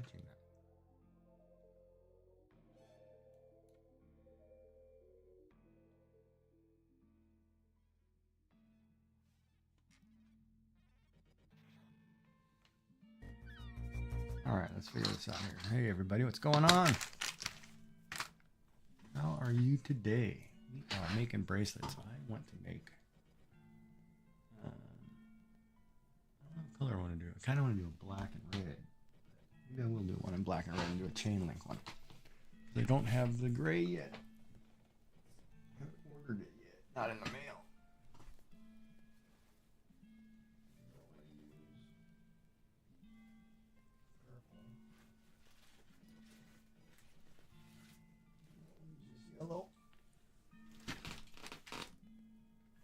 touching that. All right, let's figure this out here. Hey, everybody, what's going on? How are you today? We are making bracelets. I want to make. I don't know what color I want to do. I kind of want to do a black and red. Maybe I will do one in black and red and do a chain link one. They don't have the gray yet. I haven't ordered it yet. Not in the mail. Yellow.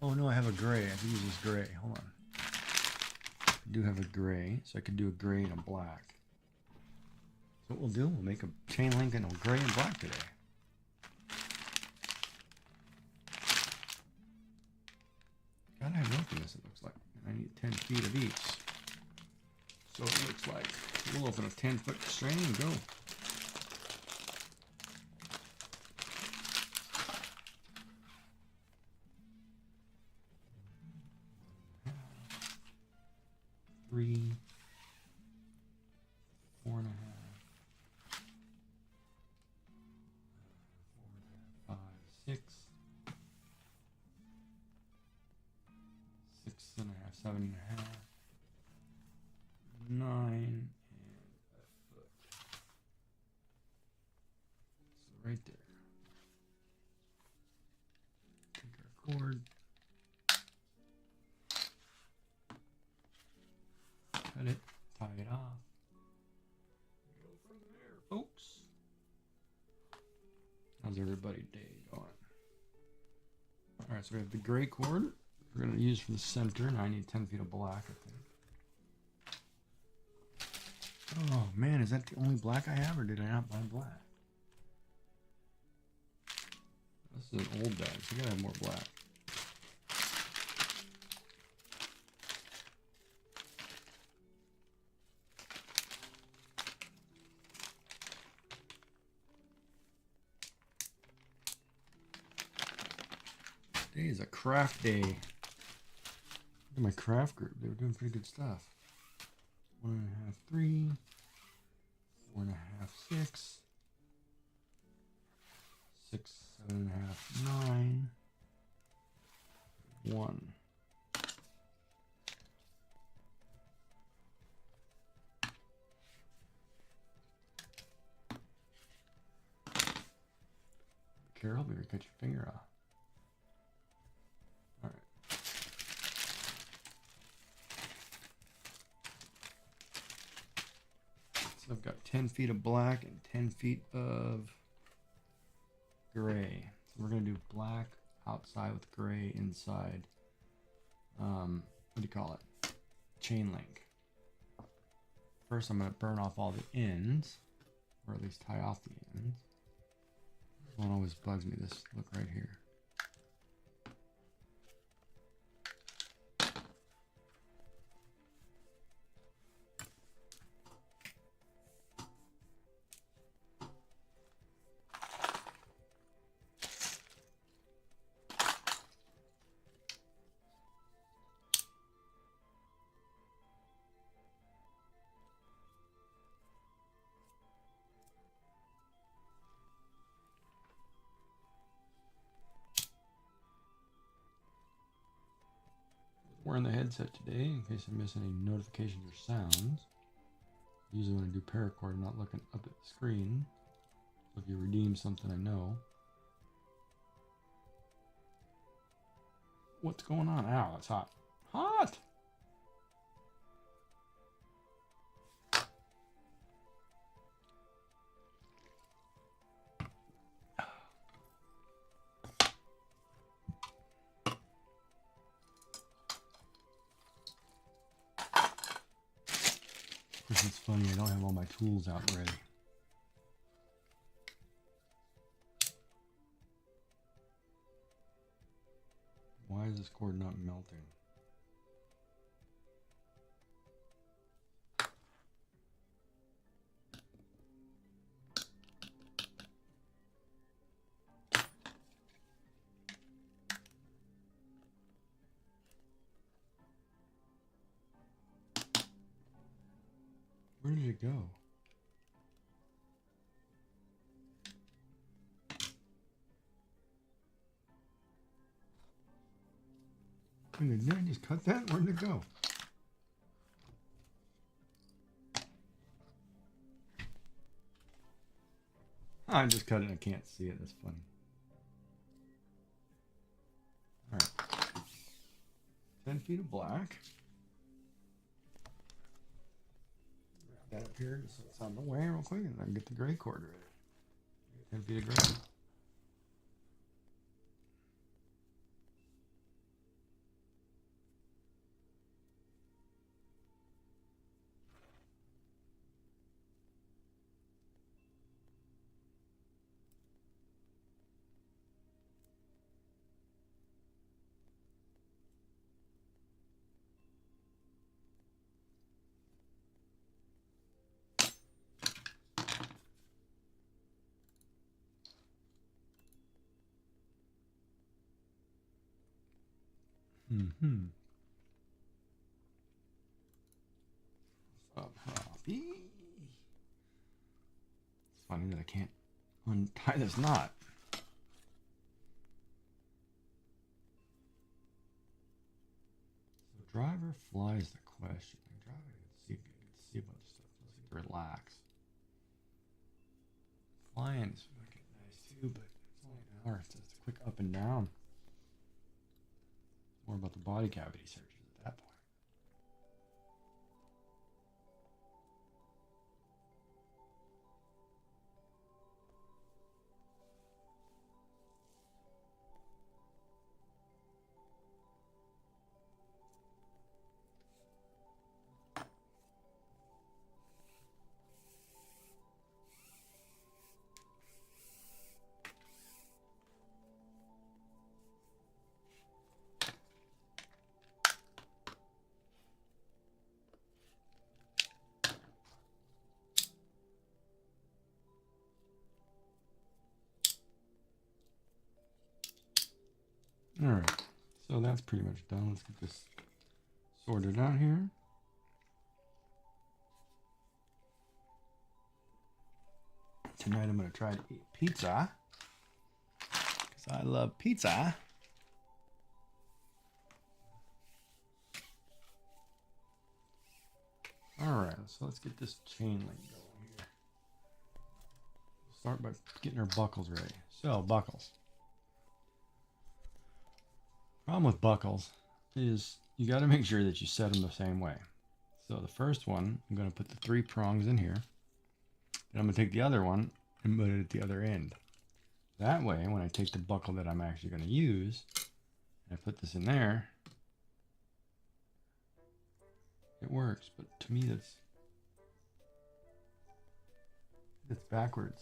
Oh no, I have a gray. I can use this gray. Hold on. I do have a gray, so I could do a gray and a black. So what we'll do, we'll make a chain link and a gray and black today. Gotta have rope in this, it looks like. I need 10 feet of each. So it looks like we'll open a 10-foot string and go. Three, 4.5, 4.5, 5, 6, 6.5, 7.5, 9, and a foot. So right there. Take our cord. Cut it, tie it off. Go from there, folks. How's everybody day going? Alright, so we have the gray cord we're going to use for the center. Now I need 10 feet of black, I think. Oh man, is that the only black I have, or did I not buy black? This is an old bag, so I gotta have more black. Today is a craft day. Look at my craft group. They were doing pretty good stuff. 1.5, 3. 4.5, 6. 6, 7.5, 9. 1. Carol, maybe cut your finger off. So I've got 10 feet of black and 10 feet of gray. So we're going to do black outside with gray inside. What do you call it? Chain link. First I'm going to burn off all the ends, or at least tie off the ends. This one always bugs me, this look right here. Wearing the headset today in case I miss any notifications or sounds. Usually when I do Paracord, I'm not looking up at the screen. So if you redeem something, I know. What's going on? Ow, it's hot. Hot! This is funny, I don't have all my tools out ready. Why is this cord not melting? Where did it go? Did I just cut that? Where did it go? I just cut it. I can't see it. That's funny. All right. 10 feet of black. Wrap that up here just so it's out of the way real quick, and then get the gray cord ready. 10 feet of gray. Mm-hmm. Happy. It's funny that I can't untie this knot. So driver flies the question. Driver can see about this stuff. Let's see, relax. Flying is fucking nice too, but it's only an hour. It's a quick up and down. More about the body cavity surgery at that point. All right, so that's pretty much done. Let's get this sorted out here. Tonight I'm going to try to eat pizza because I love pizza. All right, so let's get this chain link going here. We'll start by getting our buckles ready. So, buckles. Problem with buckles is you got to make sure that you set them the same way. So the first one, I'm going to put the 3 prongs in here. Then I'm going to take the other one and put it at the other end. That way, when I take the buckle that I'm actually going to use, and I put this in there, it works. But to me, that's backwards.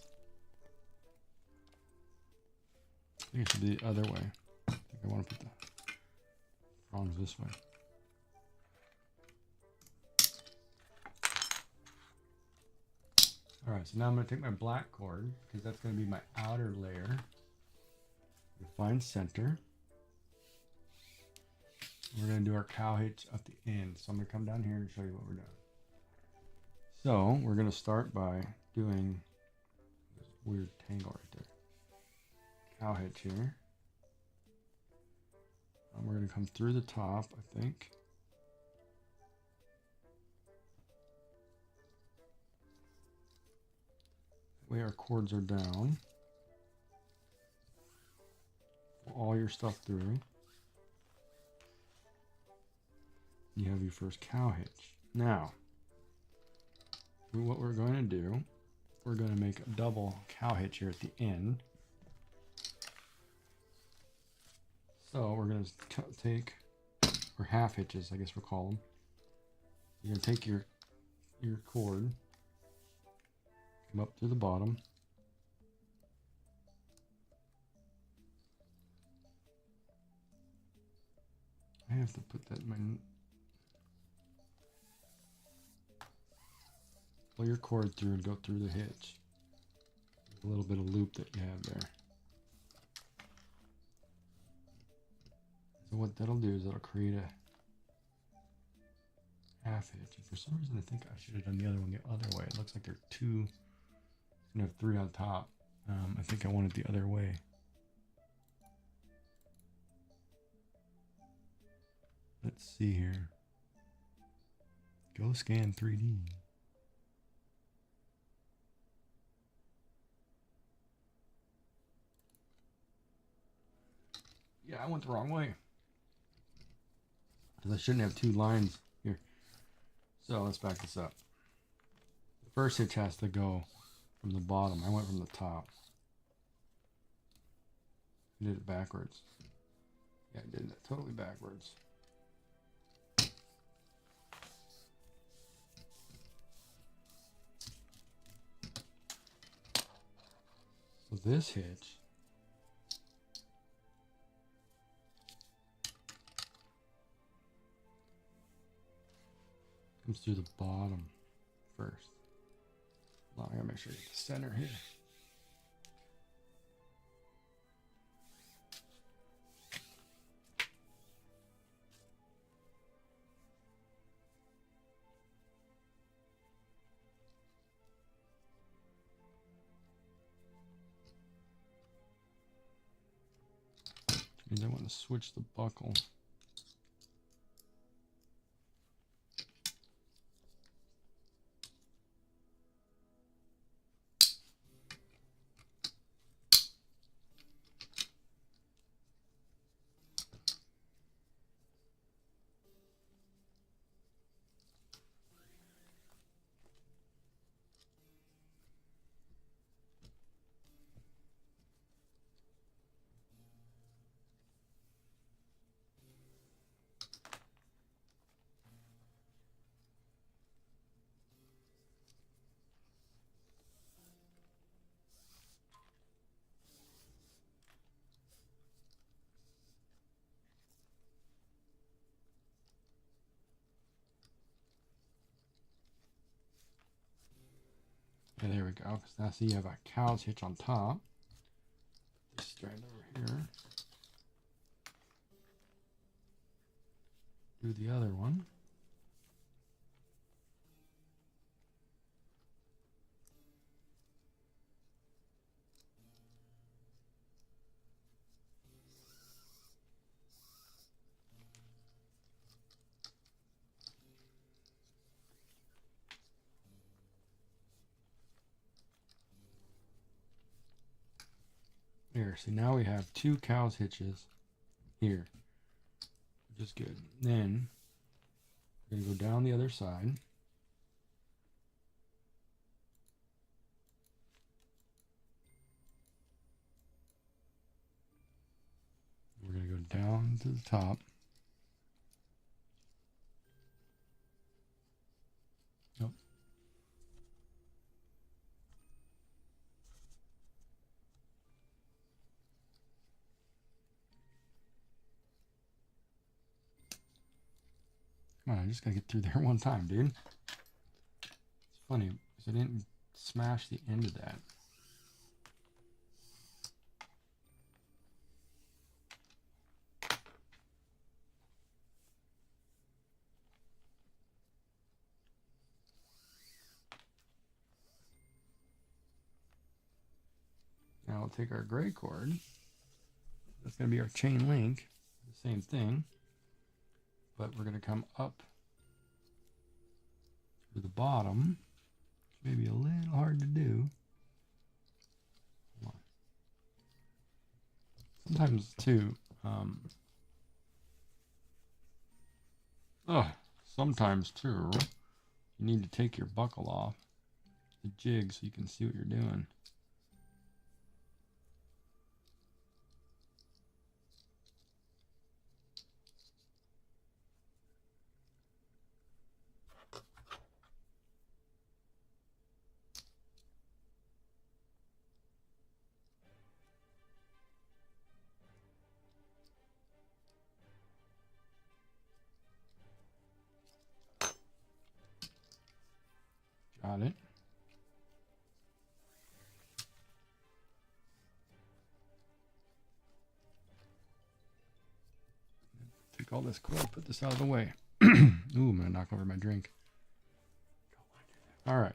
I think it should be the other way. I think I want to put the prongs this way. All right, so now I'm going to take my black cord because that's going to be my outer layer. Find center. We're going to do our cow hitch at the end. So I'm going to come down here and show you what we're doing. So we're going to start by doing this weird tangle right there. Cow hitch here. And we're going to come through the top, I think. That way our cords are down. Pull all your stuff through. You have your first cow hitch. Now, what we're going to do, we're going to make a double cow hitch here at the end. So we're going to take, or half hitches, I guess we'll call them. You're going to take your cord, come up through the bottom. I have to put that in my... Pull your cord through and go through the hitch. A little bit of loop that you have there. So what that'll do is it'll create a half hitch. And for some reason, I think I should have done the other one the other way. It looks like there are two. It's gonna have three on top. I think I want it the other way. Let's see here. Go scan 3D. Yeah, I went the wrong way. Because I shouldn't have two lines here. So let's back this up. The first hitch has to go from the bottom. I went from the top. I did it backwards. Yeah, I did it totally backwards. So this hitch comes through the bottom first. Well, I gotta make sure I get the center here. Means I want to switch the buckle. Yeah, there we go. Because now see you have a cow's hitch on top. This strand over here. Do the other one. There, so now we have two cow's hitches here, which is good. Then we're going to go down the other side. We're going to go down to the top. Nope. Come on, I just gotta get through there one time, dude. It's funny, because I didn't smash the end of that. Now we'll take our gray cord. That's gonna be our chain link. The same thing. But we're going to come up to the bottom, which may be a little hard to do. Hold on. Sometimes too, sometimes too, you need to take your buckle off the jig so you can see what you're doing. Got it. Take all this cord, put this out of the way. Ooh, I'm gonna knock over my drink. All right.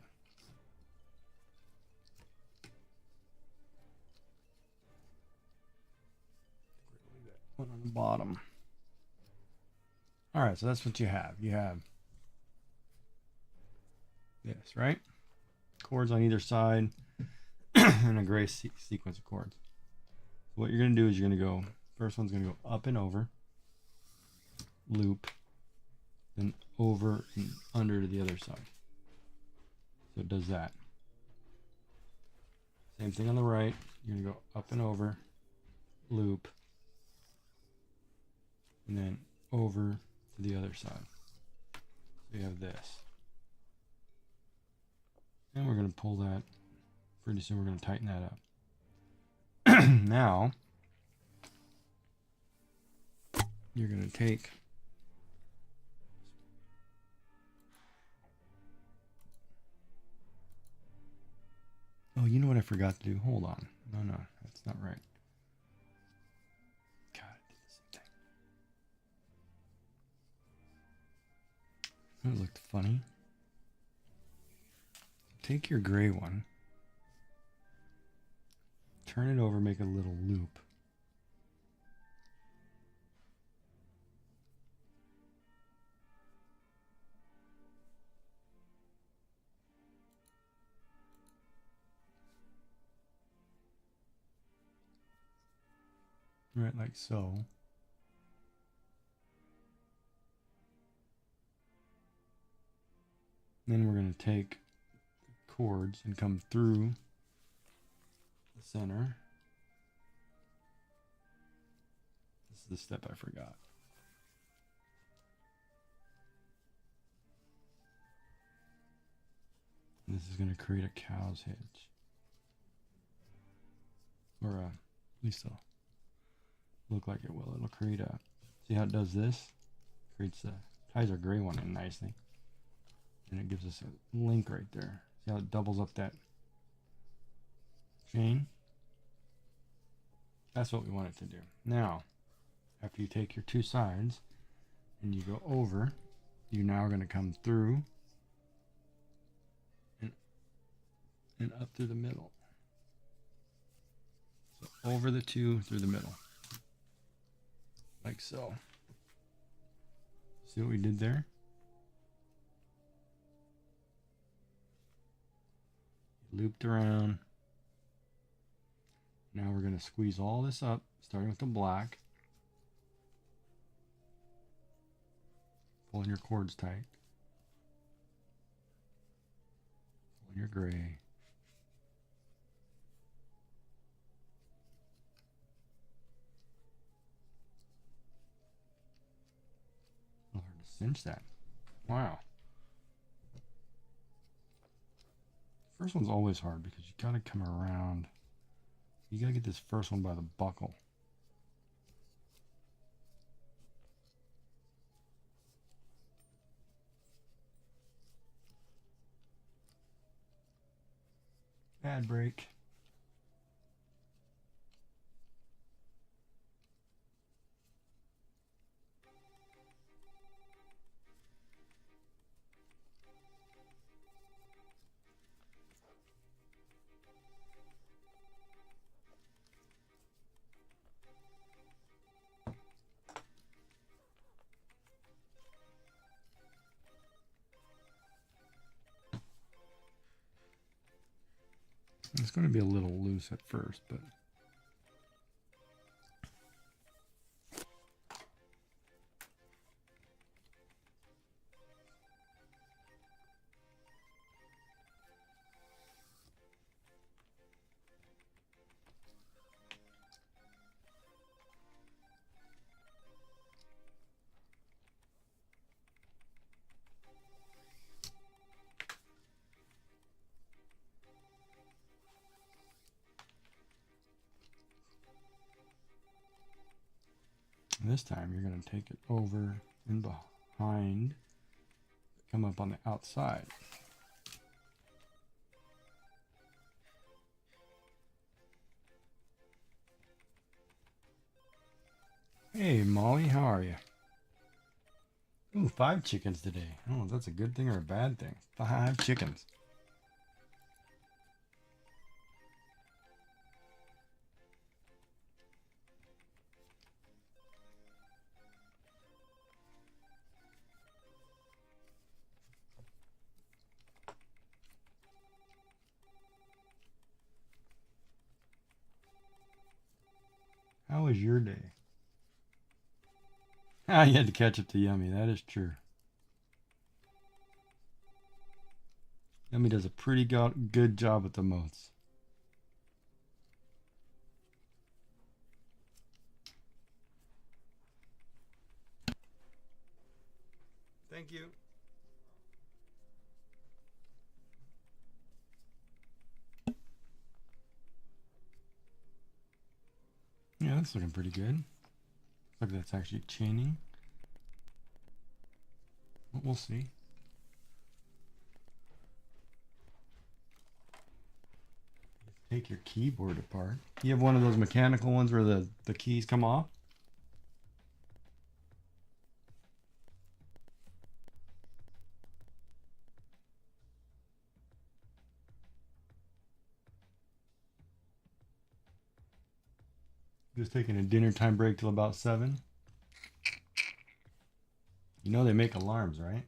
One on the bottom. All right, so that's what you have. You have this, right? Chords on either side and a gray sequence of chords. So what you're going to do is you're going to go, first one's going to go up and over, loop, then over and under to the other side. So it does that. Same thing on the right. You're going to go up and over, loop, and then over to the other side. So you have this. And we're going to pull that. Pretty soon we're going to tighten that up. Now, you're going to take oh, you know what I forgot to do? Hold on. No, that's not right. God, I did the same thing. That looked funny. Take your gray one, turn it over, make a little loop. Right, like so. Then we're going to take the chords and come through the center. This is the step I forgot. And this is going to create a cow's hitch. Or at least it'll look like it will. It'll create a, see how it does this? Creates a, ties our gray one in nicely. And it gives us a link right there. See how it doubles up that chain? That's what we want it to do. Now, after you take your two sides and you go over, you're now going to come through and up through the middle. So over the two, through the middle. Like so. See what we did there? Looped around. Now we're going to squeeze all this up, starting with the black. Pulling your cords tight. Pulling your gray. Oh, hard to cinch that. Wow. First one's always hard because you gotta come around. You gotta get this first one by the buckle. Ad break. It's going to be a little loose at first, but this time you're going to take it over and behind, come up on the outside. Hey Molly, how are you? Ooh, 5 chickens today. I don't know if that's a good thing or a bad thing. 5 chickens. How was your day? Ah, you had to catch up to Yummy. That is true. Yummy does a pretty good job with the moats. Thank you. Yeah, that's looking pretty good. Look, that's actually chaining. But we'll see. Take your keyboard apart. You have one of those mechanical ones where the keys come off? Just taking a dinner time break till about 7. You know they make alarms, right?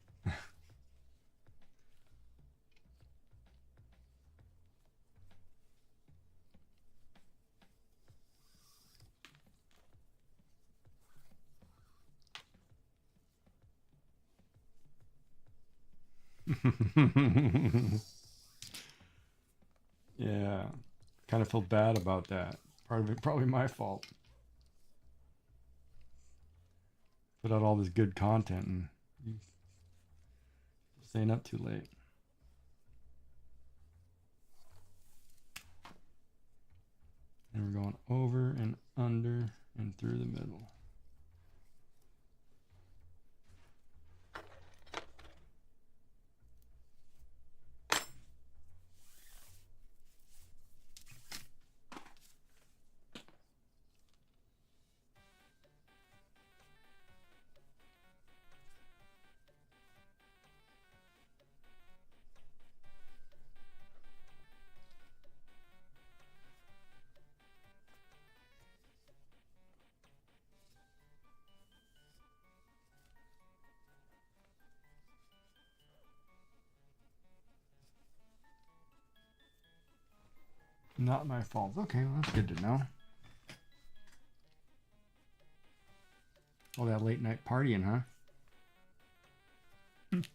Yeah, kind of feel bad about that. Part of it probably my fault. Put out all this good content and staying up too late. And we're going over and under and through the middle. Not my fault. Okay, well, that's good to know. All that late night partying, huh? Is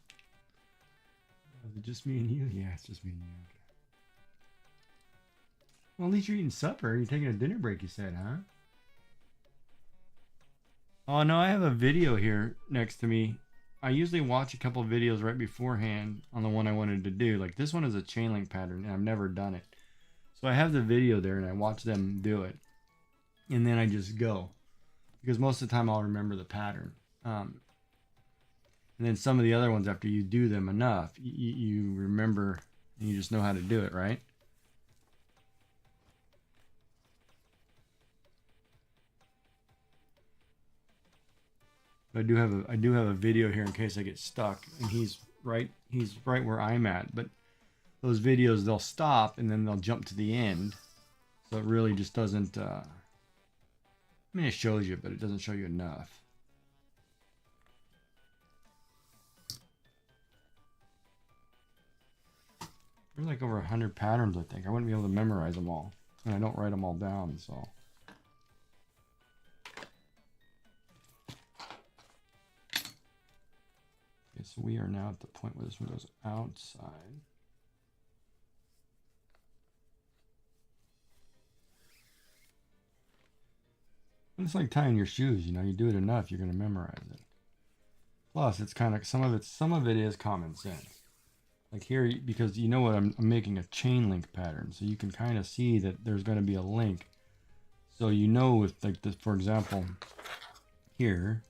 it just me and you? Yeah, it's just me and you. Okay. Well, at least you're eating supper. You're taking a dinner break, you said, huh? Oh, no, I have a video here next to me. I usually watch a couple of videos right beforehand on the one I wanted to do. Like this one is a chain link pattern, and I've never done it. So I have the video there, and I watch them do it. And then I just go. Because most of the time I'll remember the pattern. And then some of the other ones, after you do them enough, you remember and you just know how to do it, right? But I do have a video here in case I get stuck, and he's right where I'm at. But those videos, they'll stop and then they'll jump to the end, so it really just doesn't. I mean, it shows you, but it doesn't show you enough. There's like over 100 patterns, I think. I wouldn't be able to memorize them all, and I don't write them all down, so. Okay, so we are now at the point where this one goes outside. And it's like tying your shoes, you know, you do it enough, you're going to memorize it. Plus, it's kind of, some of it is common sense. Like here, because you know what, I'm making a chain link pattern, so you can kind of see that there's going to be a link. So you know, with like this, for example, here,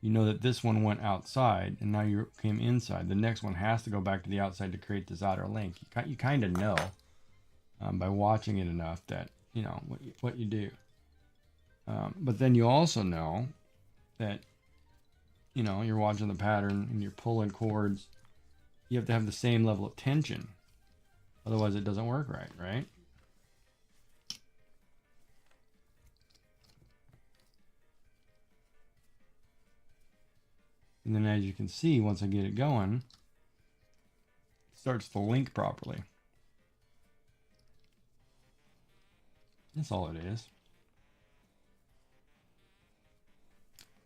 you know that this one went outside, and now you came inside. The next one has to go back to the outside to create this outer link. You kind of know by watching it enough that you know what you do. But then you also know that you know, you're watching the pattern and you're pulling cords, you have to have the same level of tension. Otherwise it doesn't work right, right? And then as you can see, once I get it going, it starts to link properly. That's all it is.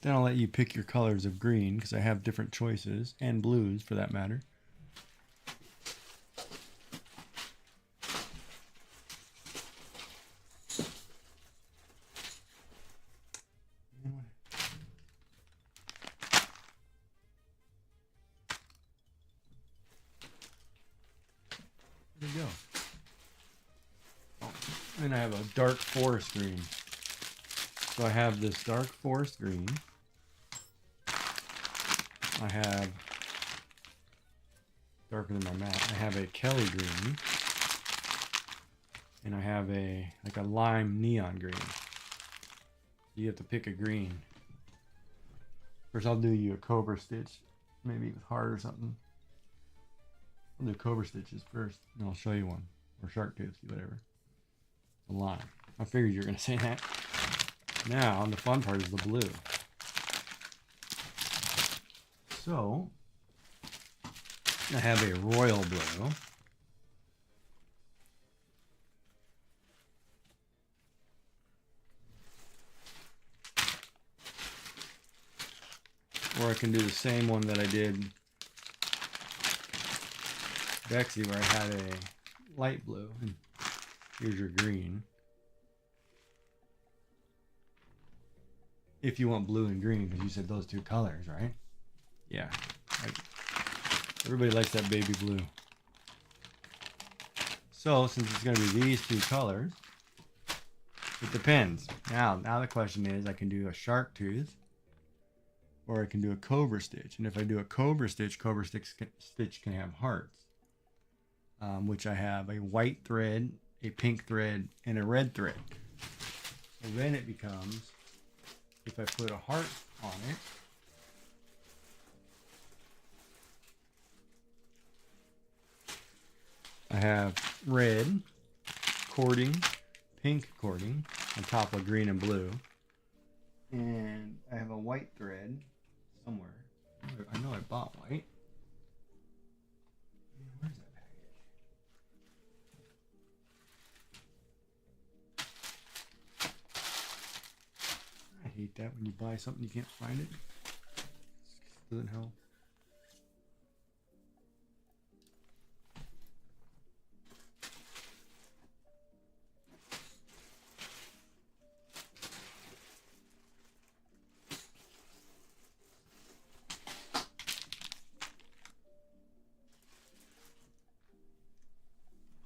Then I'll let you pick your colors of green, because I have different choices, and blues for that matter. There we go. And I have a dark forest green. So I have this dark forest green. I have, darker than my mat, I have a Kelly green. And I have a, like a lime neon green. You have to pick a green. First I'll do you a cobra stitch. Maybe with heart or something. I'll do cobra stitches first, and I'll show you one. Or shark tooth, whatever. A lime. I figured you were going to say that. Now, the fun part is the blue. So, I have a royal blue. Or I can do the same one that I did Bexy, where I had a light blue. And here's your green. If you want blue and green, because you said those two colors, right? Yeah. Everybody likes that baby blue. So, since it's going to be these two colors, it depends. Now the question is, I can do a shark tooth, or I can do a cobra stitch. And if I do a cobra stitch can have hearts. Which I have a white thread, a pink thread, and a red thread. So then it becomes, if I put a heart on it, I have red cording, pink cording, on top of green and blue. And I have a white thread somewhere. I know I bought white. Where's that package? I hate that when you buy something you can't find it. It doesn't help.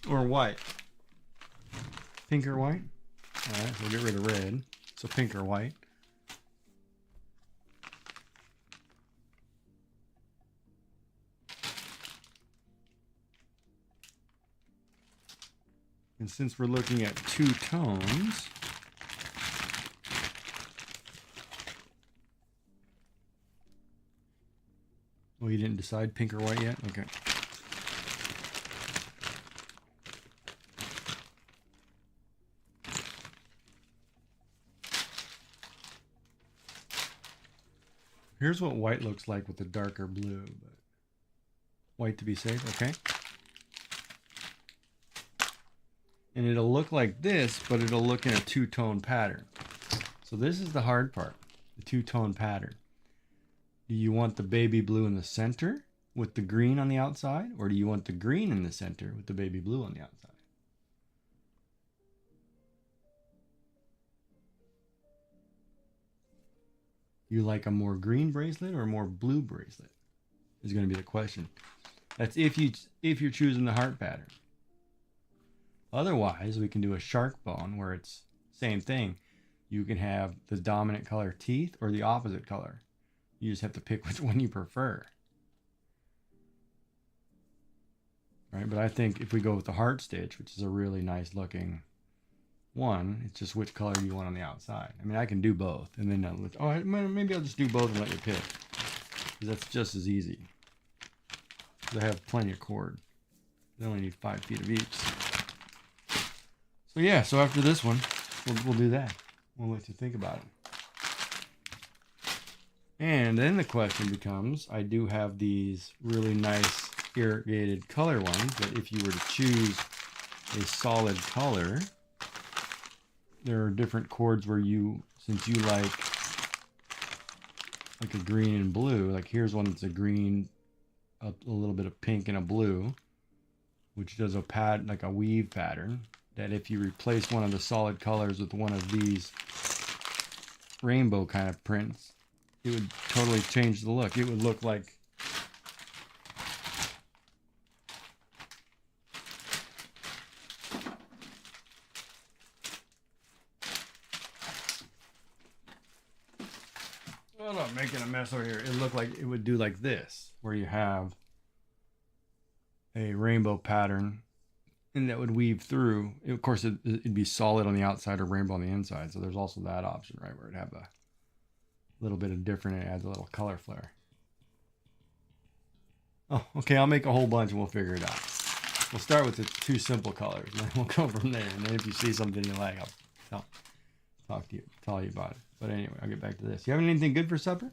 Or white. Pink or white? Alright, so we'll get rid of red. So pink or white. And since we're looking at two tones, oh, you didn't decide pink or white yet? Okay. Here's what white looks like with the darker blue, but white to be safe, okay? And it'll look like this, but it'll look in a two-tone pattern. So this is the hard part, the two-tone pattern. Do you want the baby blue in the center with the green on the outside, or do you want the green in the center with the baby blue on the outside? You like a more green bracelet or a more blue bracelet? Is going to be the question. That's if you're choosing the heart pattern. Otherwise, we can do a shark bone where it's same thing. You can have the dominant color teeth or the opposite color. You just have to pick which one you prefer. Right? But I think if we go with the heart stitch, which is a really nice looking one, it's just which color you want on the outside. I mean, I can do both, and then maybe I'll just do both and let you pick. because that's just as easy. I have plenty of cord. I only need 5 feet of each. So yeah, so after this one, we'll do that. We'll let you think about it. And then the question becomes, I do have these really nice irrigated color ones, but if you were to choose a solid color, there are different cords where you, since you like a green and blue, like here's one that's a green, a little bit of pink and a blue, which does a pad, like a weave pattern, that if you replace one of the solid colors with one of these rainbow kind of prints, it would totally change the look. It would look like hold on, making a mess over here. It looked like it would do like this, where you have a rainbow pattern and that would weave through. Of course, it'd be solid on the outside or rainbow on the inside. So there's also that option, right, where it'd have a little bit of different, it adds a little color flare. Oh, okay, I'll make a whole bunch and we'll figure it out. We'll start with the 2 simple colors, and then we'll go from there. And then if you see something you like, I'll tell you about it. But anyway, I'll get back to this. You having anything good for supper?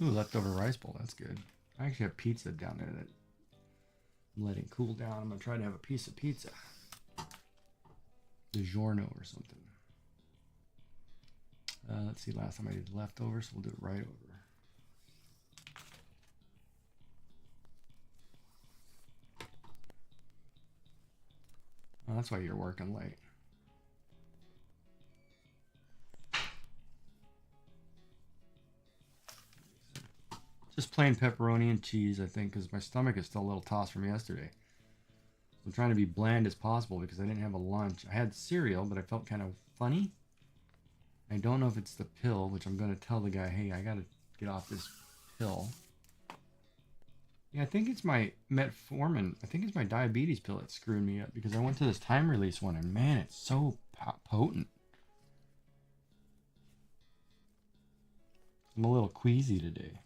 Ooh, leftover rice bowl. That's good. I actually have pizza down there that I'm letting cool down. I'm going to try to have a piece of pizza. DiGiorno or something. Let's see, last time I did leftovers, so we'll do it right over. Oh, that's why you're working late. Just plain pepperoni and cheese, I think, because my stomach is still a little tossed from yesterday. I'm trying to be bland as possible because I didn't have a lunch. I had cereal, but I felt kind of funny. I don't know if it's the pill, which I'm going to tell the guy, hey, I got to get off this pill. Yeah, I think it's my metformin. I think it's my diabetes pill that screwed me up because I went to this time release one, and man, it's so potent. I'm a little queasy today.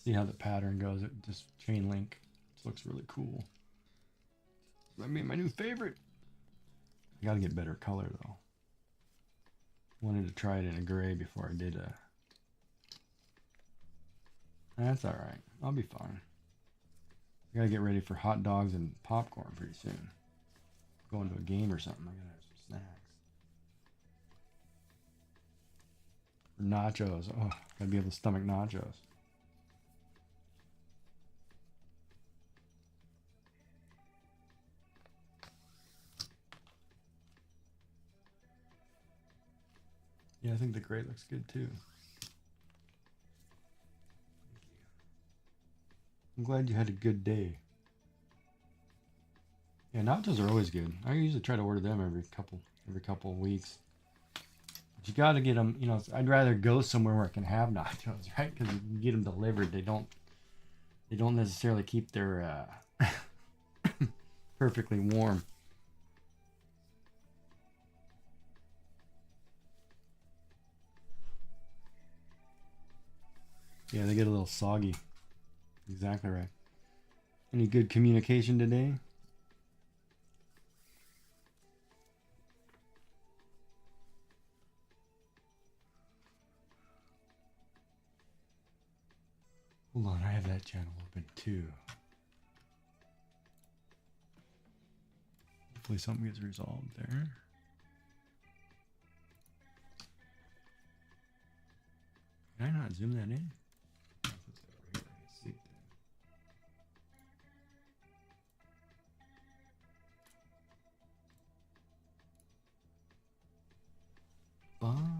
See how the pattern goes. It just chain link. This looks really cool. I made my new favorite. I gotta get better color though. Wanted to try it in a gray before I did a. That's all right. I'll be fine. I gotta get ready for hot dogs and popcorn pretty soon. Going to a game or something. I gotta have some snacks. Nachos. Oh, gotta be able to stomach nachos. Yeah, I think the gray looks good too. I'm glad you had a good day. Yeah, nachos are always good. I usually try to order them every couple of weeks. But you got to get them. You know, I'd rather go somewhere where I can have nachos, right? Because you can get them delivered. They don't necessarily keep their perfectly warm. Yeah, they get a little soggy. Exactly right. Any good communication today? Hold on, I have that channel open too. Hopefully something gets resolved there. Can I not zoom that in? Bye.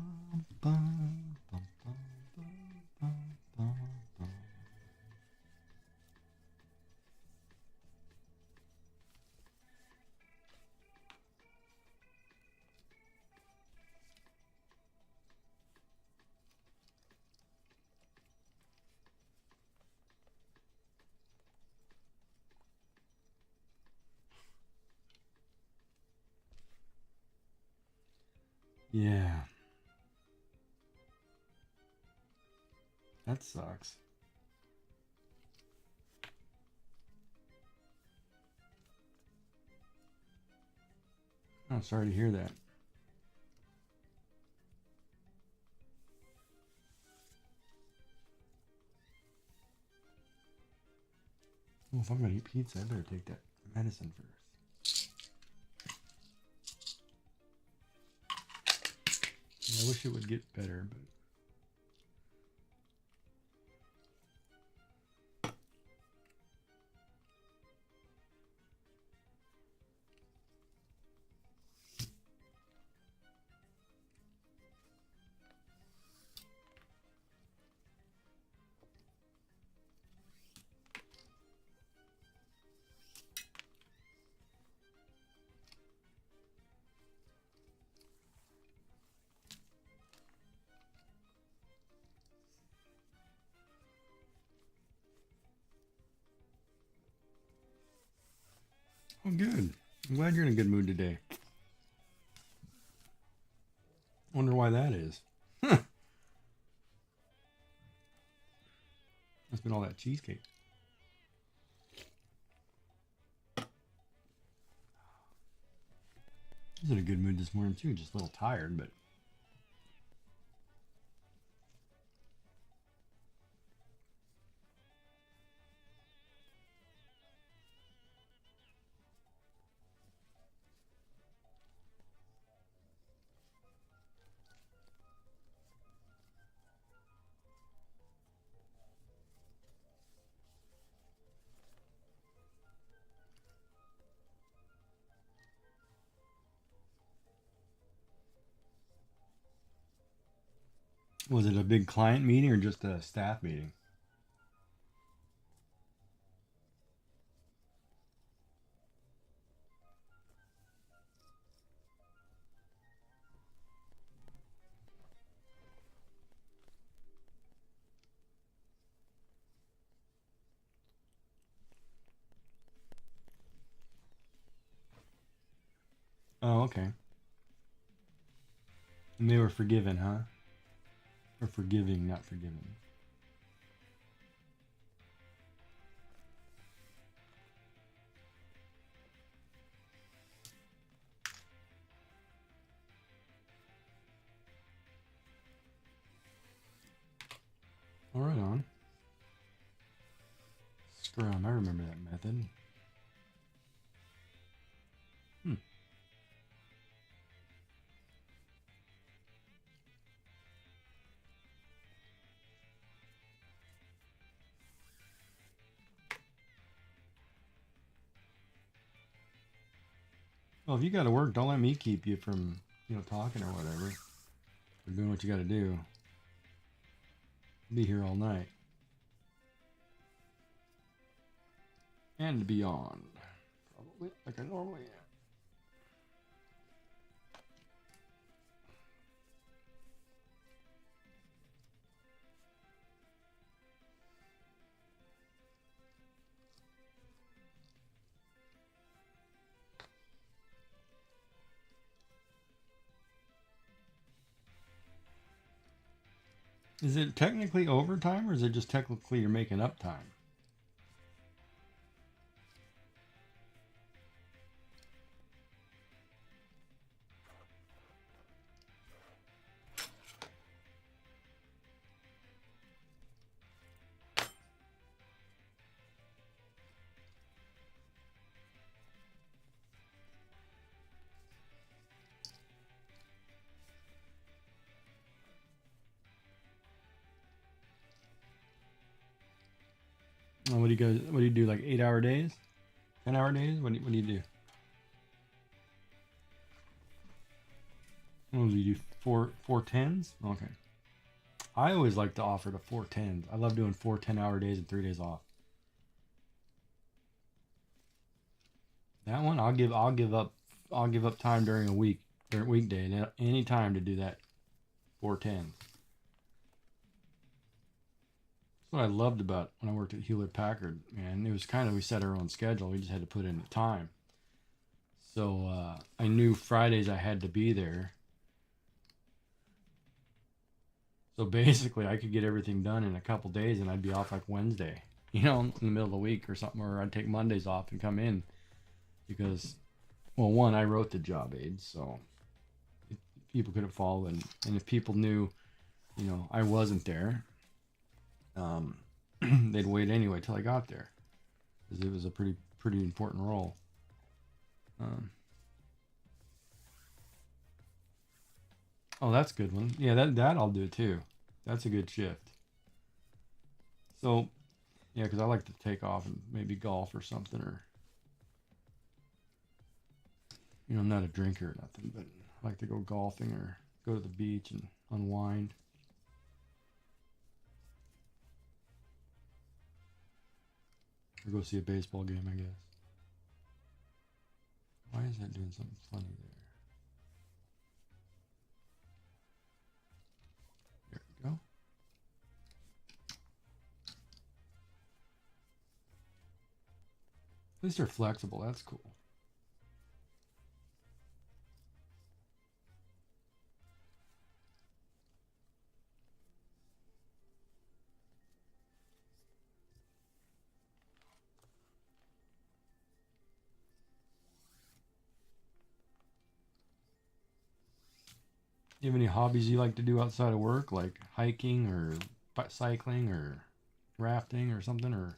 Yeah. That sucks. Oh, sorry to hear that. Well, if I'm gonna eat pizza, I better take that medicine first. Yeah, I wish it would get better, but oh, good. I'm glad you're in a good mood today. Wonder why that is. That's been all that cheesecake. I was in a good mood this morning too, just a little tired, but was it a big client meeting or just a staff meeting? Oh, okay. And they were forgiven, huh? Or forgiving, not forgiven. All right, on. Scrum, I remember that method. Hmm. Well, if you got to work, don't let me keep you from, talking or whatever. Or doing what you got to do. I'll be here all night. And beyond. Probably, like I normally am. Is it technically overtime or is it just technically you're making up time? What do you do, like 8-hour days? 10-hour days? What do you do? What do you do? Four tens? Okay. I always like to offer the 4 10s. I love doing 4 10-hour days and 3 days off. That one I'll give up time during a weekday and any time to do that 4 10s. That's what I loved about when I worked at Hewlett Packard, man. It was kind of, we set our own schedule. We just had to put in the time. So I knew Fridays I had to be there. So basically, I could get everything done in a couple days, and I'd be off like Wednesday, you know, in the middle of the week or something, or I'd take Mondays off and come in because, well, one, I wrote the job aids, so people couldn't follow, and if people knew, you know, I wasn't there, they'd wait anyway till I got there because it was a pretty important role. Oh, that's a good one. Yeah, that I'll do too. That's a good shift. So, yeah, because I like to take off and maybe golf or something, or you know, I'm not a drinker or nothing, but I like to go golfing or go to the beach and unwind. Or go see a baseball game, I guess. Why is that doing something funny there? There we go. At least they're flexible. That's cool. Do you have any hobbies you like to do outside of work, like hiking or cycling or rafting or something, or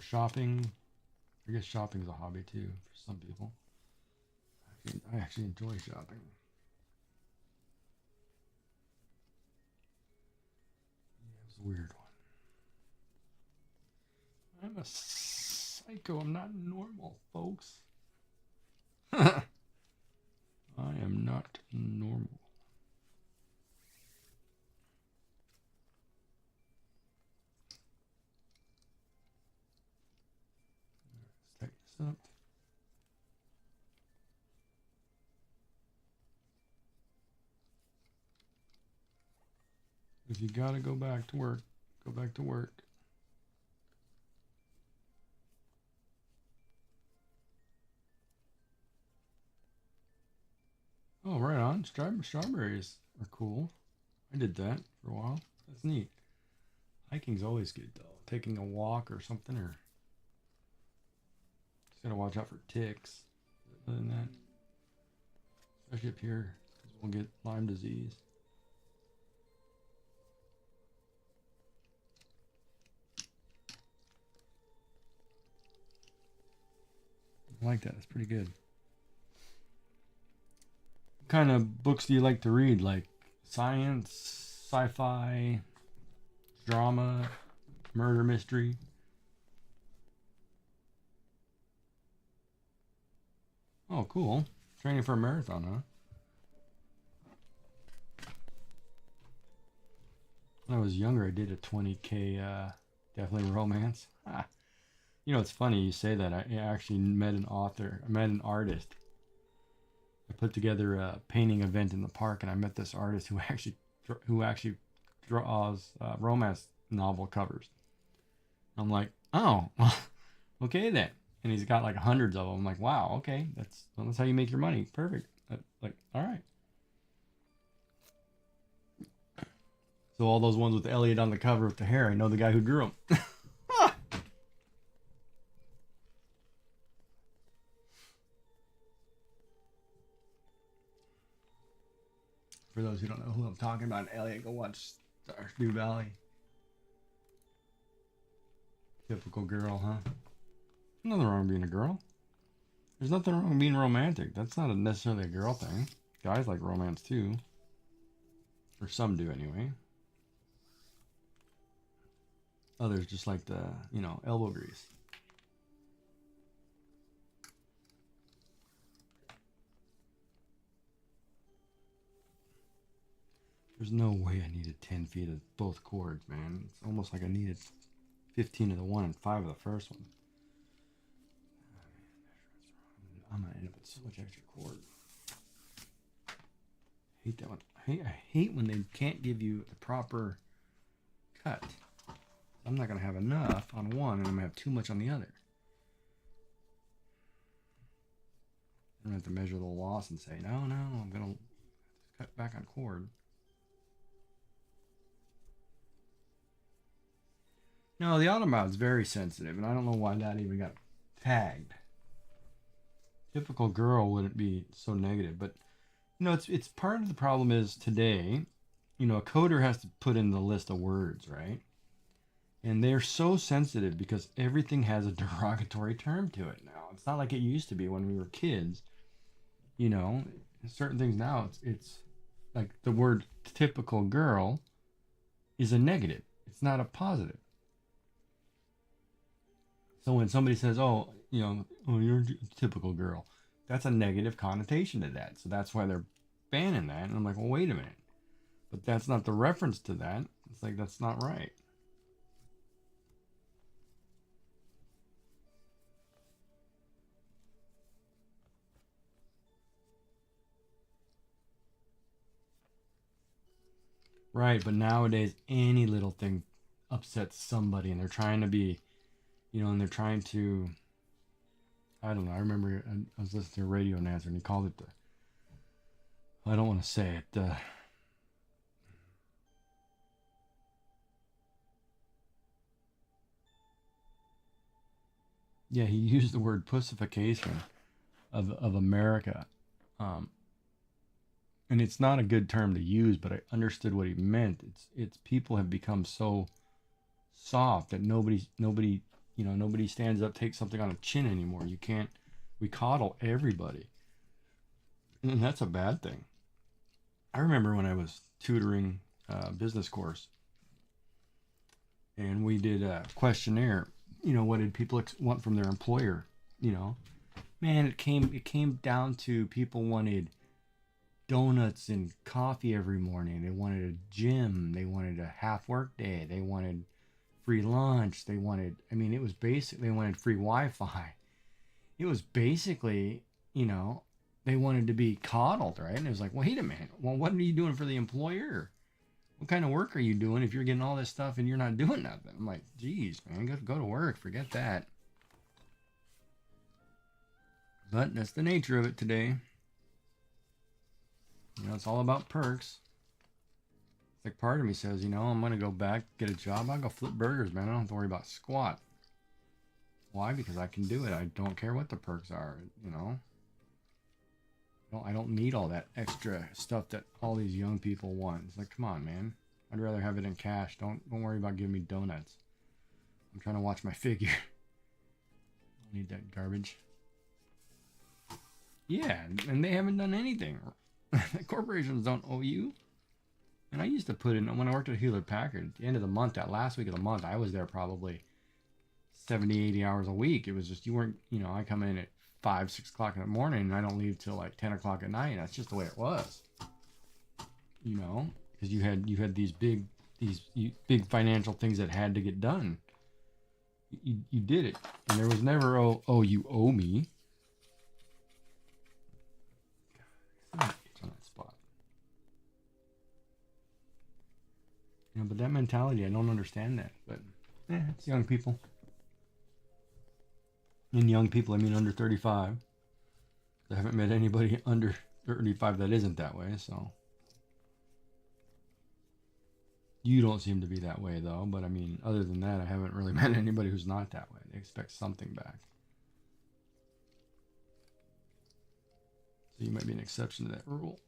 shopping? I guess shopping is a hobby too for some people. I actually enjoy shopping. Yeah, it was a weird one. I'm a psycho. I'm not normal, folks. I am not normal. Let's tighten this up. If you gotta go back to work, go back to work. Oh, right on. Strawberries are cool. I did that for a while. That's neat. Hiking's always good though. Taking a walk or something, or just gotta watch out for ticks. Other than that, especially up here, because we'll get Lyme disease. I like that. It's pretty good. What kind of books do you like to read? Like science, sci-fi, drama, murder mystery? Oh, cool. Training for a marathon, huh? When I was younger, I did a 20K, definitely romance. Ah. You know, it's funny you say that. I actually met an author. I met an artist. I put together a painting event in the park, and I met this artist who actually draws romance novel covers. I'm like, oh, okay then. And he's got like hundreds of them. I'm like, wow, okay, that's how you make your money. Perfect. Like, all right. So all those ones with Elliot on the cover with the hair, I know the guy who drew them. For those who don't know who I'm talking about, Elliot, go watch Stardew Valley. Typical girl, huh? Nothing wrong with being a girl. There's nothing wrong with being romantic. That's not necessarily a girl thing. Guys like romance too. Or some do anyway. Others just like the, elbow grease. There's no way I needed 10 feet of both chords, man. It's almost like I needed 15 of the one and 5 of the first one. I'm gonna end up with so much extra cord. I hate that one. I hate when they can't give you the proper cut. I'm not gonna have enough on one, and I'm gonna have too much on the other. I'm gonna have to measure the loss and say, no, I'm gonna cut back on cord. No, the automouse is very sensitive, and I don't know why that even got tagged. Typical girl wouldn't be so negative, but it's part of the problem is today, a coder has to put in the list of words, right? And they're so sensitive because everything has a derogatory term to it now. It's not like it used to be when we were kids. You know, certain things now, it's like the word typical girl is a negative. It's not a positive. So when somebody says, "Oh, you're a typical girl," that's a negative connotation to that. So that's why they're banning that. And I'm like, well, wait a minute. But that's not the reference to that. It's like that's not right. Right, but nowadays any little thing upsets somebody and they're trying to be, and they're trying to I don't know. I remember I was listening to a radio announcer and he called it the I don't want to say it. Yeah, he used the word pussification of America. Um, and it's not a good term to use, but I understood what he meant. It's people have become so soft that nobody stands up, takes something on a chin anymore. You can't. We coddle everybody, and that's a bad thing. I remember when I was tutoring a business course, and we did a questionnaire. What did people want from their employer? You know, Man, it came down to people wanted donuts and coffee every morning. They wanted a gym. They wanted a half work day. They wanted free lunch. It was basic. They wanted free Wi-Fi. It was basically, you know, they wanted to be coddled, right? And it was like, wait a minute. Well, what are you doing for the employer? What kind of work are you doing if you're getting all this stuff and you're not doing nothing? I'm like, geez, man, go to work. Forget that. But that's the nature of it today. It's all about perks. It's like part of me says, I'm going to go back, get a job. I'll go flip burgers, man. I don't have to worry about squat. Why? Because I can do it. I don't care what the perks are. I don't need all that extra stuff that all these young people want. It's like, come on, man. I'd rather have it in cash. Don't worry about giving me donuts. I'm trying to watch my figure. I don't need that garbage. Yeah, and they haven't done anything. Corporations don't owe you. And I used to put in, when I worked at Hewlett Packard, at the end of the month, that last week of the month, I was there probably 70, 80 hours a week. It was just, you weren't, I come in at 5, 6 o'clock in the morning and I don't leave till like 10 o'clock at night. That's just the way it was. Because you had these big financial things that had to get done. You did it. And there was never, oh, you owe me. On that spot. But that mentality, I don't understand that. But it's young people. And young people, I mean under 35. I haven't met anybody under 35 that isn't that way, so. You don't seem to be that way, though. But, other than that, I haven't really met anybody who's not that way. They expect something back. So you might be an exception to that rule.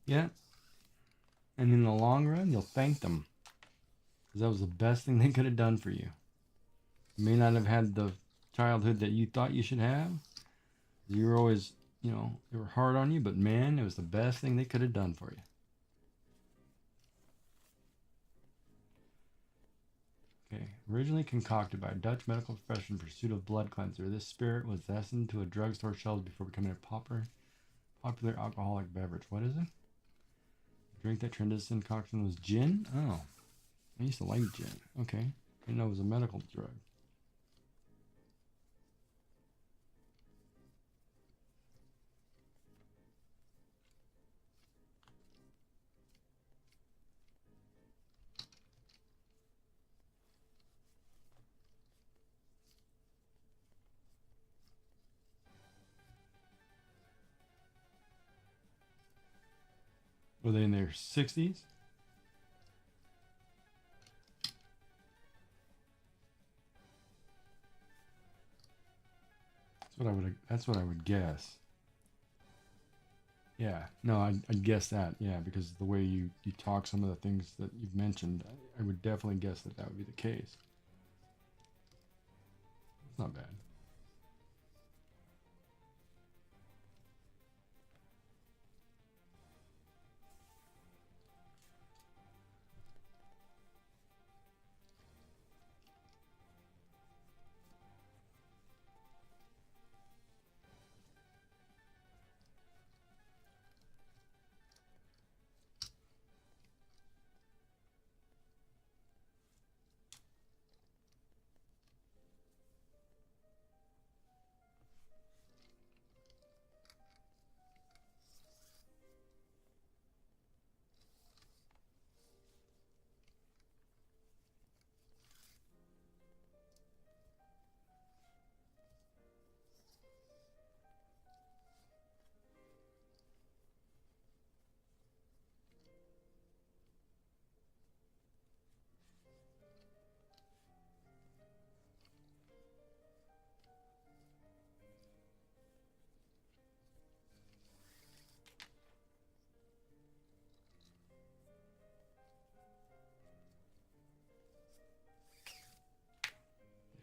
Yeah. And in the long run, you'll thank them. Because that was the best thing they could have done for you. You may not have had the childhood that you thought you should have. You were always, they were hard on you, but man, it was the best thing they could have done for you. Okay. Originally concocted by a Dutch medical profession in pursuit of blood cleanser, this spirit was destined to a drugstore shelves before becoming a popular alcoholic beverage. What is it? The drink that trended this concoction was gin? Oh. I used to like gin. Okay. Didn't know it was a medical drug. Were they in their 60s? That's what I would guess. Yeah, no, I'd guess that. Yeah, because the way you talk, some of the things that you've mentioned, I would definitely guess that would be the case. It's not bad.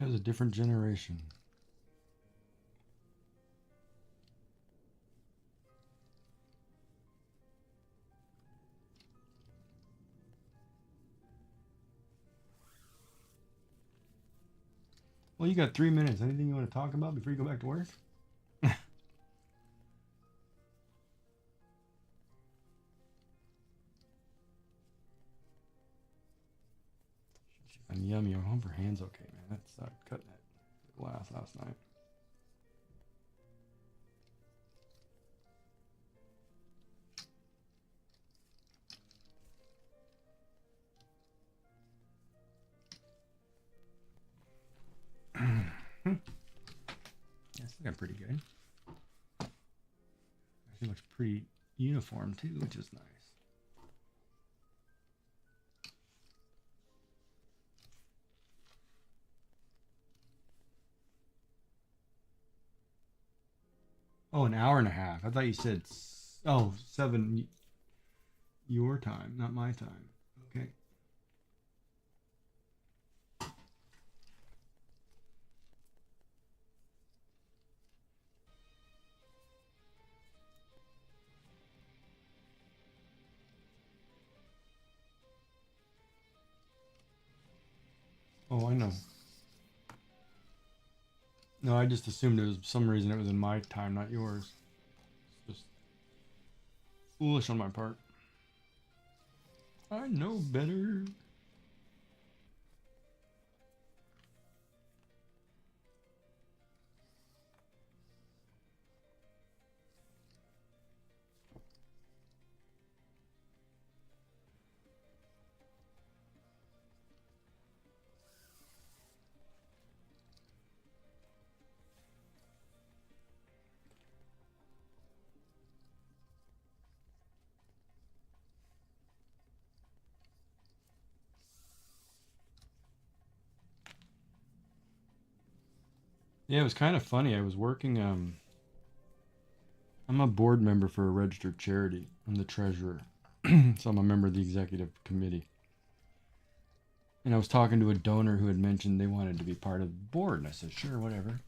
It was a different generation. Well, you got 3 minutes. Anything you want to talk about before you go back to work? And yummy. I hope her hand's okay, man. That sucked cutting that glass last night. That's looking pretty good. Actually looks pretty uniform too, which is nice. Oh, an hour and a half. I thought you said 7 your time, not my time. Okay. Oh, I know. No, I just assumed it was some reason it was in my time, not yours. It's just foolish on my part. I know better. Yeah, it was kind of funny. I was working. I'm a board member for a registered charity. I'm the treasurer, so I'm a member of the executive committee. And I was talking to a donor who had mentioned they wanted to be part of the board, and I said, "Sure, whatever.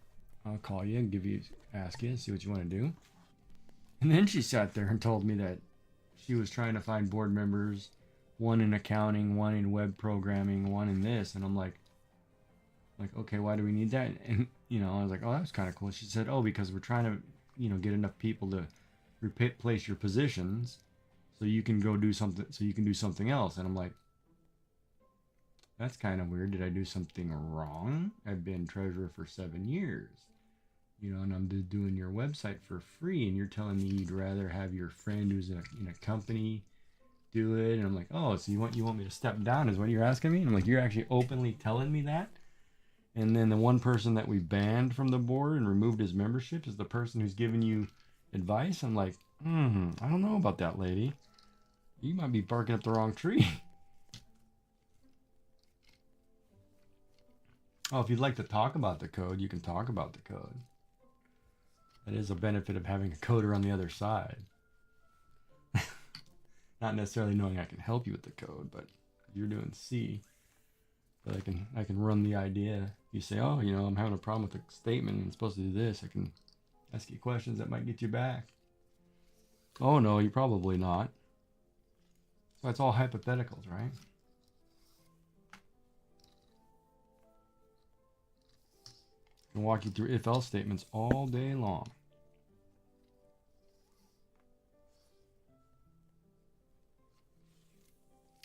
I'll call you and ask you, and see what you want to do." And then she sat there and told me that she was trying to find board members, one in accounting, one in web programming, one in this, and I'm like, okay, why do we need that? And I was like, oh, that was kind of cool. She said, oh, because we're trying to get enough people to replace your positions so you can go do something, so you can do something else. And I'm like, that's kind of weird. Did I do something wrong? I've been treasurer for 7 years, and I'm just doing your website for free, and you're telling me you'd rather have your friend who's in a company do it. And I'm like, oh, so you want me to step down is what you're asking me? And I'm like, you're actually openly telling me that? And then the one person that we banned from the board and removed his membership is the person who's giving you advice. I'm like, I don't know about that lady. You might be barking up the wrong tree. Oh, if you'd like to talk about the code, you can talk about the code. That is a benefit of having a coder on the other side. Not necessarily knowing I can help you with the code, but you're doing C. But I can run the idea. You say, oh, you know, I'm having a problem with the statement and I'm supposed to do this. I can ask you questions that might get you back. Oh no, you're probably not. So it's all hypotheticals, right? I can walk you through if-else statements all day long.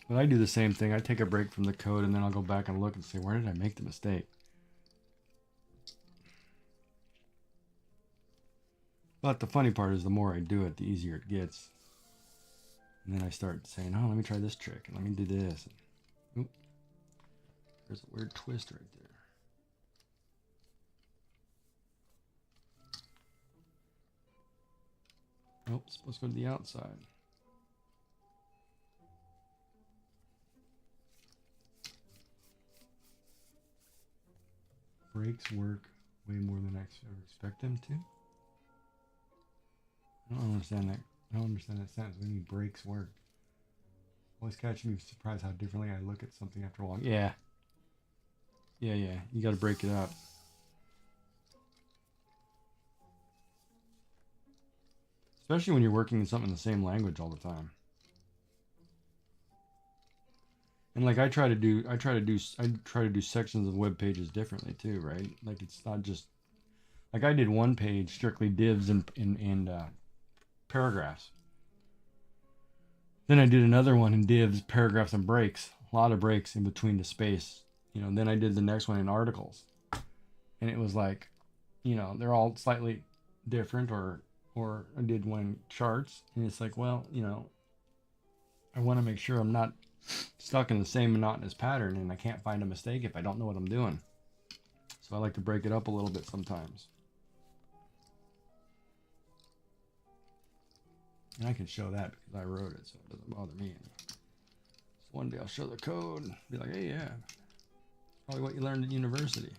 But I do the same thing. I take a break from the code and then I'll go back and look and say, where did I make the mistake? But the funny part is the more I do it, the easier it gets. And then I start saying, oh, let me try this trick and let me do this. And, oop, there's a weird twist right there. Oh, it's supposed to go to the outside. Breaks work way more than I ever expect them to. I don't understand that. I don't understand that sentence. What do you mean breaks work? Always catching me surprised how differently I look at something after a while. Yeah. Yeah. You got to break it up. Especially when you're working in something in the same language all the time. And like I try to do sections of web pages differently too, right? Like it's not just like I did one page strictly divs and paragraphs. Then I did another one in divs, paragraphs, and breaks. A lot of breaks in between the space. You know, then I did the next one in articles. And it was like, you know, they're all slightly different or I did one in charts. And it's like, well, you know, I want to make sure I'm not stuck in the same monotonous pattern and I can't find a mistake if I don't know what I'm doing. So I like to break it up a little bit sometimes. And I can show that because I wrote it, so it doesn't bother me any. So one day I'll show the code and be like, hey, yeah, probably what you learned in university.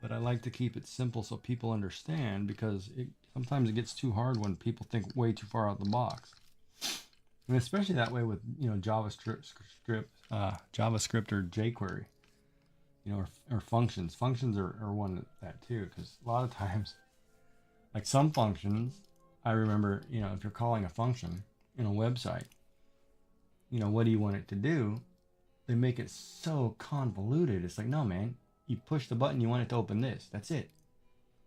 But I like to keep it simple so people understand because sometimes it gets too hard when people think way too far out the box. And especially that way with, you know, JavaScript or jQuery, you know, or functions. Functions are one of that too, because a lot of times, like some functions, I remember, you know, if you're calling a function in a website, you know, what do you want it to do? They make it so convoluted. It's like, no, man, you push the button, you want it to open this. That's it.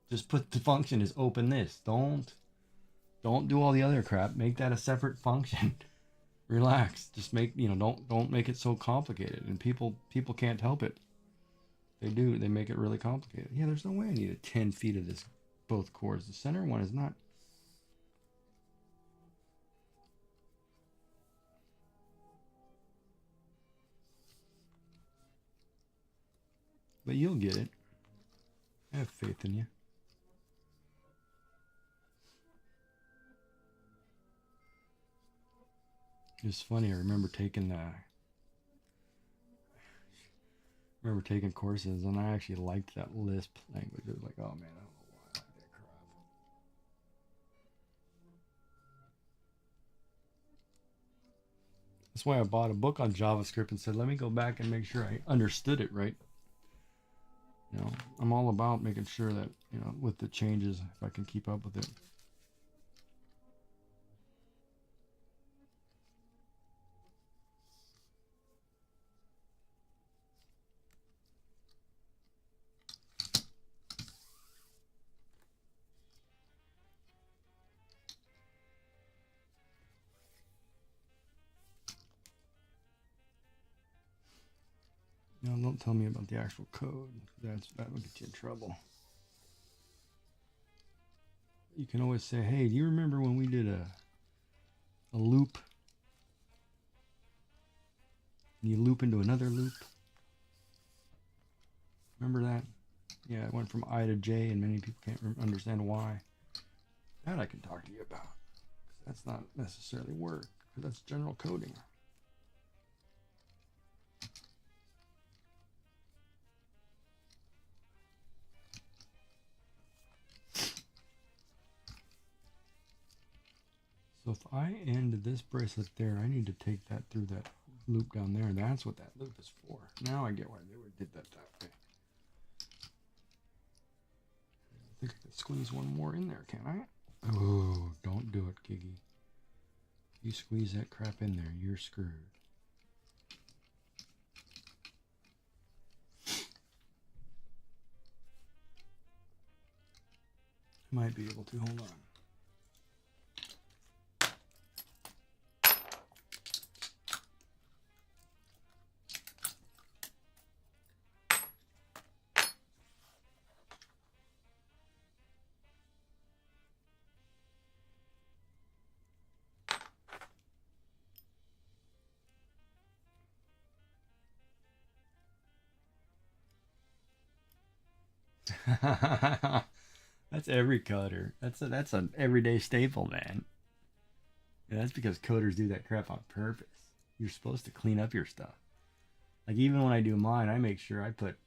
Just put the function as open this. Don't do all the other crap. Make that a separate function. Relax. Just make, you know, don't make it so complicated. And people can't help it. They do. They make it really complicated. Yeah, there's no way I need 10 feet of this, both cores. The center one is not. But you'll get it. I have faith in you. It's funny. I remember taking courses, and I actually liked that Lisp language. It was like, oh man, I don't know why I like that crap. That's why I bought a book on JavaScript and said, let me go back and make sure I understood it right. You know, I'm all about making sure that, you know, with the changes, if I can keep up with it. No, don't tell me about the actual code. That will get you in trouble. You can always say, hey, do you remember when we did a loop? And you loop into another loop? Remember that? Yeah, it went from I to J, and many people can't understand why. That I can talk to you about. That's not necessarily work. That's general coding. So if I end this bracelet there, I need to take that through that loop down there. That's what that loop is for. Now I get why they did that way. I think I can squeeze one more in there, can't I? Oh, don't do it, Giggy. You squeeze that crap in there, you're screwed. I might be able to, hold on. That's every coder. That's an everyday staple, man. And that's because coders do that crap on purpose. You're supposed to clean up your stuff. Like even when I do mine, I make sure I put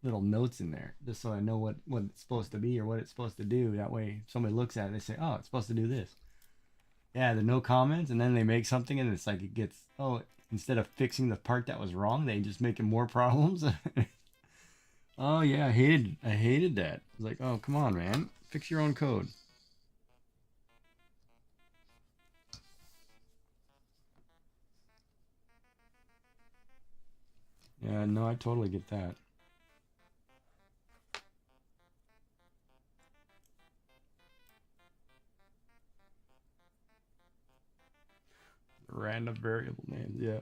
little notes in there just so I know what it's supposed to be or what it's supposed to do. That way, if somebody looks at it, they say, "Oh, it's supposed to do this." Yeah, the no comments, and then they make something, and it's like it gets instead of fixing the part that was wrong, they just making more problems. Oh yeah, I hated that. I was like, oh come on, man, fix your own code. Yeah, no, I totally get that. Random variable names, yeah.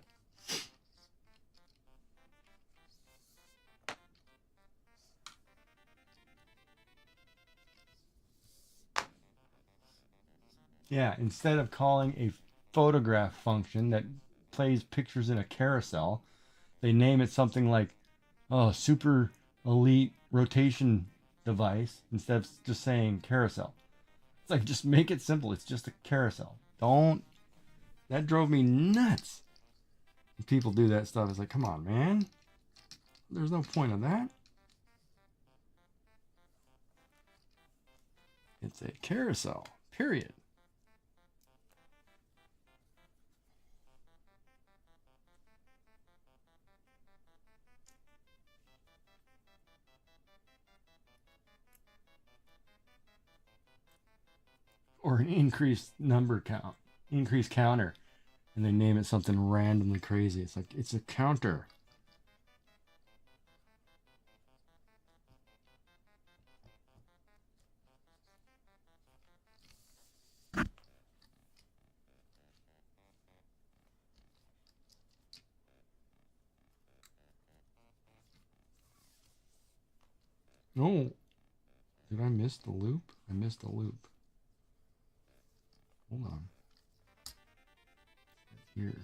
Yeah, instead of calling a photograph function that plays pictures in a carousel, they name it something like, oh, super elite rotation device instead of just saying carousel. It's like, just make it simple. It's just a carousel. That drove me nuts. When people do that stuff. It's like, come on, man. There's no point of that. It's a carousel, period. Or an increased counter, and they name it something randomly crazy. It's like, it's a counter. No. Did I miss the loop? I missed a loop. Hold on. Here.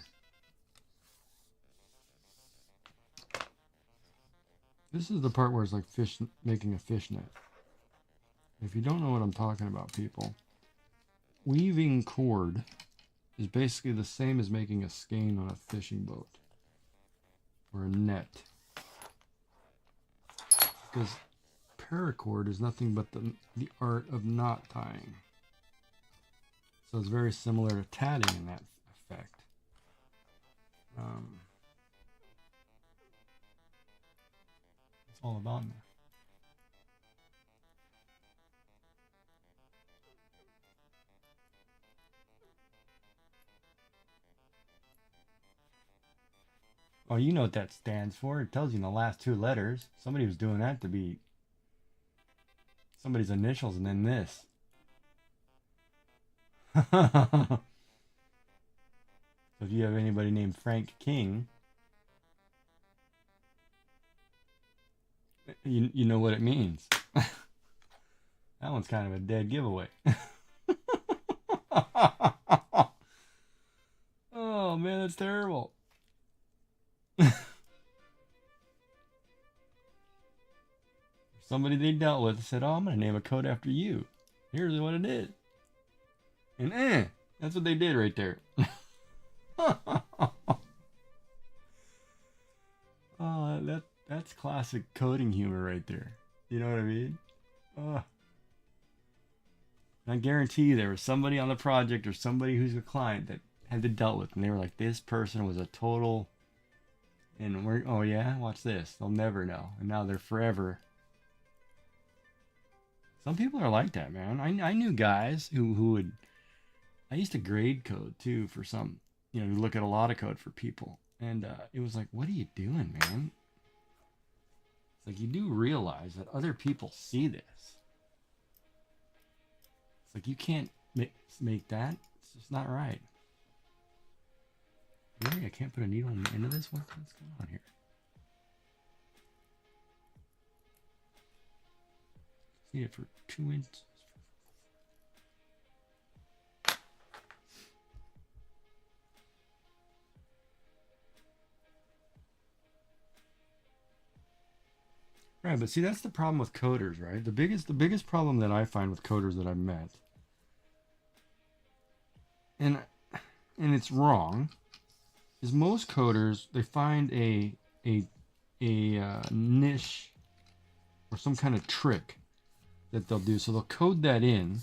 This is the part where it's like making a fish net. If you don't know what I'm talking about, people, weaving cord is basically the same as making a skein on a fishing boat or a net. Because paracord is nothing but the art of knot tying. So it's very similar to tatting in that effect. It's all about that. Oh, you know what that stands for. It tells you in the last two letters. Somebody was doing that to be somebody's initials and then this. So if you have anybody named Frank King, you know what it means. That one's kind of a dead giveaway. Oh man, that's terrible. Somebody they dealt with said, "Oh, I'm gonna name a code after you. Here's what it is." And That's what they did right there. Oh, that's classic coding humor right there. You know what I mean? Oh, I guarantee you there was somebody on the project or somebody who's a client that had to dealt with, and they were like, "This person was a total." And we're, oh yeah, watch this. They'll never know, and now they're forever. Some people are like that, man. I knew guys who would. I used to grade code too for some, look at a lot of code for people, and it was like, what are you doing, man? It's like you do realize that other people see this. It's like you can't make that. It's just not right. Really, I can't put a needle in the end of this. What's going on here? Need it for 2 inches. Right, but see, that's the problem with coders, right? The biggest problem that I find with coders that I've met, and it's wrong, is most coders, they find a niche or some kind of trick that they'll do. So they'll code that in,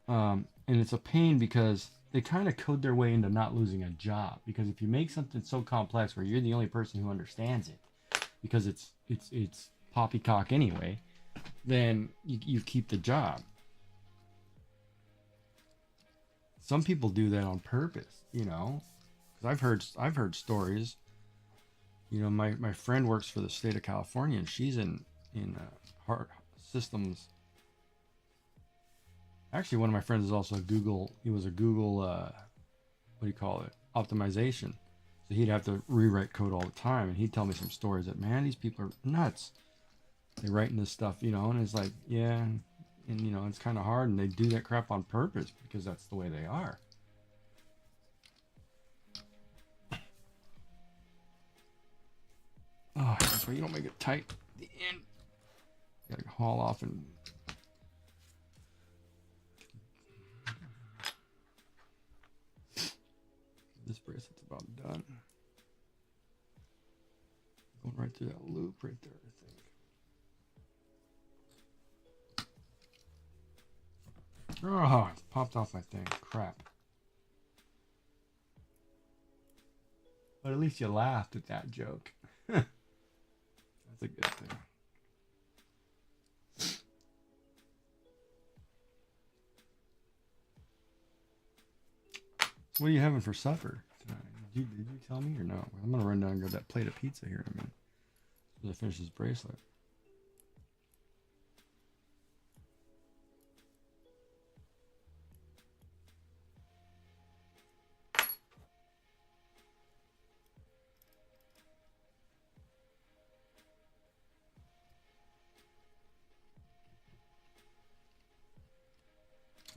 and it's a pain because they kind of code their way into not losing a job. Because if you make something so complex where you're the only person who understands it, because it's poppycock anyway, then you keep the job. Some people do that on purpose, because I've heard stories. My friend works for the state of California, and she's in heart systems. Actually, one of my friends is also a Google. He was a Google. What do you call it? Optimization. So he'd have to rewrite code all the time, and he'd tell me some stories that, man, these people are nuts. They're writing this stuff, and it's like, yeah, and it's kind of hard, and they do that crap on purpose because that's the way they are. Oh, that's why you don't make it tight at the end. You gotta haul off and. This bracelet's about done. Going right through that loop right there, I think. Oh, it popped off my thing. Crap. But at least you laughed at that joke. That's a good thing. What are you having for supper tonight? Did you tell me or no? I'm gonna run down and grab that plate of pizza here in a minute as I finish this bracelet.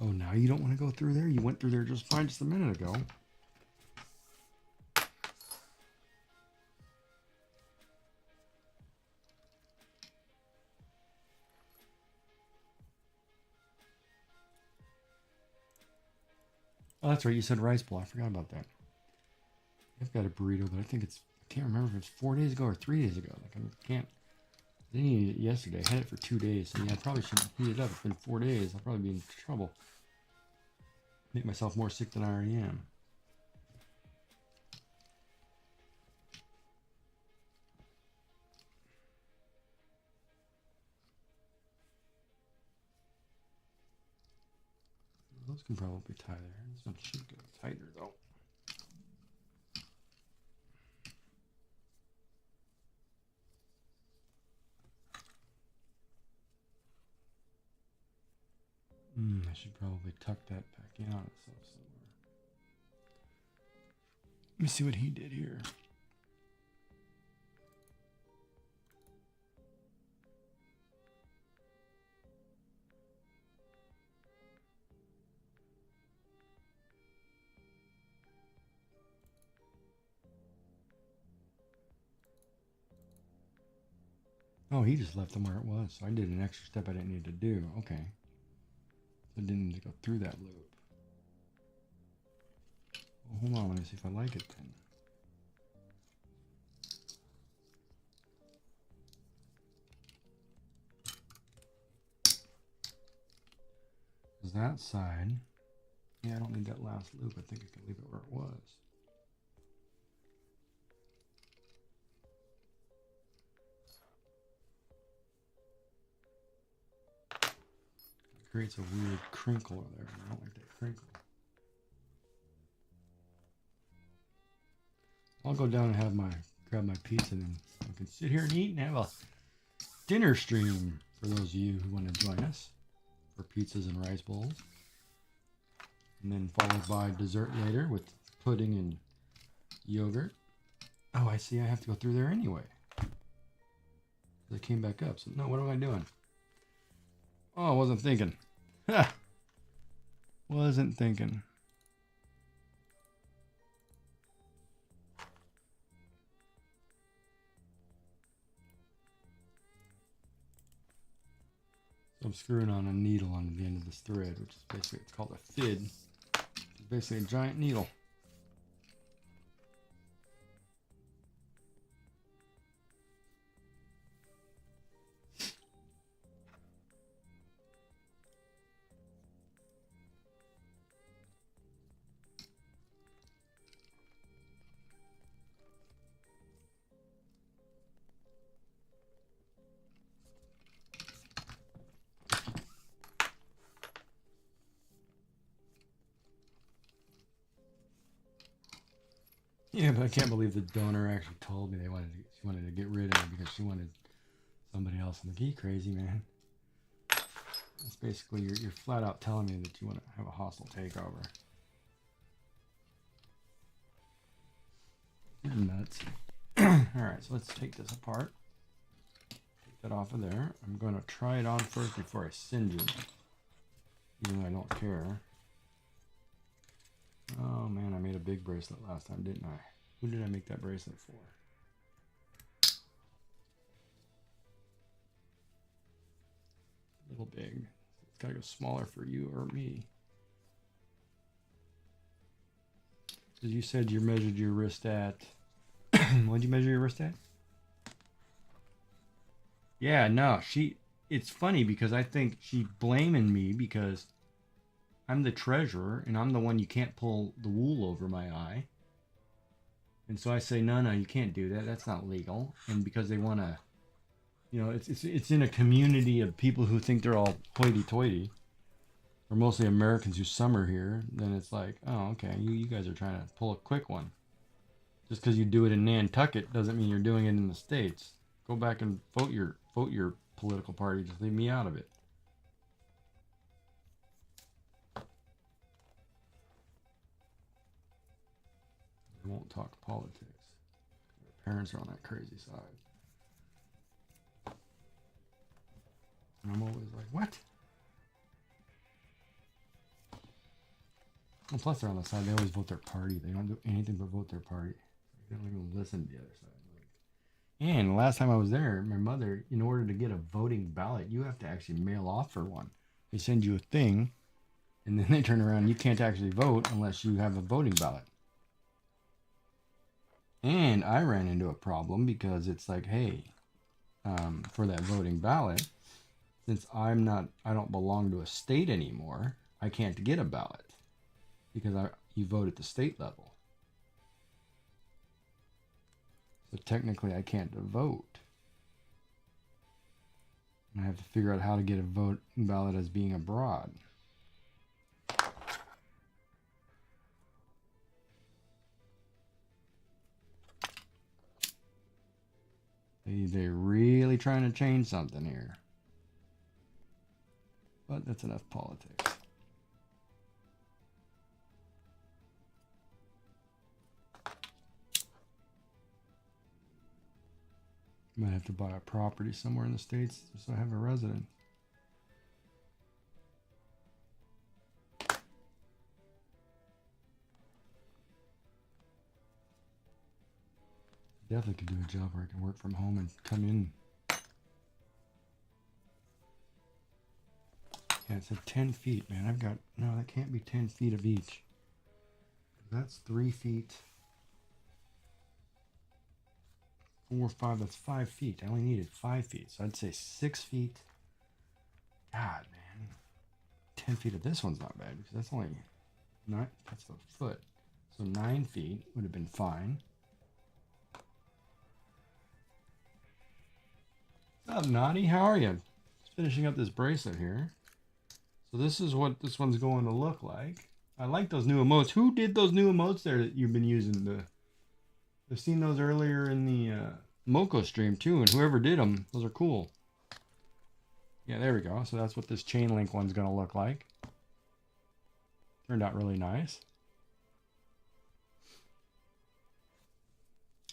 Oh, now you don't want to go through there? You went through there just fine just a minute ago. Oh, that's right. You said rice bowl. I forgot about that. I've got a burrito, but I can't remember if it's 4 days ago or 3 days ago. Like, I can't. I didn't eat it yesterday. I had it for 2 days. So yeah, I probably should heat it up. It's been 4 days. I'll probably be in trouble. Make myself more sick than I already am. Those can probably tie there. This one should go tighter though. I should probably tuck that back in on itself somewhere. Let me see what he did here. Oh, he just left them where it was. So I did an extra step I didn't need to do. Okay. I didn't need to go through that loop. Well, hold on, let me see if I like it then. Is that side? Yeah, I don't need that last loop. I think I can leave it where it was. It creates a weird crinkle there. I don't like that crinkle. I'll go down and grab my pizza, and then I can sit here and eat and have a dinner stream for those of you who want to join us for pizzas and rice bowls. And then followed by dessert later with pudding and yogurt. Oh, I see. I have to go through there anyway. I came back up. So, no, what am I doing? Oh, I wasn't thinking. Ha! Wasn't thinking. So I'm screwing on a needle on the end of this thread, which is basically, it's called a fid. It's basically a giant needle. Yeah, but I can't believe the donor actually told me she wanted to get rid of me because she wanted somebody else. I'm like, you crazy, man. It's basically you're flat out telling me that you want to have a hostile takeover. You're nuts. Alright, so let's take this apart. Take that off of there. I'm going to try it on first before I send you. Even though I don't care. Oh man, I made a big bracelet last time, didn't I? Who did I make that bracelet for? A little big. It's gotta go smaller for you or me. Because you said you measured your wrist at... What'd you measure your wrist at? Yeah, no, it's funny because I think she's blaming me because I'm the treasurer and I'm the one you can't pull the wool over my eye. And so I say, no, you can't do that. That's not legal. And because they want to, it's in a community of people who think they're all hoity-toity, or mostly Americans who summer here, then it's like, oh, okay, you guys are trying to pull a quick one. Just because you do it in Nantucket doesn't mean you're doing it in the States. Go back and vote your political party. Just leave me out of it. They won't talk politics. Their parents are on that crazy side. And I'm always like, what? And plus they're on the side, they always vote their party. They don't do anything but vote their party. They don't even listen to the other side. And the last time I was there, my mother, in order to get a voting ballot, you have to actually mail off for one. They send you a thing, and then they turn around and you can't actually vote unless you have a voting ballot. And I ran into a problem because it's like, hey, for that voting ballot, since I don't belong to a state anymore, I can't get a ballot because you vote at the state level. So technically I can't vote. And I have to figure out how to get a vote ballot as being abroad. They're really trying to change something here. But that's enough politics. Might have to buy a property somewhere in the States so I have a residence. Definitely could do a job where I can work from home and come in. Yeah, it said 10 feet, man. No, that can't be 10 feet of each. That's 3 feet. 4, 5, that's 5 feet. I only needed 5 feet. So I'd say 6 feet. God, man. 10 feet of this one's not bad because that's only 9, that's a foot. So 9 feet would have been fine. What's up, Naughty? How are you? Just finishing up this bracelet here. So this is what this one's going to look like. I like those new emotes. Who did those new emotes there that you've been using? I've seen those earlier in the Moko stream too, and whoever did them, those are cool. Yeah, there we go. So that's what this chain link one's going to look like. Turned out really nice.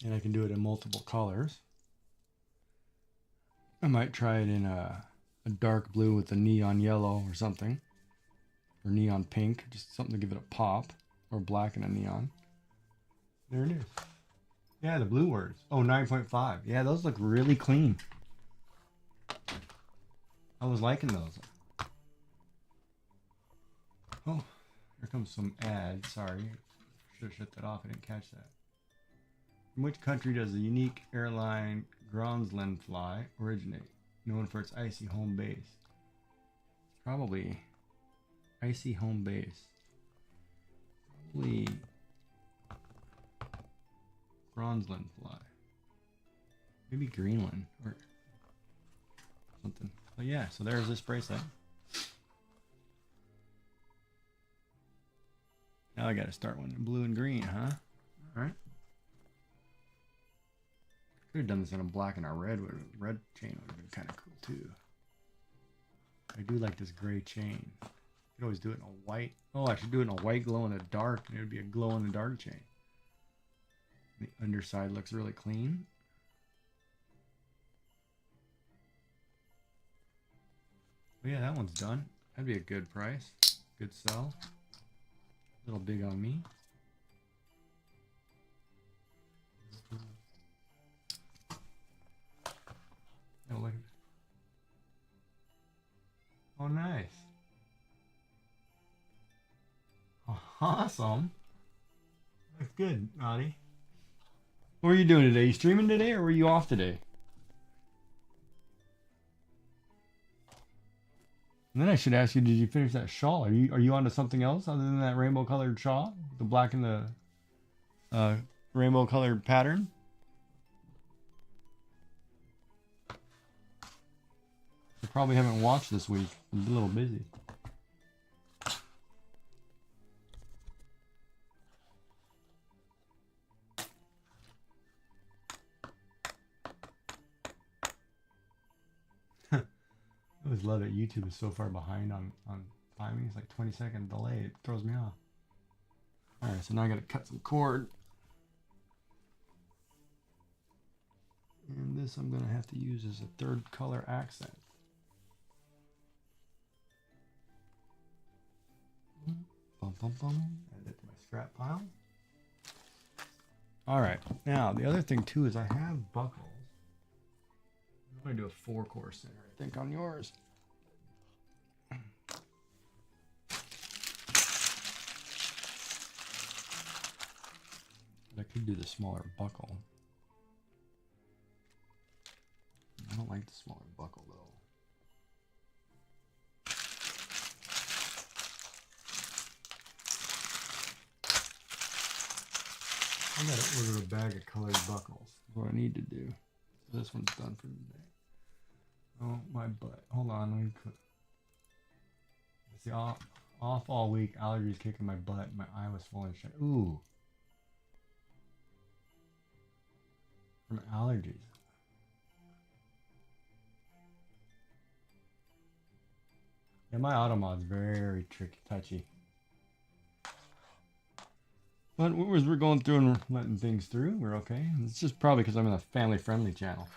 And I can do it in multiple colors. I might try it in a dark blue with a neon yellow or something. Or neon pink, just something to give it a pop. Or black and a neon. There it is. Yeah, the blue words. Oh, 9.5. Yeah, those look really clean. I was liking those. Oh, here comes some ads. Sorry. Should have shut that off. I didn't catch that. From which country does the unique airline Gronsland fly originate? Known for its icy home base. Probably icy home base. Probably Gronsland fly. Maybe Greenland or something. But yeah, so there's this bracelet. Now I gotta start one in blue and green, huh? Alright. Could have done this in a black and a red. Red chain would have been kind of cool too. I do like this gray chain. Could always do it in a white. Oh, I should do it in a white glow in the dark. It would be a glow in the dark chain. The underside looks really clean. But yeah, that one's done. That'd be a good price. Good sell. A little big on me. Oh, look. Oh, nice. Awesome. That's good, Naughty. What are you doing today? You streaming today or were you off today? And then I should ask you, did you finish that shawl? Are you onto something else other than that rainbow colored shawl? The black and the rainbow colored pattern? I probably haven't watched this week. I'm a little busy. I always love that YouTube is so far behind on timing. It's like 20-second delay. It throws me off. Alright, so now I gotta cut some cord. And this I'm gonna have to use as a third color accent. Bum, bum, bum. Add that to my scrap pile. Alright, now the other thing too is I have buckles. I'm going to do a 4-course center, I think, on yours. I could do the smaller buckle. I don't like the smaller buckle, though. I gotta order a bag of colored buckles. That's what I need to do. So this one's done for today. Oh, my butt. Hold on, let me cook. See, off all week, allergies kicking my butt. My eye was full and shut. Ooh. From allergies. Yeah, my automod's very tricky, touchy. But as we're going through and letting things through, we're okay. It's just probably because I'm in a family-friendly channel.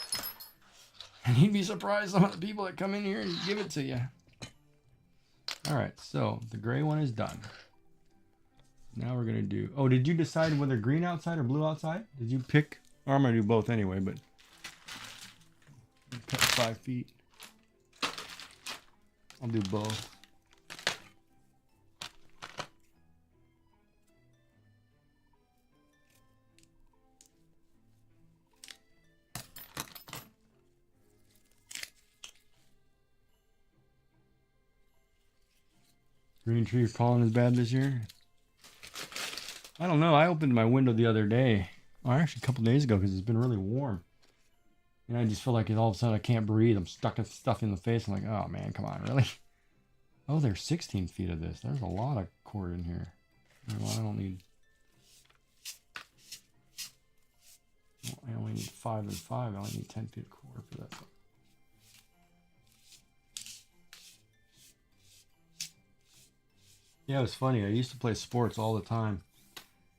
And you'd be surprised some of the people that come in here and give it to you. Alright, so the gray one is done. Now we're going to do... Oh, did you decide whether green outside or blue outside? Did you pick? Or I'm going to do both anyway, but... Cut 5 feet. I'll do both. Green tree falling as bad this year? I don't know. I opened my window the other day. Or actually a couple days ago because it's been really warm. And I just feel like all of a sudden I can't breathe. I'm stuck with stuff in the face. I'm like, oh man, come on, really? Oh, there's 16 feet of this. There's a lot of cord in here. Well, I don't need... I only need 5 and 5. I only need 10 feet of cord for that. Yeah, it was funny. I used to play sports all the time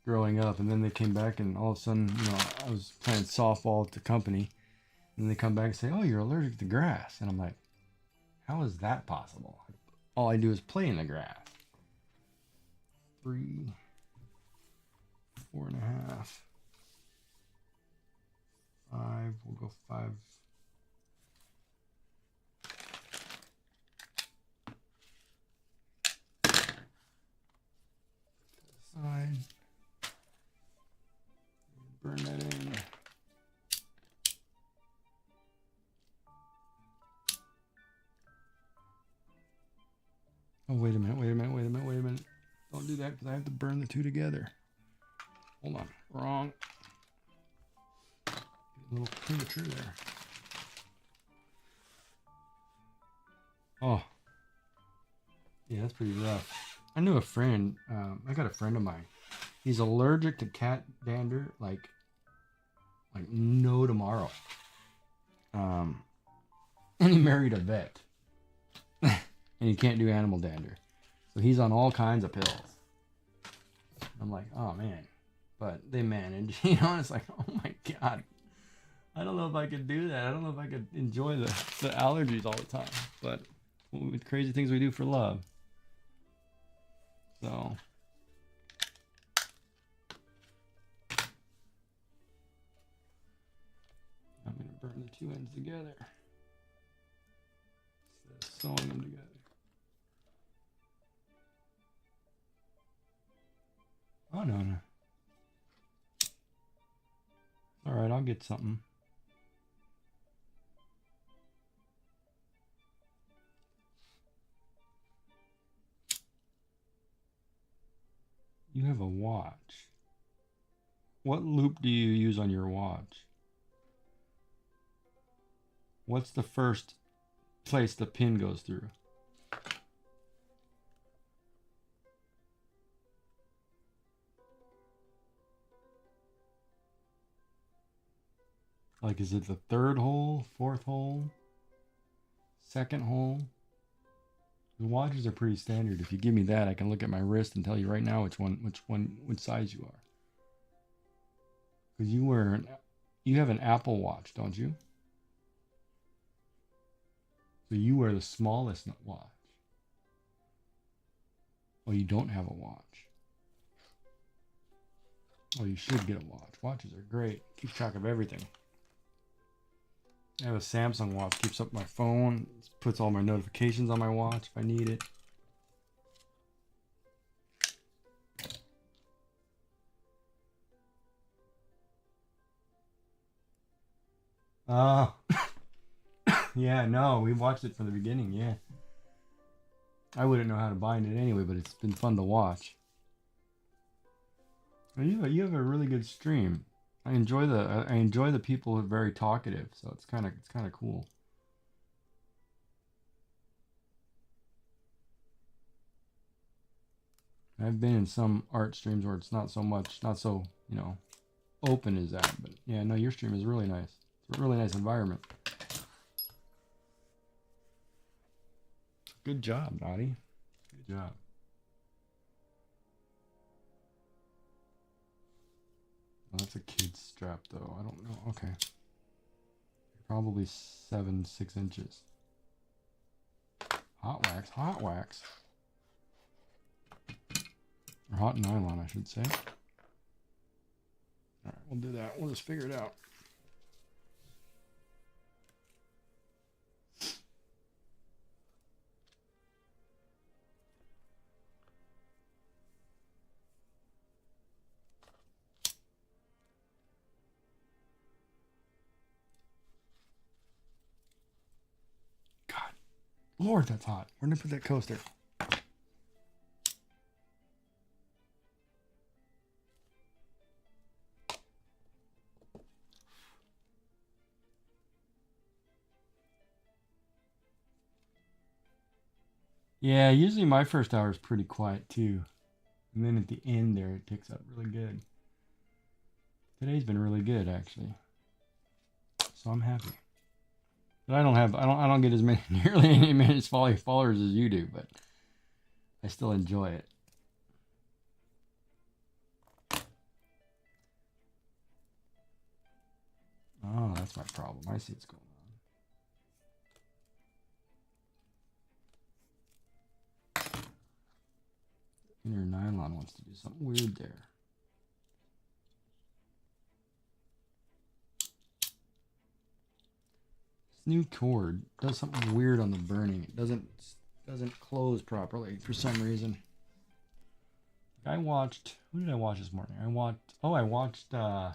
growing up, and then they came back, and all of a sudden, you know, I was playing softball at the company, and they come back and say, "Oh, you're allergic to grass," and I'm like, "How is that possible? All I do is play in the grass." 3, 4.5, 5. We'll go 5. Side. Burn that in. Oh, wait a minute. Don't do that because I have to burn the two together. Hold on. Wrong. A little premature there. Oh. Yeah, that's pretty rough. I knew a friend. I got a friend of mine. He's allergic to cat dander, like no tomorrow. And he married a vet. And he can't do animal dander. So he's on all kinds of pills. I'm like, oh man. But they manage. You know, and it's like, oh my God. I don't know if I could do that. I don't know if I could enjoy the allergies all the time. But with crazy things we do for love. So. I'm going to burn the two ends together. Instead of sewing them together. Oh, no. All right, I'll get something. You have a watch. What loop do you use on your watch? What's the first place the pin goes through? Like, is it the third hole, fourth hole, second hole? The watches are pretty standard. If you give me that, I can look at my wrist and tell you right now which size you are. Because you have an Apple Watch, don't you? So you wear the smallest watch. Oh, you don't have a watch. Oh, you should get a watch. Watches are great. Keeps track of everything. I have a Samsung watch. Keeps up my phone. Puts all my notifications on my watch if I need it. Oh. Yeah, no, we watched it from the beginning, yeah. I wouldn't know how to bind it anyway, but it's been fun to watch. You have a really good stream. I enjoy the people who are very talkative, so it's kind of cool. I've been in some art streams where it's not so, you know, open as that, but yeah, no, your stream is really nice. It's a really nice environment. Good job, Dottie. Good job. Oh, that's a kid's strap, though. I don't know. Okay. Probably 6 inches. Hot wax. Hot wax. Or hot nylon, I should say. All right, we'll do that. We'll just figure it out. God, Lord, that's hot. Where did I put that coaster? Yeah, usually my first hour is pretty quiet too. And then at the end there, it picks up really good. Today's been really good, actually. So I'm happy. But I don't get as many, nearly any many followers as you do, but I still enjoy it. Oh, that's my problem. I see what's going on. Inner nylon wants to do something weird there. This new cord does something weird on the burning. It doesn't close properly for some reason. I watched, who did I watch this morning? I watched I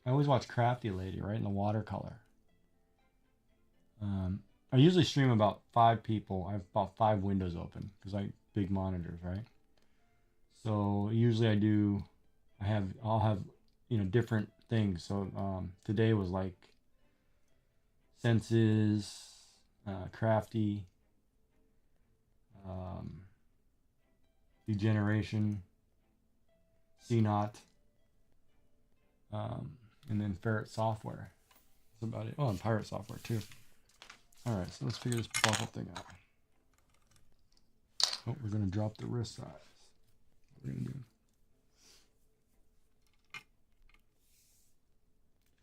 always watch Crafty Lady, right, in the watercolor. I usually stream about 5 people. I have about 5 windows open because I big monitors, right? So usually I'll have different things. So today was like senses, crafty, degeneration, CNOT, and then ferret software. That's about it. Oh, and pirate software too. All right, so let's figure this buckle thing out. Oh, we're gonna drop the wrist size. What we're gonna do.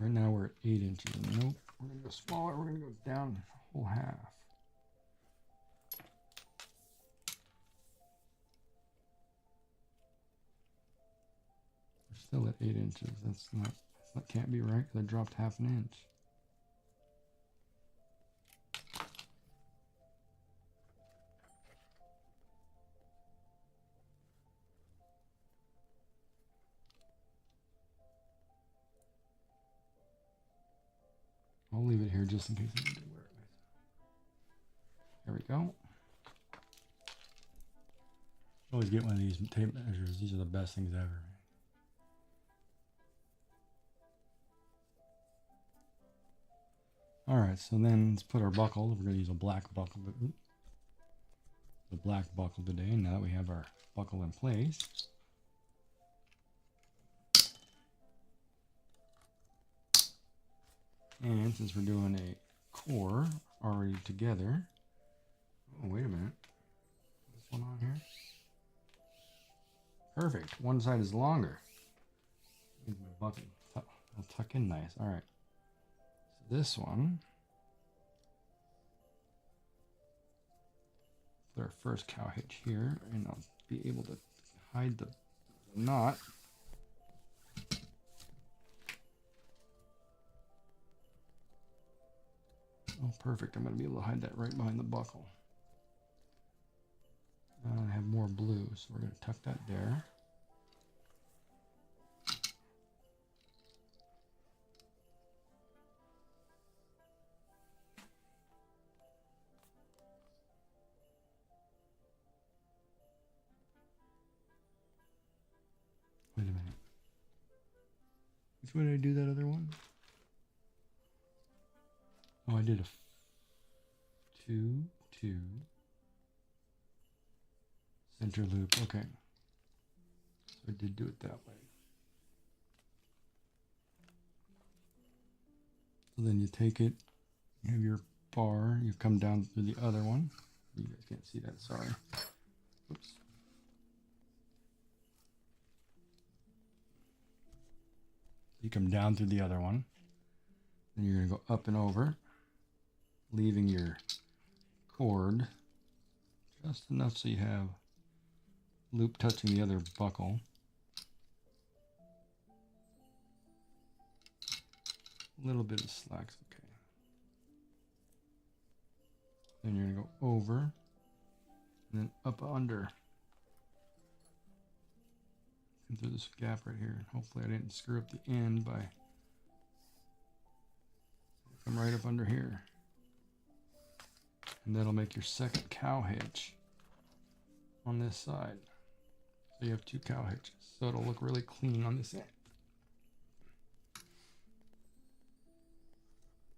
Right now we're at 8 inches. Nope, we're gonna go smaller. We're gonna go down a whole half. We're still at 8 inches. That can't be right because I dropped half an inch. I'll leave it here just in case I need to wear it. There we go. Always get one of these tape measures. These are the best things ever. All right, so then let's put our buckle. We're going to use a black buckle. The black buckle today. Now that we have our buckle in place. And since we're doing a core already together. Oh, wait a minute. What's going on here? Perfect. One side is longer. Here's my buckle. I'll tuck in nice. All right. So this one. Put our first cow hitch here, and I'll be able to hide the knot. Oh, perfect. I'm going to be able to hide that right behind the buckle. I have more blue, so we're going to tuck that there. Wait a minute. Which way did I do that other one? Oh, I did a 2, 2. Center loop. Okay. So I did do it that way. So then you take it, you have your bar, you come down through the other one. You guys can't see that, sorry. Oops. You come down through the other one. Then you're going to go up and over, leaving your cord just enough so you have loop touching the other buckle. A little bit of slack's okay. Then you're going to go over and then up under. And through this gap right here. Hopefully I didn't screw up the end by come right up under here. And that'll make your second cow hitch on this side. So you have 2 cow hitches. So it'll look really clean on this end.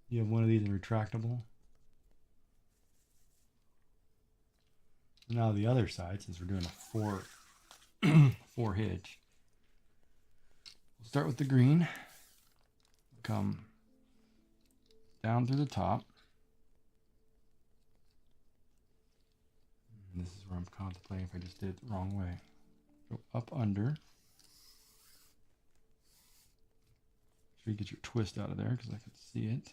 You have one of these retractable. Now the other side, since we're doing a four hitch, we'll start with the green, come down through the top. And this is where I'm contemplating if I just did it the wrong way. Go up under. Sure you get your twist out of there because I can see it.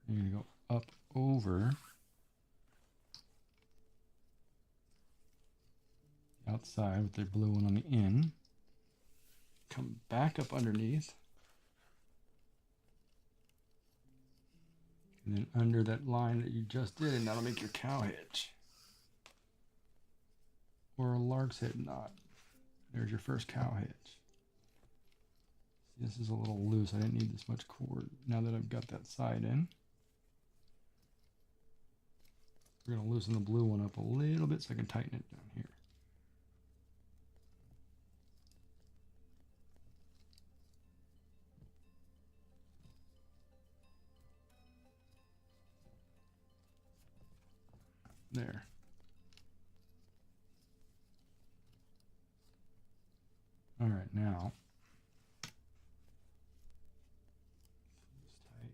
You're going to go up over the outside with the blue one on the in. Come back up underneath. And then under that line that you just did, and that'll make your cow hitch. Or a lark's head knot. There's your first cow hitch. See, this is a little loose. I didn't need this much cord. Now that I've got that side in, we're going to loosen the blue one up a little bit so I can tighten it down here. There. All right, now. Tight.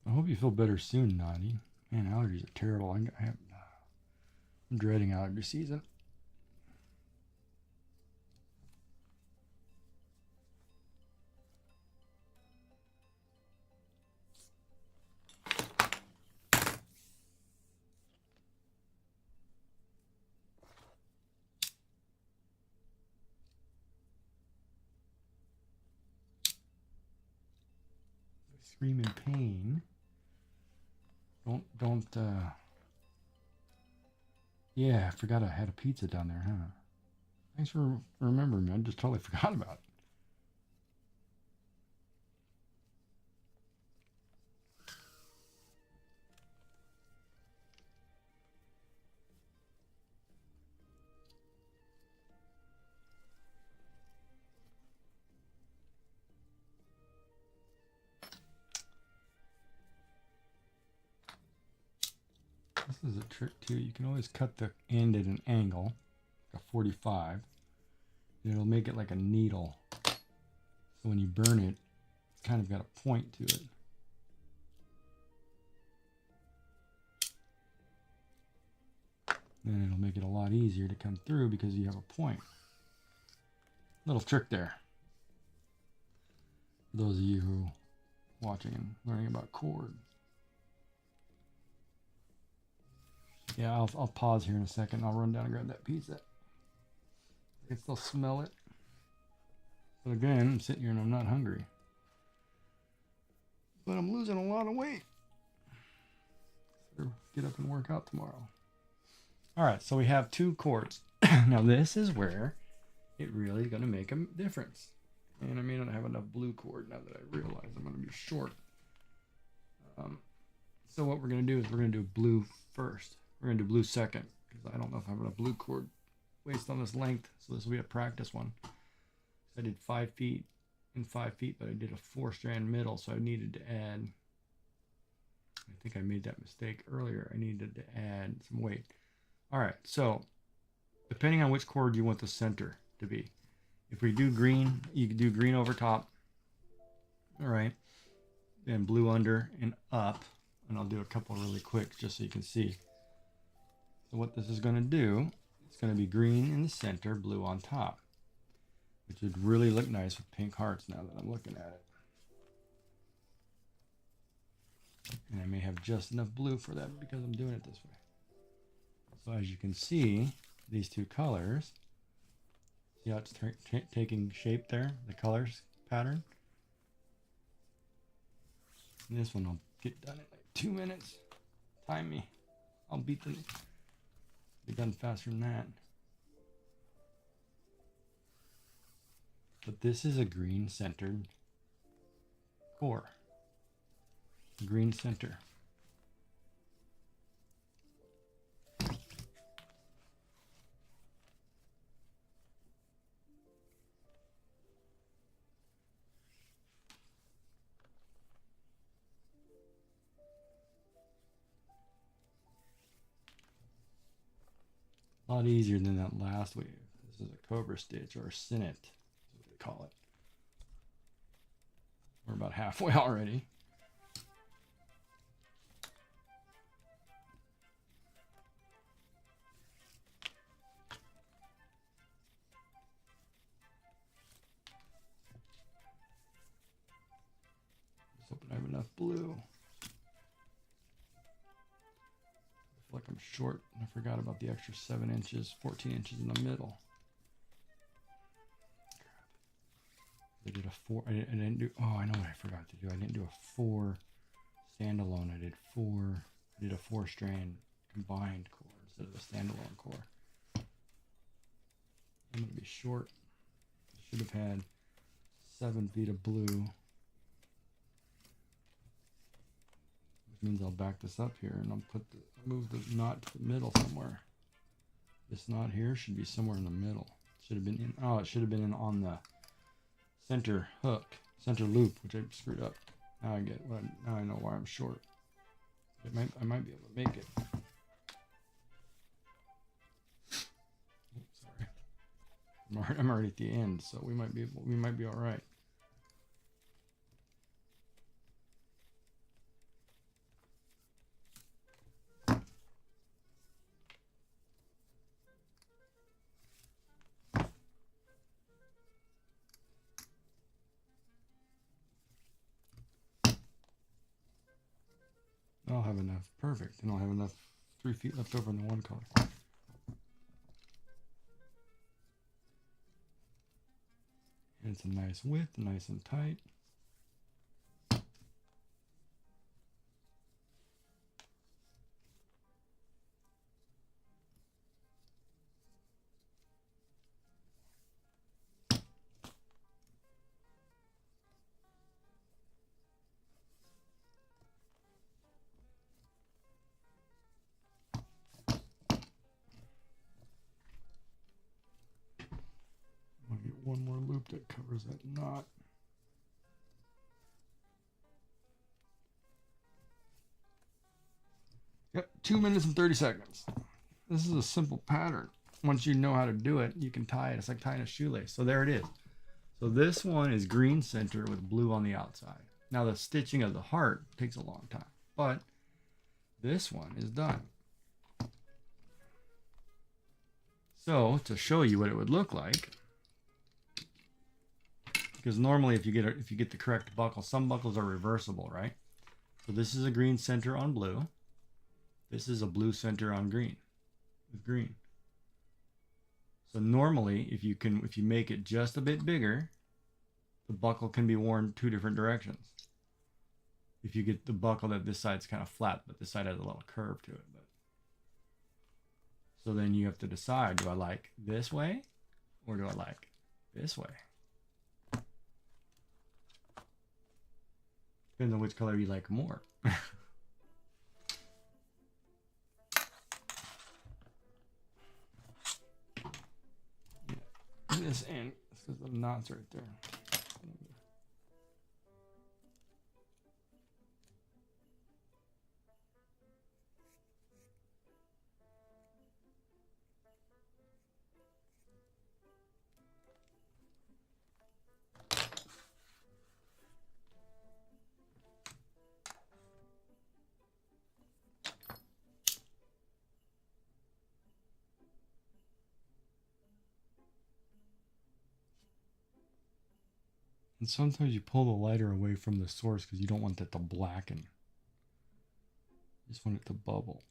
I hope you feel better soon, Naughty. Man, allergies are terrible. I'm dreading allergy season. Scream in pain. Don't, yeah, I forgot I had a pizza down there, huh? Thanks for remembering me. I just totally forgot about it. This is a trick too. You can always cut the end at an angle, like a 45. And it'll make it like a needle. So when you burn it, it's kind of got a point to it. Then it'll make it a lot easier to come through because you have a point. Little trick there. For those of you who are watching and learning about cord. Yeah, I'll pause here in a second. I'll run down and grab that pizza. I can still smell it. But again, I'm sitting here and I'm not hungry. But I'm losing a lot of weight. So get up and work out tomorrow. All right, so we have 2 cords. Now this is where it really is going to make a difference. And I may not have enough blue cord now that I realize I'm going to be short. So what we're going to do is we're going to do blue first. We're going to do blue second because I don't know if I have enough blue cord based on this length. So this will be a practice one. I did 5 feet and 5 feet, but I did a 4-strand middle, so I needed to add, I think I made that mistake earlier. I needed to add some weight. All right, so depending on which cord you want the center to be. If we do green, you can do green over top. All right, then blue under and up. And I'll do a couple really quick just so you can see. So what this is going to do, it's going to be green in the center, blue on top, which would really look nice with pink hearts now that I'm looking at it. And I may have just enough blue for that because I'm doing it this way. So as you can see, these 2 colors, see how it's taking shape there, the colors pattern? And this one I'll get done in like 2 minutes. Time me. I'll beat them. Be done faster than that. But this is a green centered core. Green center. A lot easier than that last wave. This is a cobra stitch, or a sinnet, is what they call it. We're about halfway already. Just hoping I have enough blue. I feel like I'm short. I forgot about the extra 7 inches, 14 inches in the middle. I did a 4. I didn't do. Oh, I know what I forgot to do. I didn't do a 4 standalone. I did 4. I did a 4-strand combined core instead of a standalone core. I'm gonna be short. I should have had 7 feet of blue, which means I'll back this up here and I'll move the knot to the middle somewhere. This knot here should be somewhere in the middle. Should have been in. Oh, it should have been in on the center hook, center loop, which I screwed up. Now I get what. Now I know why I'm short. I might be able to make it. Oops, sorry, I'm already at the end, so we might be all right. I'll have enough. Perfect. And I'll have enough 3 feet left over in the one color. And it's a nice width, nice and tight. I'll get one more loop that covers that knot. Yep, 2 minutes and 30 seconds. This is a simple pattern. Once you know how to do it, you can tie it. It's like tying a shoelace. So there it is. So this one is green center with blue on the outside. Now the stitching of the heart takes a long time, but this one is done. So to show you what it would look like, because normally if you get the correct buckle, some buckles are reversible, right? So this is a green center on blue. This is a blue center on green, with green. So normally, if you make it just a bit bigger, the buckle can be worn 2 different directions. If you get the buckle that this side's kind of flat, but this side has a little curve to it. So then you have to decide, do I like this way or do I like this way? Depends on which color you like more. This end, because the knot's right there. And sometimes you pull the lighter away from the source because you don't want that to blacken. You just want it to bubble.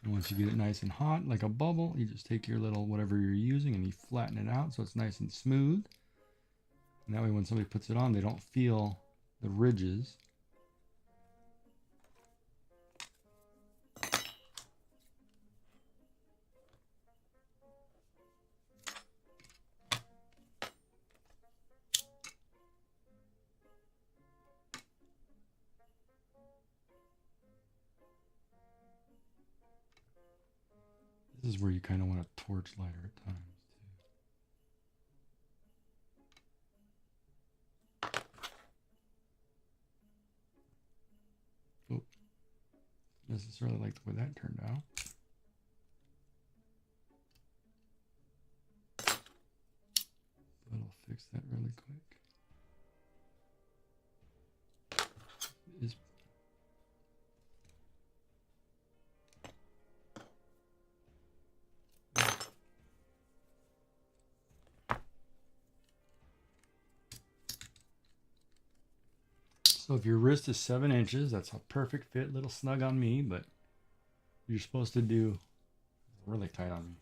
And once you get it nice and hot, like a bubble, you just take your little whatever you're using and you flatten it out so it's nice and smooth. And that way when somebody puts it on, they don't feel the ridges. This is where you kind of want a torch lighter at times too. Oh, necessarily like the way that turned out. But I'll fix that really quick. Is So if your wrist is 7 inches, that's a perfect fit. Little snug on me, but you're supposed to do really tight on me.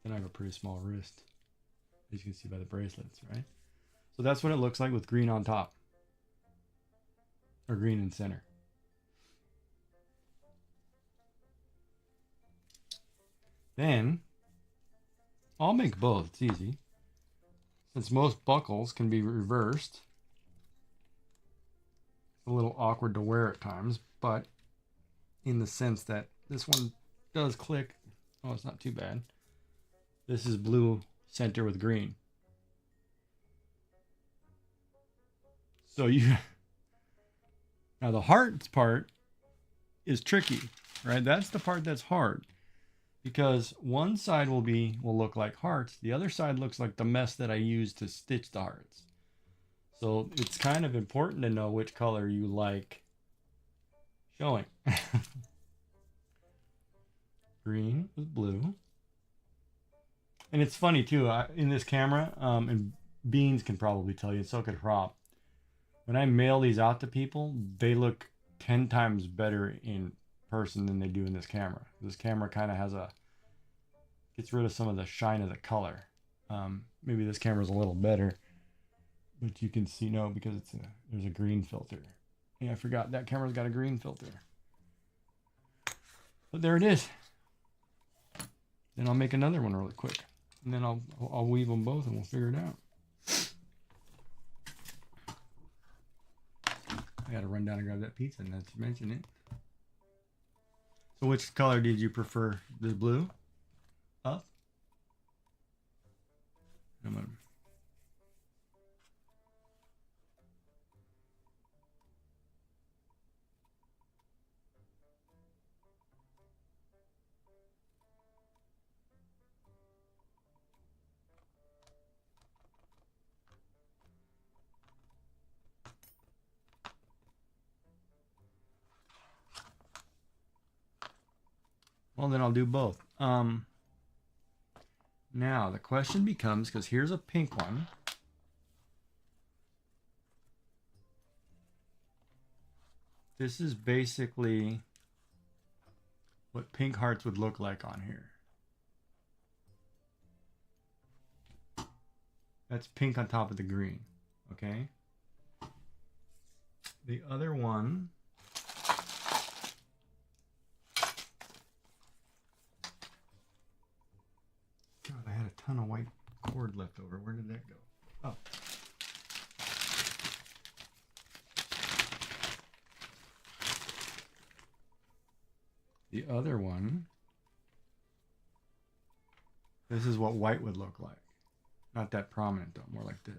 Then I have a pretty small wrist, as you can see by the bracelets, right? So that's what it looks like with green on top, or green in center. Then I'll make both. It's easy. Since most buckles can be reversed, it's a little awkward to wear at times, but in the sense that this one does click. Oh, it's not too bad. This is blue center with green. So you, now the hearts part is tricky, right? That's the part that's hard, because one side will look like hearts. The other side looks like the mess that I used to stitch the hearts. So it's kind of important to know which color you like showing. Green with blue. And it's funny too, in this camera, and Beans can probably tell you, and so could Prop. When I mail these out to people, they look 10 times better in person than they do in this camera. This camera kind of gets rid of some of the shine of the color. Maybe this camera's a little better, but you can see, no, because there's a green filter. Yeah, I forgot that camera's got a green filter. But there it is. Then I'll make another one really quick, and then I'll weave them both, and we'll figure it out. I gotta run down and grab that pizza, not to mention it. So which color did you prefer? The blue? Up? I'm gonna... Well, then I'll do both. Now the question becomes, because here's a pink one. This is basically what pink hearts would look like on here. That's pink on top of the green, okay? The other one, God, I had a ton of white cord left over. Where did that go? Oh. The other one, this is what white would look like. Not that prominent though, more like this.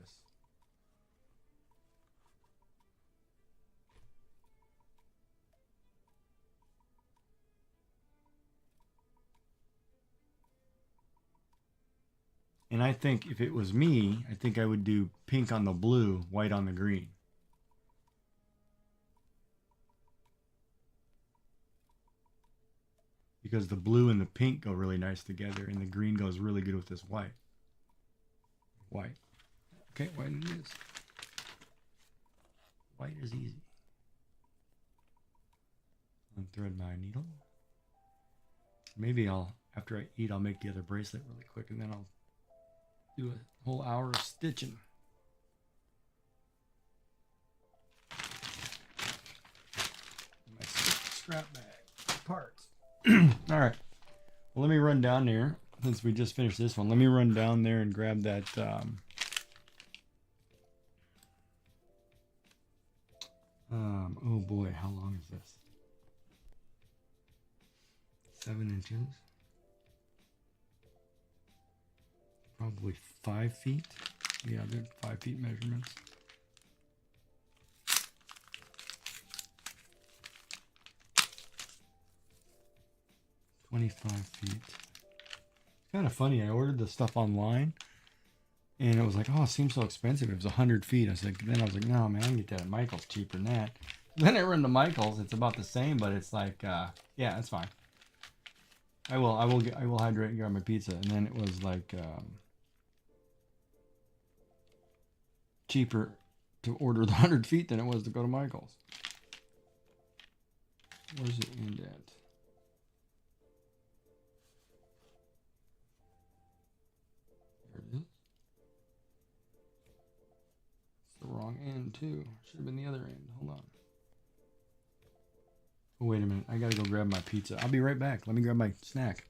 And I think if it was me, I think I would do pink on the blue, white on the green. Because the blue and the pink go really nice together, and the green goes really good with this white. White. Okay, white it is. White is easy. Unthread my needle. Maybe after I eat, I'll make the other bracelet really quick, and then I'll do a whole hour of stitching. My scrap bag parts. All right. Well, let me run down there since we just finished this one. Let me run down there and grab that. Oh boy, how long is this? 7 inches. Probably 5 feet. Yeah, they're 5 feet measurements. 25 feet. It's kind of funny. I ordered the stuff online, and it was like, oh, it seems so expensive. It was 100 feet. Then I was like, no, man, I can get that at Michael's cheaper than that. Then I run to Michael's. It's about the same, but it's like, yeah, that's fine. I will hydrate and grab my pizza. And then it was like cheaper to order the 100 feet than it was to go to Michael's. Where's it end at? There it is. It's the wrong end too. Should have been the other end. Hold on. Oh, wait a minute. I gotta go grab my pizza. I'll be right back. Let me grab my snack.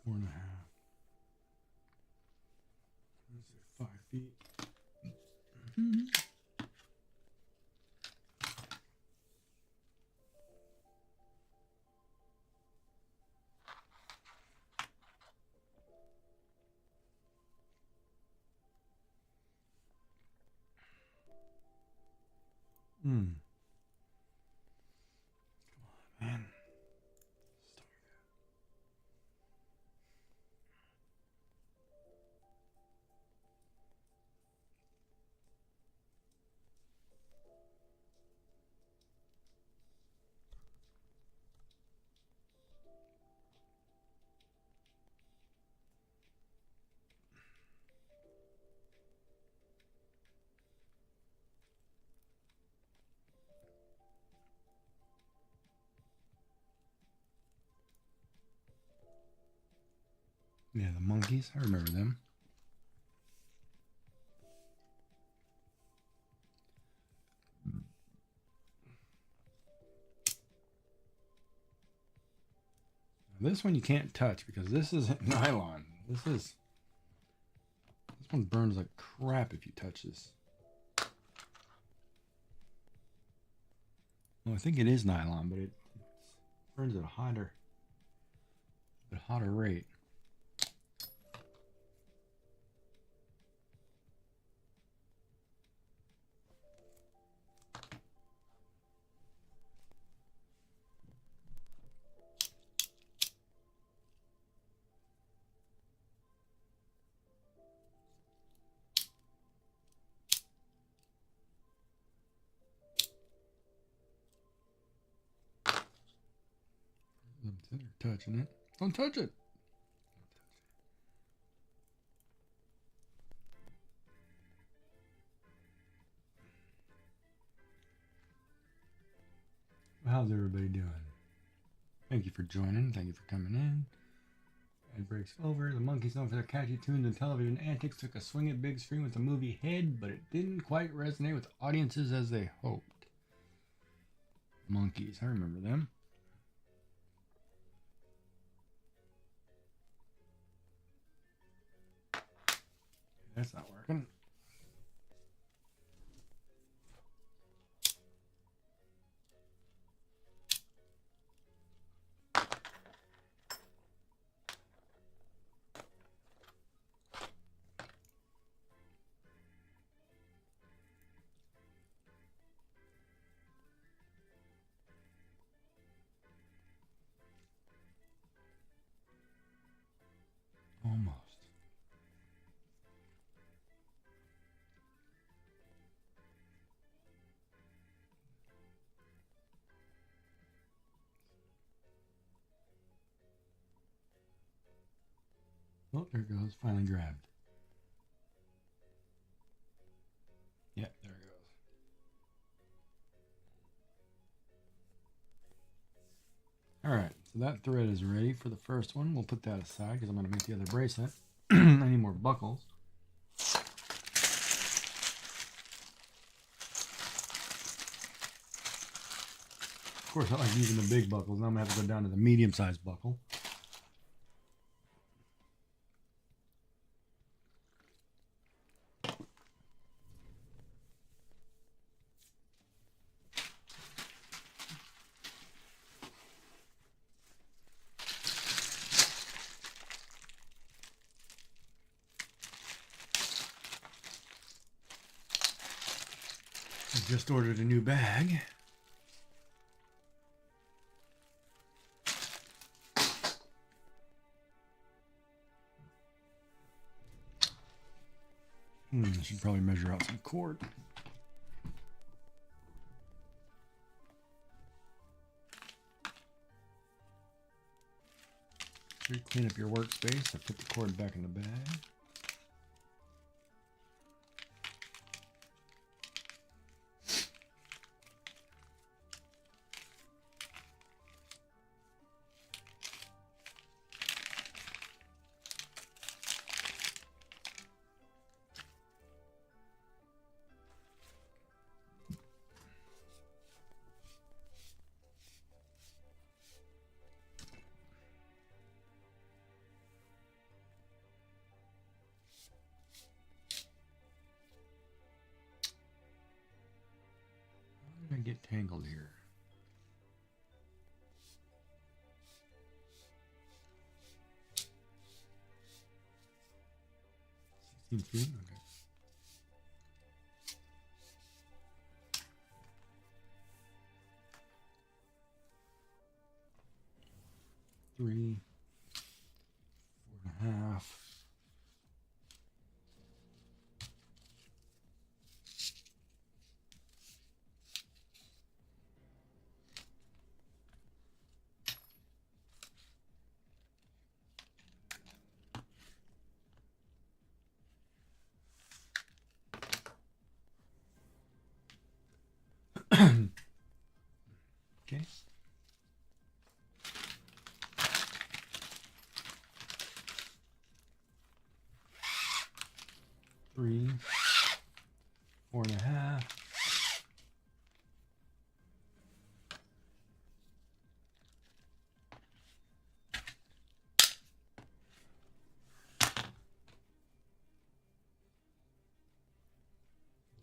Four and a half. Let's say 5 feet. Man. Yeah, the monkeys. I remember them. This one you can't touch because this isn't nylon. This one burns like crap if you touch this. Well, I think it is nylon, but it's Burns at a hotter rate. I'm sitting there touching it. Don't touch it. How's everybody doing? Thank you for joining. Thank you for coming in. It breaks over. The monkeys, known for their catchy tunes and television antics, took a swing at big screen with the movie Head, but it didn't quite resonate with audiences as they hoped. Monkeys, I remember them. That's not working. Almost. Oh, there it goes. Finally grabbed. Yep, there it goes. All right, so that thread is ready for the first one. We'll put that aside because I'm going to make the other bracelet. I need more buckles. Of course, I like using the big buckles. Now I'm going to have to go down to the medium-sized buckle. I just ordered a new bag. I should probably measure out some cord. Clean up your workspace. I put the cord back in the bag. How did I get tangled here? Okay. 3, 4.5. Okay. Three, 4.5.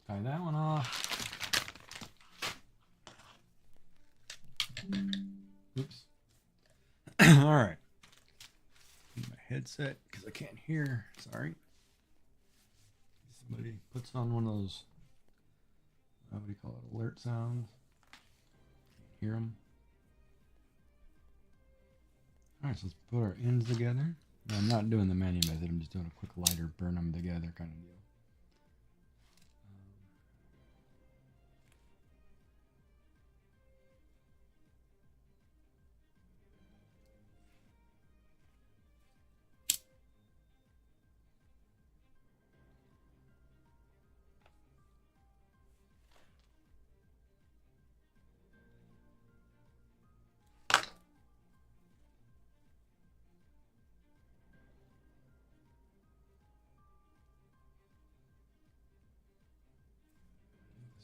Tie that one off. All right. My headset because I can't hear. Sorry. Somebody puts on one of those, what do you call it, alert sounds. Hear them. All right, so let's put our ends together. Now, I'm not doing the manu method. I'm just doing a quick lighter, burn them together kind of deal.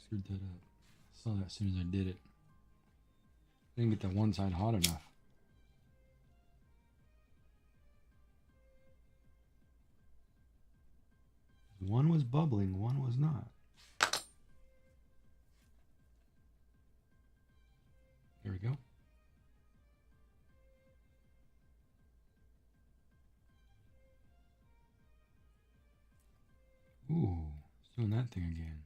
Screwed that up. Saw that as soon as I did it. Didn't get the one side hot enough. One was bubbling, one was not. There we go. Ooh, it's doing that thing again.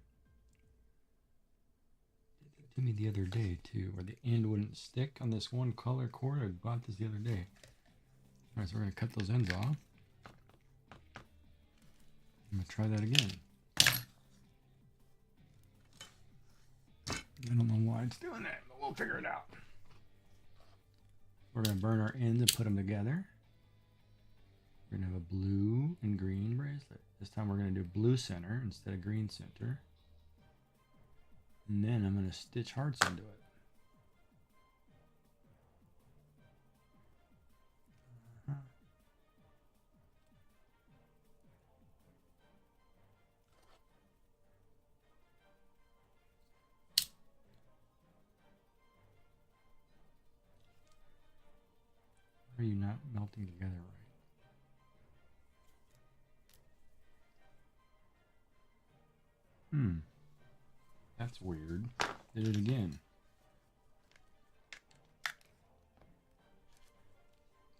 Did that to me the other day too, where the end wouldn't stick on this one color cord. I bought this the other day. All right, so we're gonna cut those ends off. I'm gonna try that again. I don't know why it's doing that, but we'll figure it out. We're gonna burn our ends and put them together. We're gonna have a blue and green bracelet. This time we're gonna do blue center instead of green center. And then I'm gonna stitch hearts into it. Are you not melting together right? That's weird. Did it again.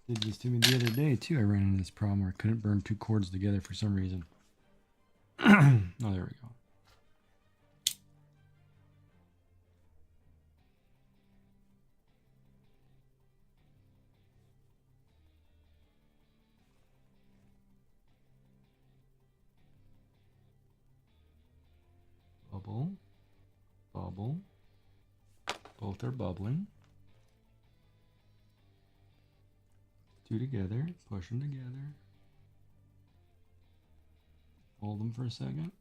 Did this to me the other day too. I ran into this problem where I couldn't burn two cords together for some reason. Oh, there we go. Bubble, bubble. Both are bubbling. Two together, push them together. Hold them for a second.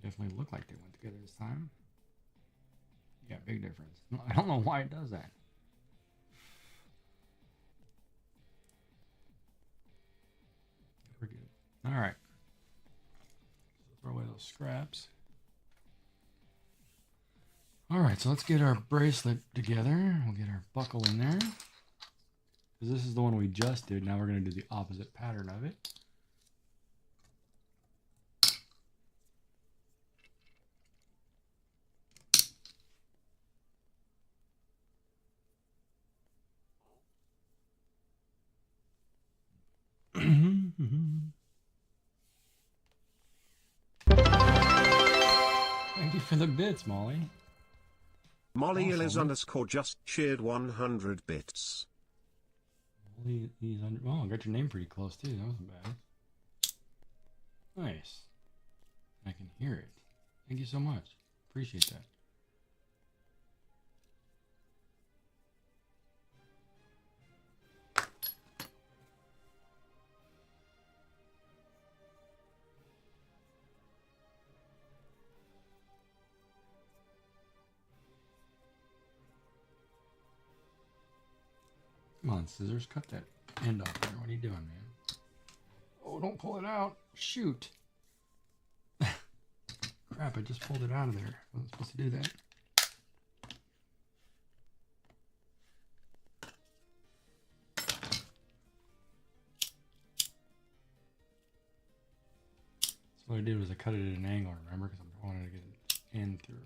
Definitely look like they went together this time. Yeah, big difference. I don't know why it does that. We're good. All right. Throw away those scraps. All right, so let's get our bracelet together. We'll get our buckle in there. Because this is the one we just did. Now we're going to do the opposite pattern of it. Thank you for the bits, Molly. Molly awesome. _ just shared 100 bits. Molly is under. Oh, I got your name pretty close too. That wasn't bad. Nice. I can hear it. Thank you so much. Appreciate that. Come on, scissors, cut that end off there. What are you doing, man? Oh, don't pull it out. Shoot. Crap, I just pulled it out of there. I wasn't supposed to do that. So what I did was I cut it at an angle, remember? Because I wanted to get an end through.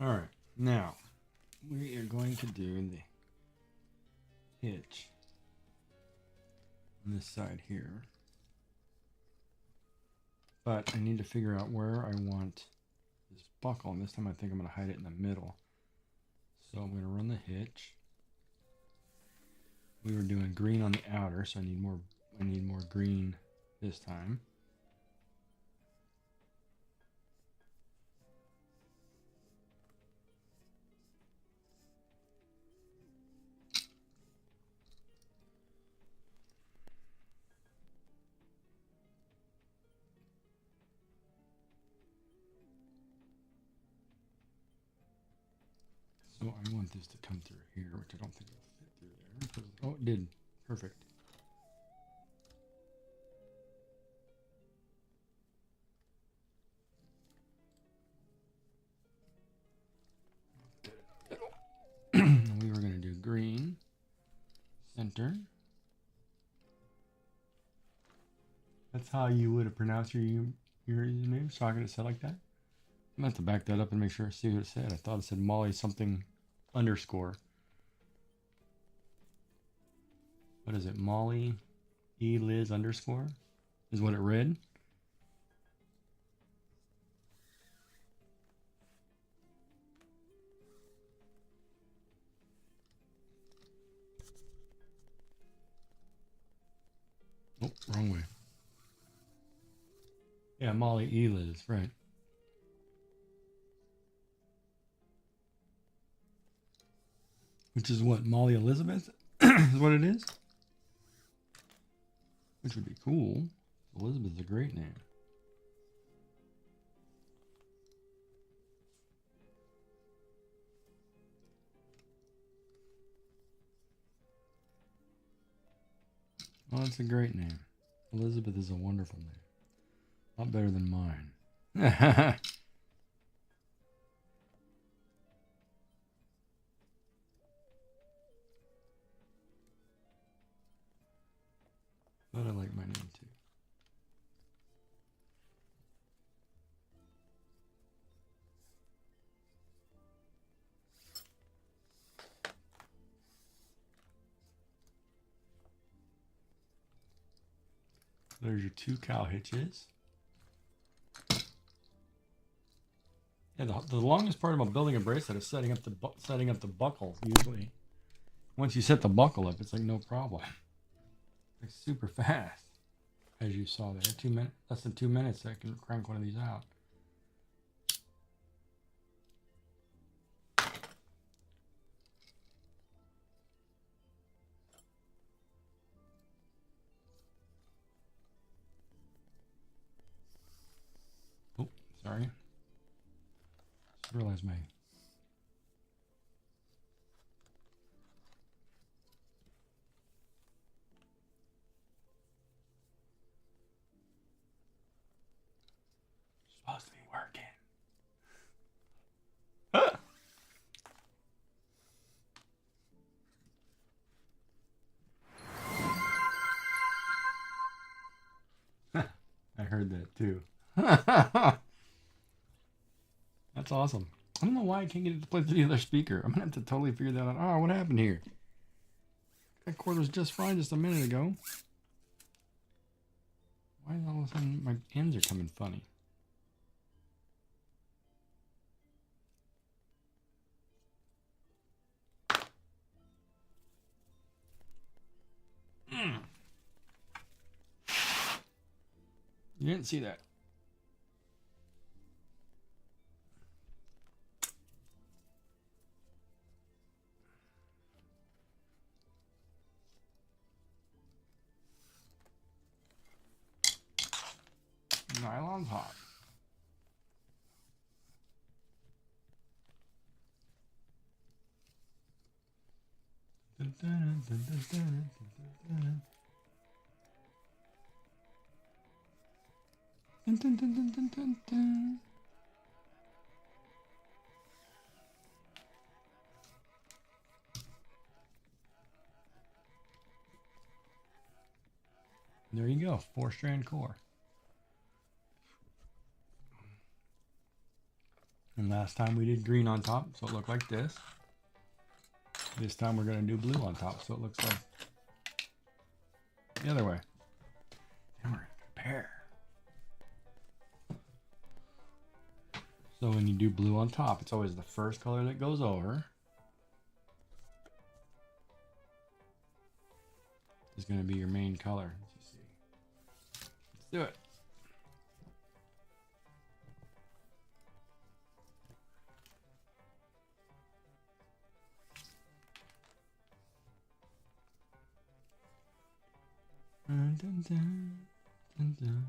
All right, now we are going to do the hitch on this side here. But I need to figure out where I want this buckle. And this time I think I'm going to hide it in the middle. So I'm going to run the hitch. We were doing green on the outer, so I need more green this time. So I want this to come through here, which I don't think it'll fit through there. Oh, it did. Perfect. We were going to do green, center. That's how you would have pronounced your username. So I'm going to say like that. I'm going to have to back that up and make sure I see what it said. I thought it said Molly something underscore. What is it? Molly E Liz underscore is what it read. Oh, wrong way. Yeah, Molly E Liz, right. Which is what, Molly Elizabeth is what it is? Which would be cool. Elizabeth's a great name. Oh, that's a great name. Elizabeth is a wonderful name. A lot better than mine. But I like my name too. There's your 2 cow hitches. Yeah, the longest part about building a bracelet is setting up the buckle. Usually, once you set the buckle up, it's like no problem. It's super fast, as you saw there. 2 minutes, less than 2 minutes. I can crank one of these out. Oh, sorry. Just realized my. Supposed to be working. I heard that too. That's awesome. I don't know why I can't get it to play through the other speaker. I'm gonna have to totally figure that out. Oh, what happened here? That chord was just fine just a minute ago. Why is all of a sudden my ends are coming funny? You didn't see that. Nylon's hot. There you go, 4-strand core. And last time we did green on top, so it looked like this. This time we're going to do blue on top, so it looks like the other way. And we're going to compare. So when you do blue on top, it's always the first color that goes over. Is going to be your main color, as you see. Let's do it. Dun, dun, dun, dun, dun.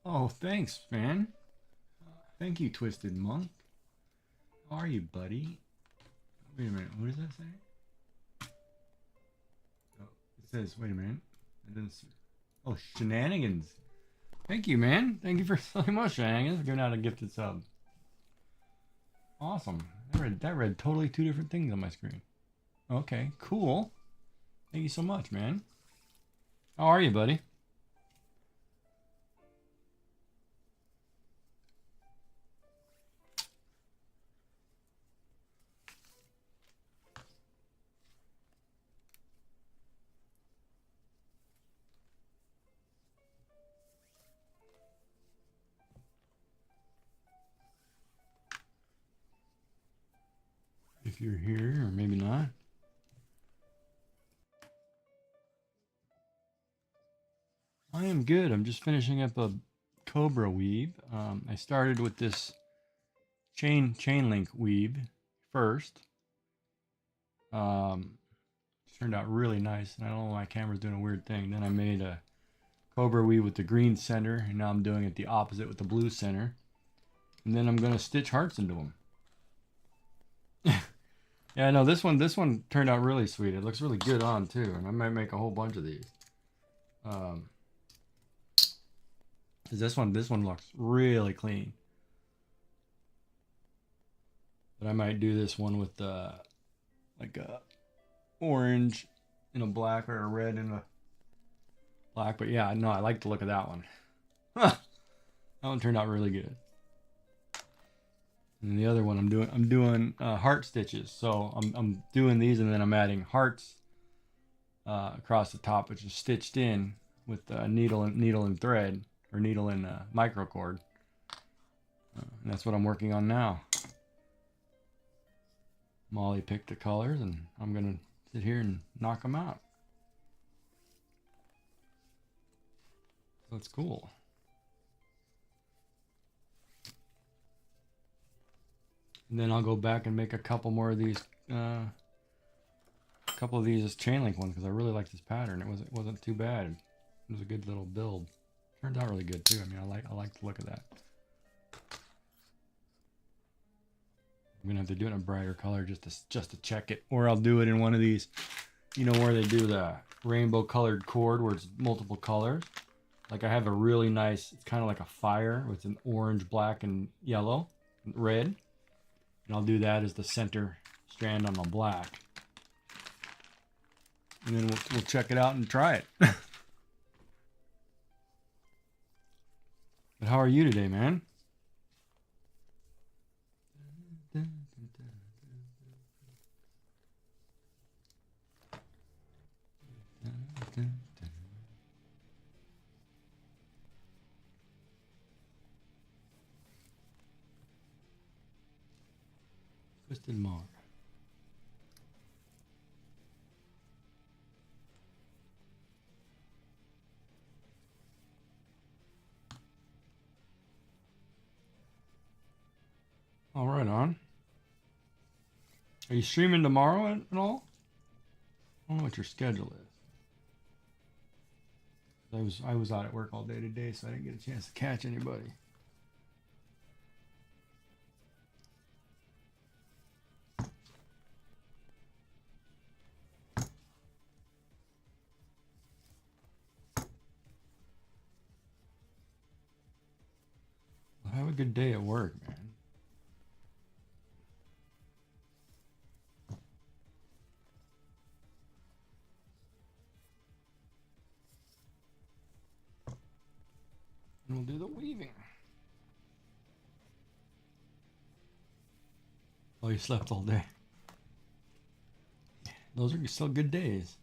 Oh, thanks, man. Thank you, Twisted Monk. How are you, buddy? Wait a minute. What does that say? Oh, it says, wait a minute. It doesn't say. Oh, shenanigans. Thank you, man. Thank you for so much, shenanigans. Giving out a gifted sub. Awesome. That read totally two different things on my screen. Okay, cool. Thank you so much, man. How are you, buddy? If you're here, or maybe not. I am good. I'm just finishing up a Cobra weave. I started with this chain link weave first. Turned out really nice. And I don't know, my camera's doing a weird thing. Then I made a Cobra weave with the green center, and now I'm doing it the opposite with the blue center. And then I'm gonna stitch hearts into them. Yeah, no, this one turned out really sweet. It looks really good on too, and I might make a whole bunch of these. This one looks really clean. But I might do this one with like a orange and a black, or a red and a black. But yeah, no, I like the look of that one. That one turned out really good. And the other one I'm doing heart stitches. So I'm doing these, and then I'm adding hearts across the top, which is stitched in with needle and thread, or needle and microcord. And that's what I'm working on now. Molly picked the colors, and I'm gonna sit here and knock them out. So it's cool. And then I'll go back and make a couple more of these, a couple of these as chain link ones, because I really like this pattern. It wasn't too bad. It was a good little build. Turned out really good too. I mean, I like the look of that. I'm gonna have to do it in a brighter color just to check it, or I'll do it in one of these, you know, where they do the rainbow colored cord where it's multiple colors. Like I have a really nice, it's kind of like a fire with an orange, black, and yellow, red. And I'll do that as the center strand on the black. And then we'll check it out and try it. But how are you today, man? Twisted Mar. All right, on. Are you streaming tomorrow at all? I don't know what your schedule is. I was out at work all day today, so I didn't get a chance to catch anybody. Well, have a good day at work, man. And we'll do the weaving. Oh, you slept all day. Those are still good days.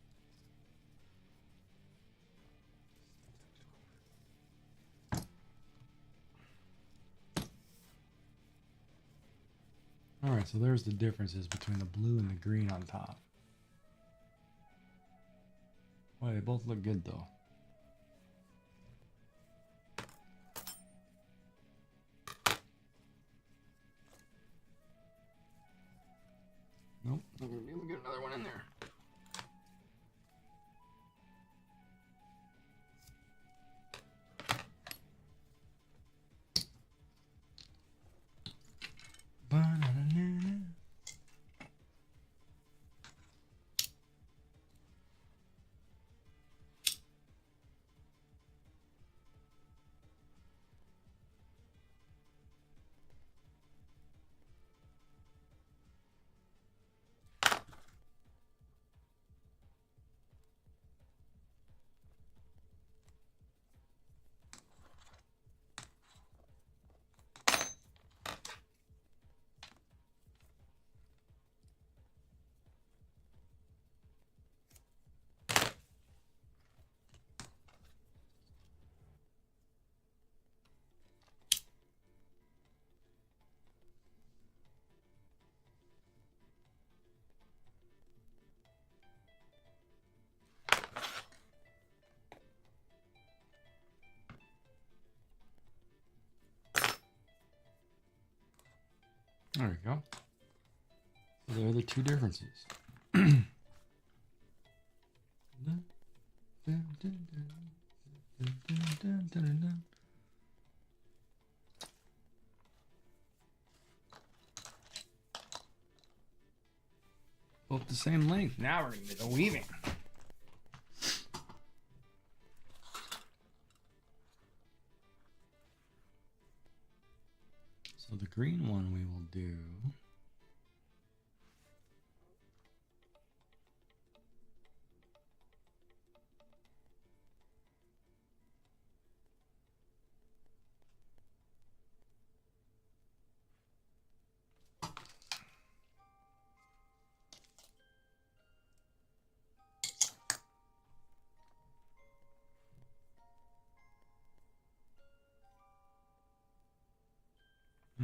All right, so there's the differences between the blue and the green on top. Well, they both look good though. Nope, not gonna be able to get another one in there. Ba-na-na-na-na. There we go. So there are the two differences. Both the same length. Now we're going to do the weaving. So the green one we will do. I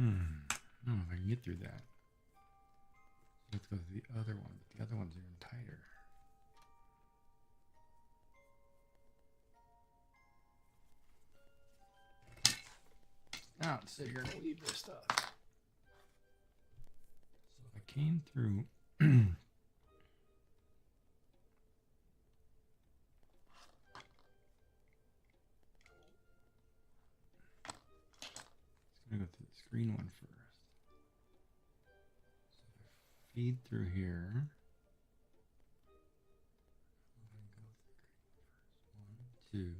don't know if I can get through that. Let's go to the other one. The other one's even tighter. Now let's sit here and weave this stuff. So if I came through. I'm going to go through the screen one first. So I feed through here. One, two,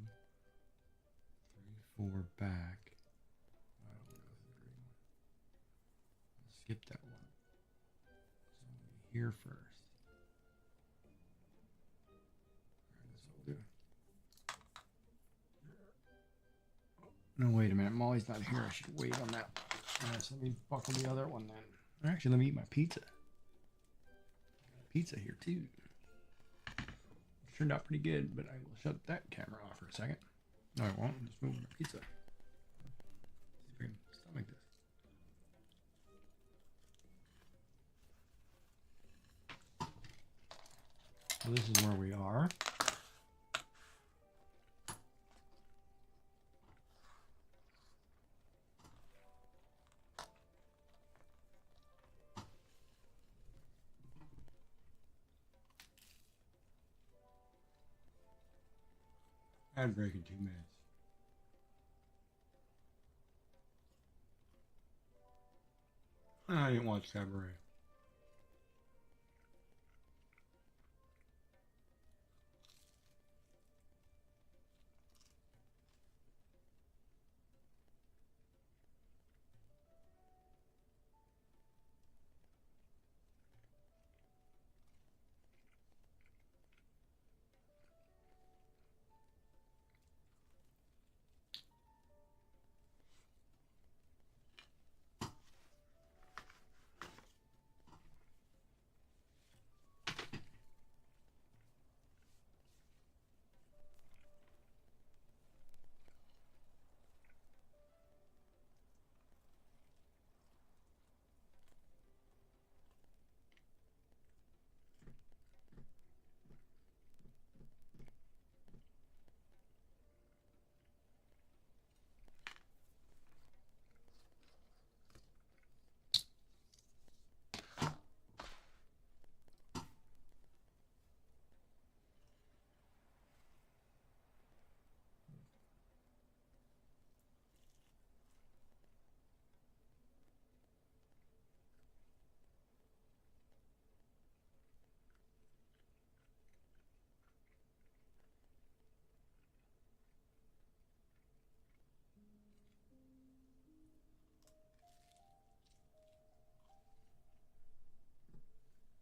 three, four, back. I don't want to go through the green one. I'll skip that one. So I'm going to be here first. Alright, that's what we'll do. No, wait a minute. Molly's not here. I should wait on that. Alright, so let me buckle the other one then. Actually, let me eat my pizza. Pizza here too. Turned out pretty good, but I will shut that camera off for a second. No, I won't. Just move my pizza. See if I can stomach this. So this is where we are. Ad break in 2 minutes. I didn't watch Cabaret.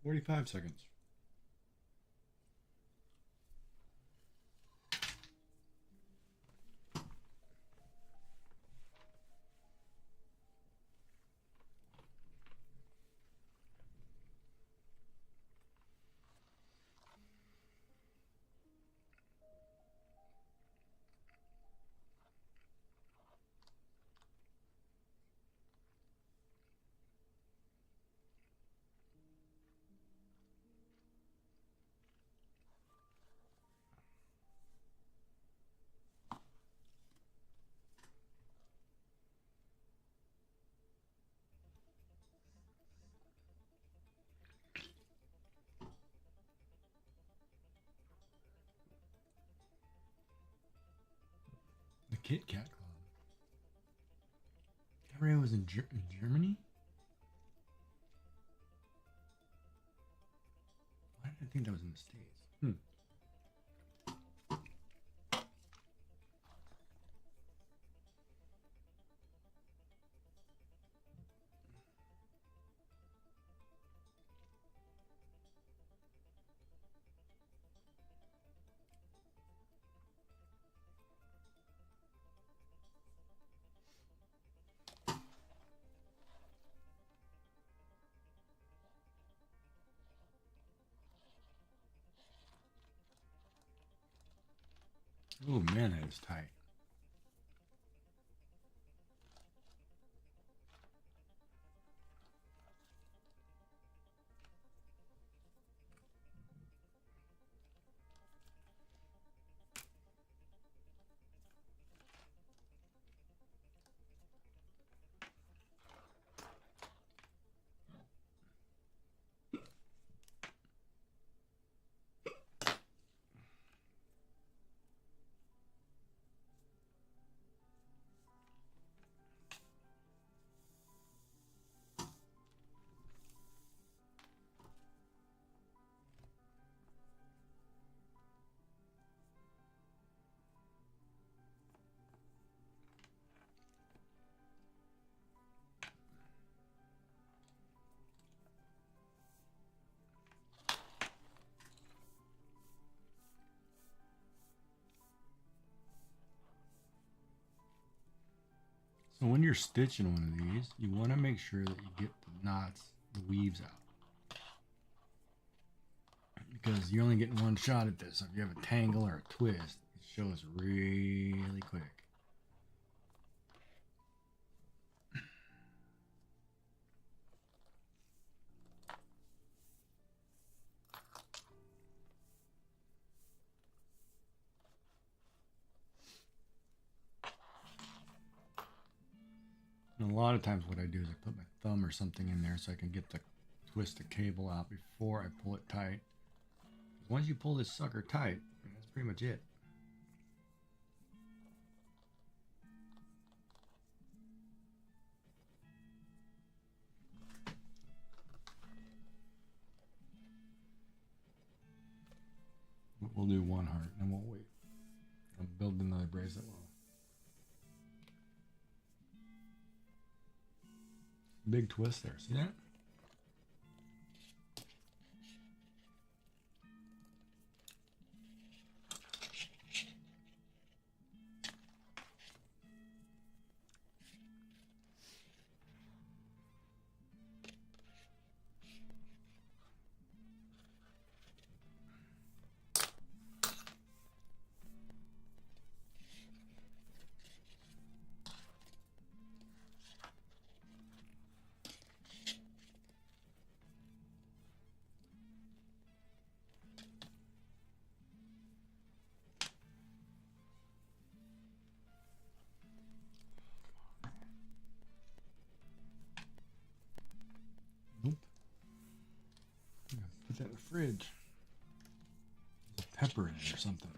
$45. The Kit Kat Club. Cabaret was in Germany? Why did I think that was in the States? Oh man, that is tight. So when you're stitching one of these, you want to make sure that you get the knots, the weaves out. Because you're only getting one shot at this. So if you have a tangle or a twist, it shows really quick. lot of times what I do is I put my thumb or something in there so I can get the twist the cable out before I pull it tight. Once you pull this sucker tight, that's pretty much it. We'll do one heart and we'll wait. I'll build another bracelet. Big twist there. See that? Nope. Put that in the fridge. There's a pepper in it or something.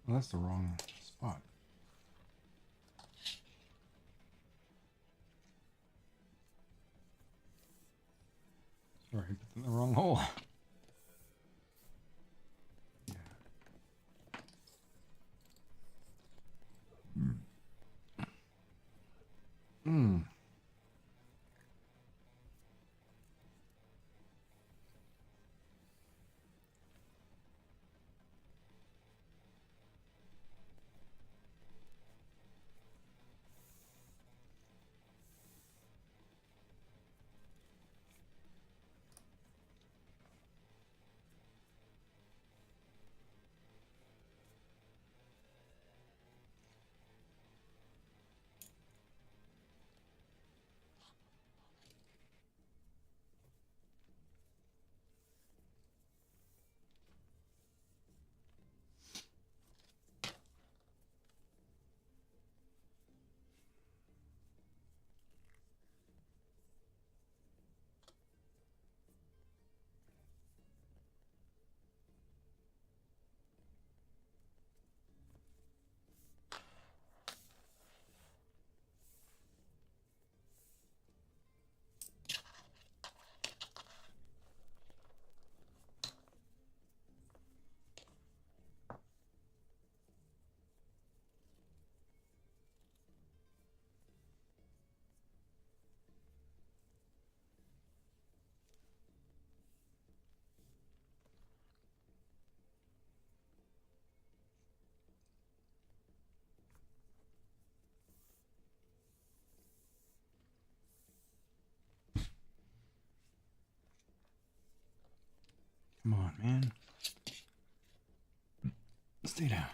Well, that's the wrong spot. Sorry, put it in the wrong hole. Yeah. Hmm. Come on, man. Stay down.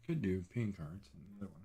Could do pink hearts and the other one.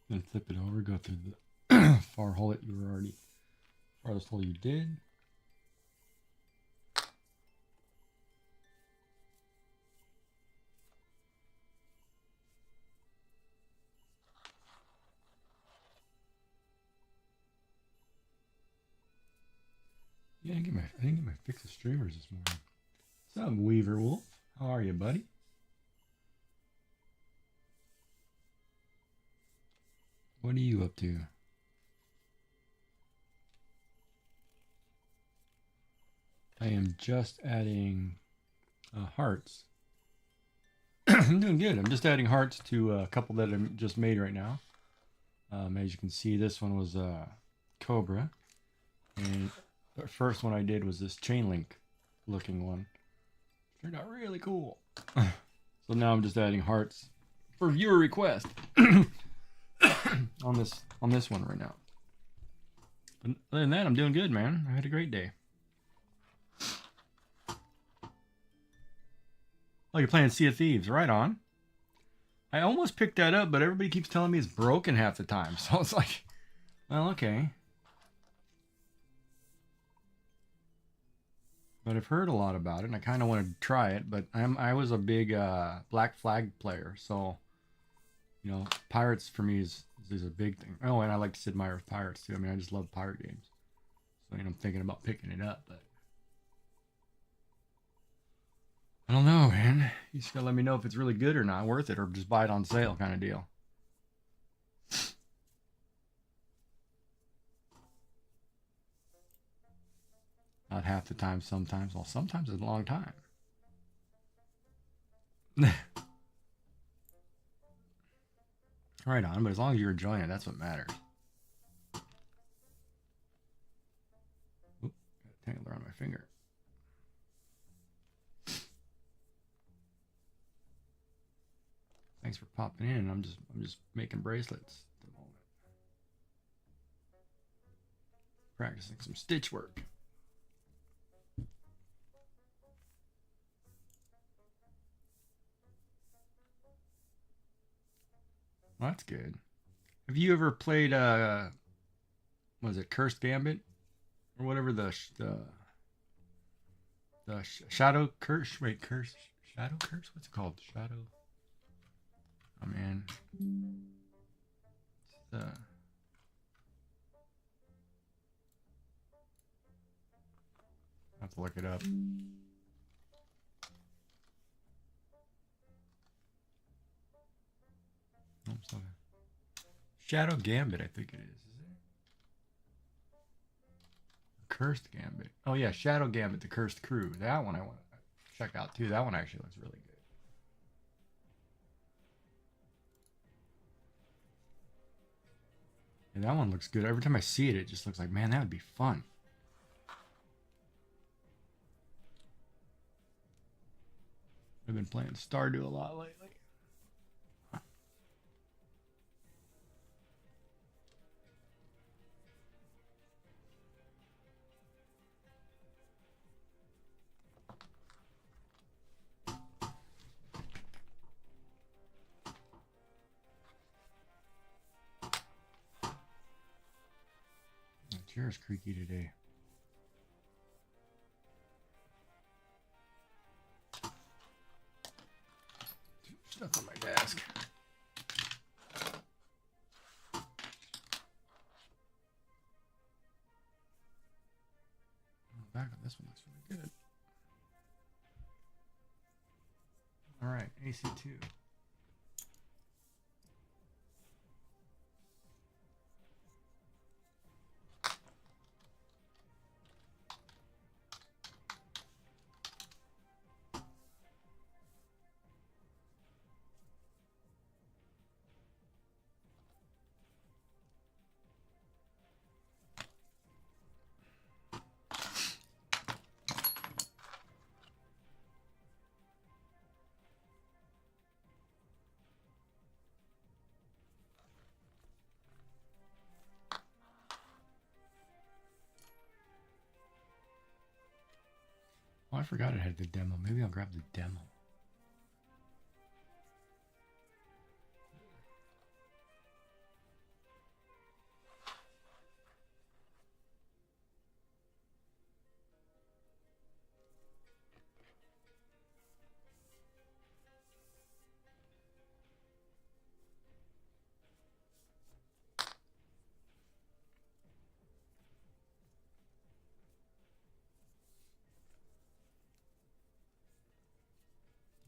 Then flip it over, go through the far hole that you were already, farthest hole you did. Yeah, I didn't get my fix of streamers this morning. What's up, Weaver Wolf? How are you, buddy? What are you up to? I am just adding hearts. I'm doing good. I'm just adding hearts to a couple that I just made right now. As you can see, this one was Cobra. And the first one I did was this chain link looking one. Turned out really cool. So now I'm just adding hearts for viewer request on this one right now. But other than that, I'm doing good, man. I had a great day. Oh, you're playing Sea of Thieves. Right on. I almost picked that up, but everybody keeps telling me it's broken half the time. So it's like, well, okay. But I've heard a lot about it, and I kind of wanted to try it. But I was a big Black Flag player, so you know, pirates for me is a big thing. Oh, and I like Sid Meier's Pirates too. I mean, I just love pirate games. So you know, I'm thinking about picking it up, but I don't know, man. You just gotta let me know if it's really good or not, worth it, or just buy it on sale kind of deal. Not half the time, sometimes. Well, sometimes it's a long time. Right on, but as long as you're enjoying it, that's what matters. Oop, got a tangler on my finger. Thanks for popping in. I'm just making bracelets at the moment. Practicing some stitch work. Well, that's good. Have you ever played was it Cursed Gambit or whatever the Shadow Curse? Wait, Curse Shadow Curse? What's it called? Shadow. Oh man. It's I have to look it up. Oh, sorry. Shadow Gambit, I think it is. Is it? Cursed Gambit. Oh yeah, Shadow Gambit, the Cursed Crew. That one I want to check out too. That one actually looks really good. And that one looks good. Every time I see it, it just looks like, man, that would be fun. I've been playing Stardew a lot lately. The chair is creaky today. Stuff on my desk. The back of this one looks really good. All right, AC2. Oh, I forgot it had the demo. Maybe I'll grab the demo.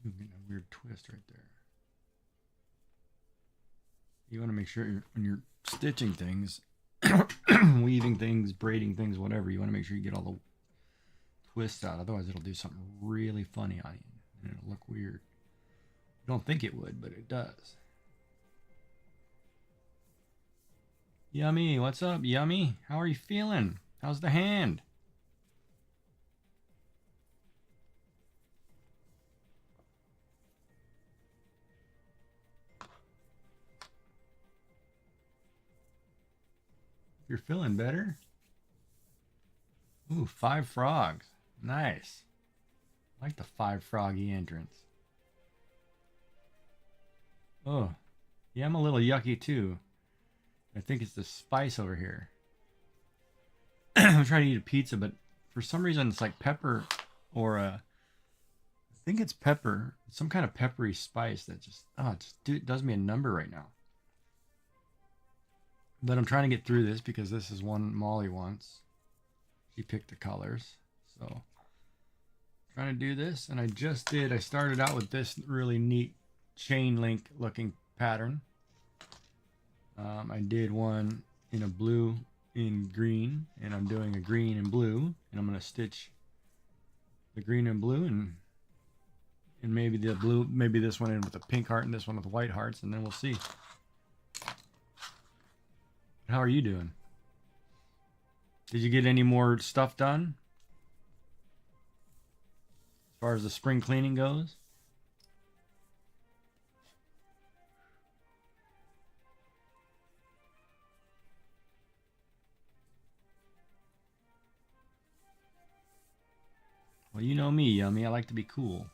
Ooh, getting a weird twist right there. You want to make sure when you're stitching things, weaving things, braiding things, whatever, you want to make sure you get all the twists out. Otherwise, it'll do something really funny on you, and it'll look weird. You don't think it would, but it does. Yummy, what's up, Yummy? How are you feeling? How's the hand? You're feeling better? Ooh, 5 frogs. Nice. I like the 5 froggy entrance. Oh, yeah, I'm a little yucky too. I think it's the spice over here. I'm trying to eat a pizza, but for some reason it's like pepper or I think it's pepper, some kind of peppery spice that just it does me a number right now. But I'm trying to get through this because this is one Molly wants. She picked the colors, so trying to do this, and I just did. I started out with this really neat chain link looking pattern. I did one in a blue in green, and I'm doing a green and blue, and I'm going to stitch the green and blue, and maybe the blue, maybe this one in with a pink heart and this one with white hearts, and then we'll see. How are you doing? Did you get any more stuff done as far as the spring cleaning goes? Well, you know me, Yummy. I like to be cool.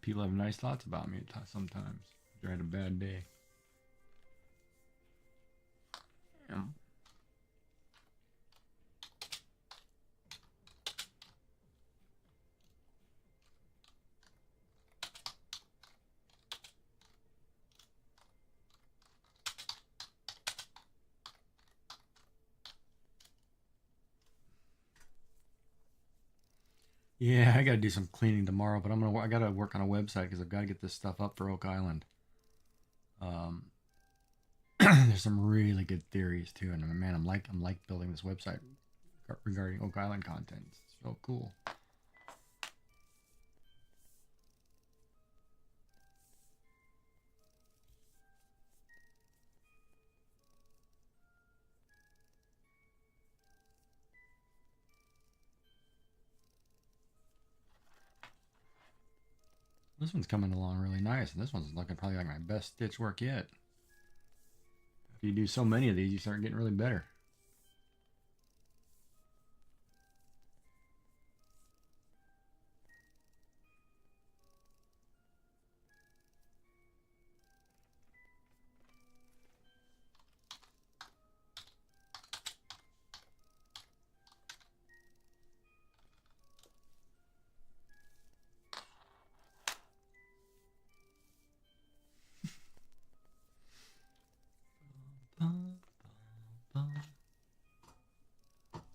People have nice thoughts about me sometimes. If I had a bad day. Yeah. Yeah, I gotta do some cleaning tomorrow, but I gotta work on a website because I've got to get this stuff up for Oak Island. There's some really good theories too, and man, I'm like building this website regarding Oak Island content. It's so cool. This one's coming along really nice, and this one's looking probably like my best stitch work yet. If you do so many of these, you start getting really better.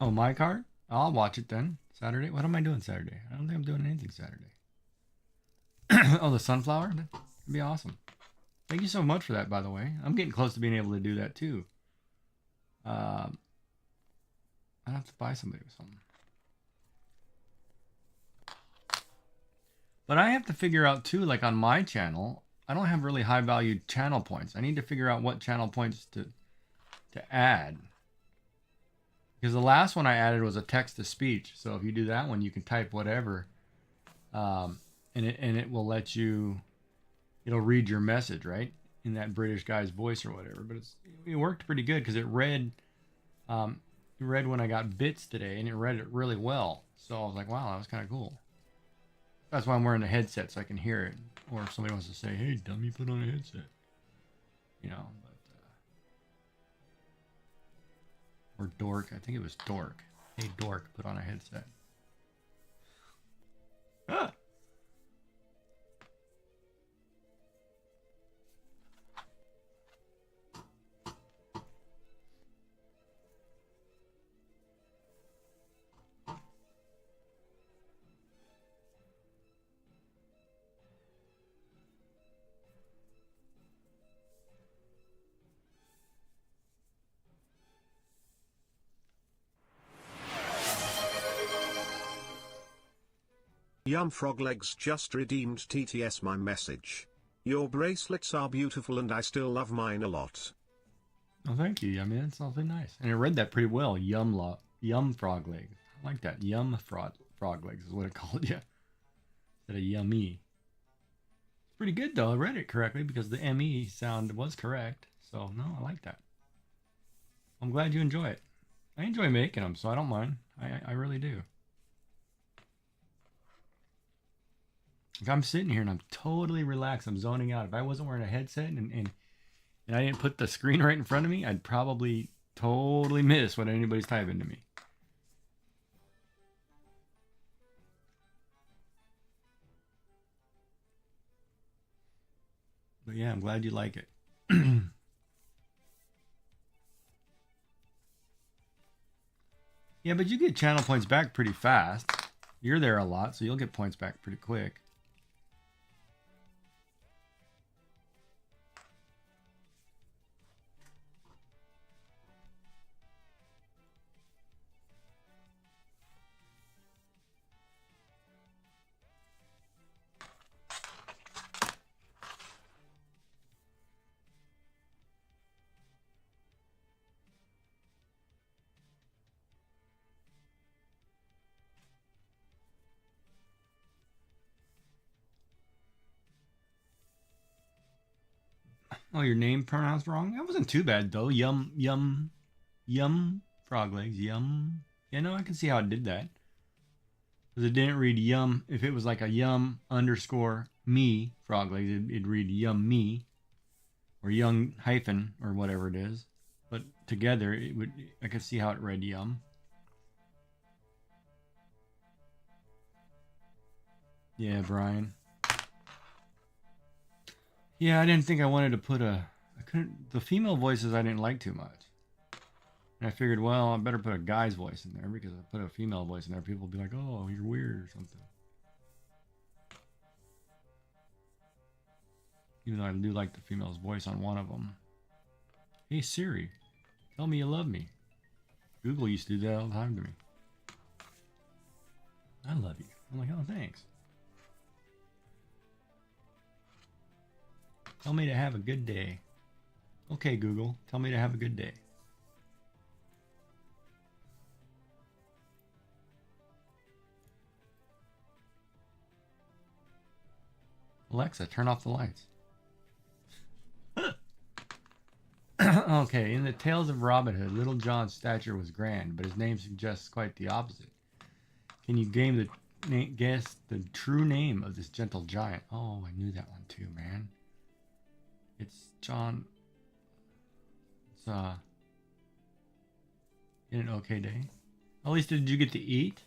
Oh, my card? I'll watch it then. Saturday? What am I doing Saturday? I don't think I'm doing anything Saturday. Oh, the sunflower? That'd be awesome. Thank you so much for that, by the way. I'm getting close to being able to do that too. I'd have to buy somebody with something. But I have to figure out too, like on my channel, I don't have really high valued channel points. I need to figure out what channel points to add. Because the last one I added was a text to speech. So if you do that one, you can type whatever, and it will let you. It'll read your message, right, in that British guy's voice or whatever. But it worked pretty good because it read when I got bits today, and it read it really well. So I was like, wow, that was kind of cool. That's why I'm wearing a headset so I can hear it. Or if somebody wants to say, hey, dummy, put on a headset, you know. Or dork. I think it was dork. Hey, dork, put on a headset. Ah! Yum Frog Legs just redeemed TTS my message. Your bracelets are beautiful and I still love mine a lot. Oh, thank you. I mean, that's awfully nice. And I read that pretty well. Yum frog legs. I like that. Yum frog legs is what it called you. Instead of yummy. It's pretty good though. I read it correctly because the ME sound was correct. So no, I like that. I'm glad you enjoy it. I enjoy making them, so I don't mind. I really do. If I'm sitting here and I'm totally relaxed, I'm zoning out. If I wasn't wearing a headset and I didn't put the screen right in front of me, I'd probably totally miss what anybody's typing to me. But yeah, I'm glad you like it. Yeah, but you get channel points back pretty fast. You're there a lot, so you'll get points back pretty quick. Oh, your name pronounced wrong? That wasn't too bad though. Yum frog legs. Yum. Yeah, no, I can see how it did that. Because it didn't read yum. If it was like a yum underscore me frog legs, it'd read yum me or young hyphen or whatever it is. But together, it would. I could see how it read yum. Yeah, Brian. Yeah, I didn't think I wanted to put a. I couldn't. The female voices I didn't like too much. And I figured, well, I better put a guy's voice in there because if I put a female voice in there, people will be like, oh, you're weird or something. Even though I do like the female's voice on one of them. Hey, Siri, tell me you love me. Google used to do that all the time to me. I love you. I'm like, oh, thanks. Tell me to have a good day. Okay, Google, tell me to have a good day. Alexa, turn off the lights. Okay, in the Tales of Robin Hood, Little John's stature was grand, but his name suggests quite the opposite. Can you guess the true name of this gentle giant? Oh, I knew that one too, man. It's John. It's in an okay day. At least did you get to eat?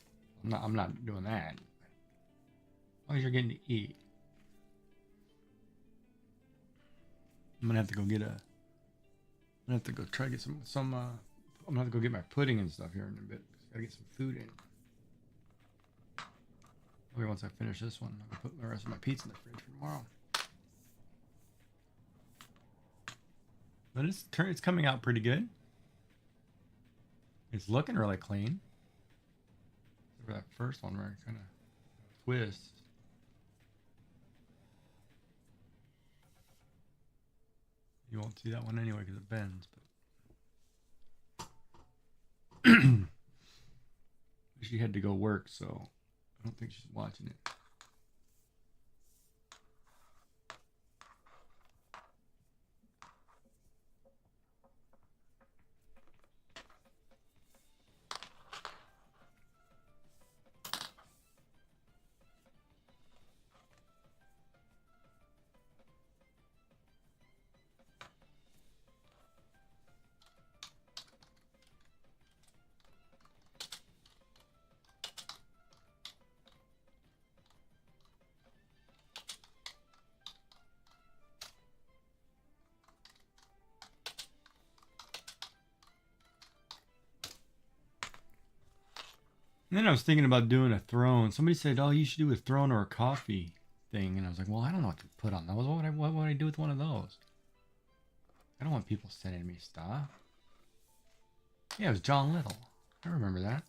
I'm not doing that. As long as you're getting to eat. I'm gonna have to go get a. I'm gonna have to go try to get some. I'm gonna have to go get my pudding and stuff here in a bit. Gotta get some food in. Okay, once I finish this one, I'm gonna put the rest of my pizza in the fridge for tomorrow. But it's coming out pretty good. It's looking really clean. For that first one where it kind of twists. You won't see that one anyway because it bends. But she had to go work, so I don't think she's watching it. And then I was thinking about doing a throne. Somebody said, "Oh, you should do a throne or a coffee thing," and I was like, "Well, I don't know what to put on those. What would I do with one of those? I don't want people sending me stuff." Yeah, it was John Little. I remember that.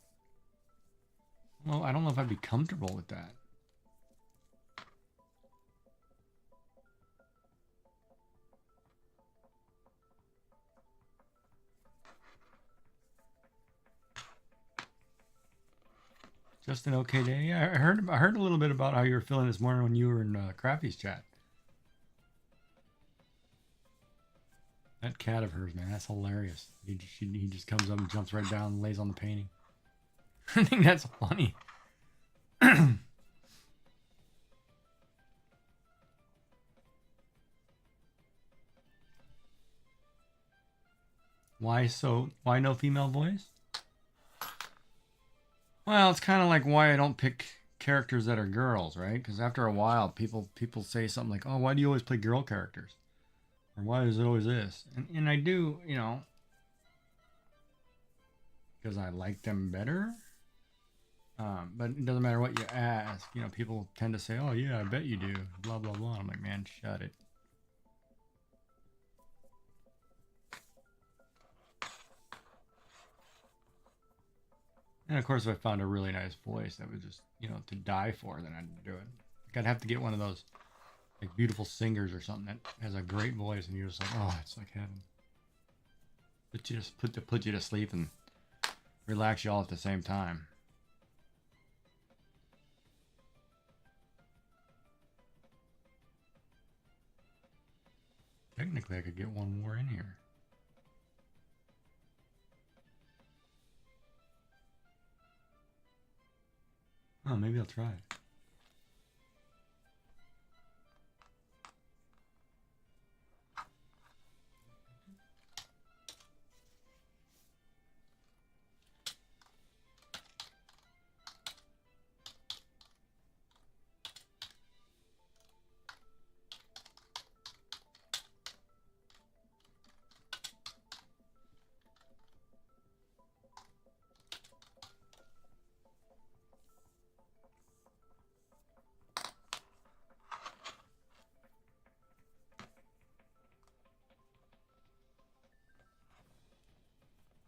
Well, I don't know if I'd be comfortable with that. Just an okay day. Yeah, I heard a little bit about how you were feeling this morning when you were in Crappy's chat. That cat of hers, man, that's hilarious. He just comes up and jumps right down and lays on the painting. I think that's funny. Why no female voice? Well, it's kind of like why I don't pick characters that are girls, right? Because after a while, people say something like, "Oh, why do you always play girl characters?" Or why is it always this? And I do, you know, because I like them better. But it doesn't matter what you ask. You know, people tend to say, "Oh yeah, I bet you do." Blah blah blah. I'm like, man, shut it. And of course, if I found a really nice voice that was just, you know, to die for, then I'd do it. Like, I'd have to get one of those, like, beautiful singers or something that has a great voice, and you're just like, oh, it's like heaven. But you just put you to sleep and relax you all at the same time. Technically, I could get one more in here. Oh, maybe I'll try it.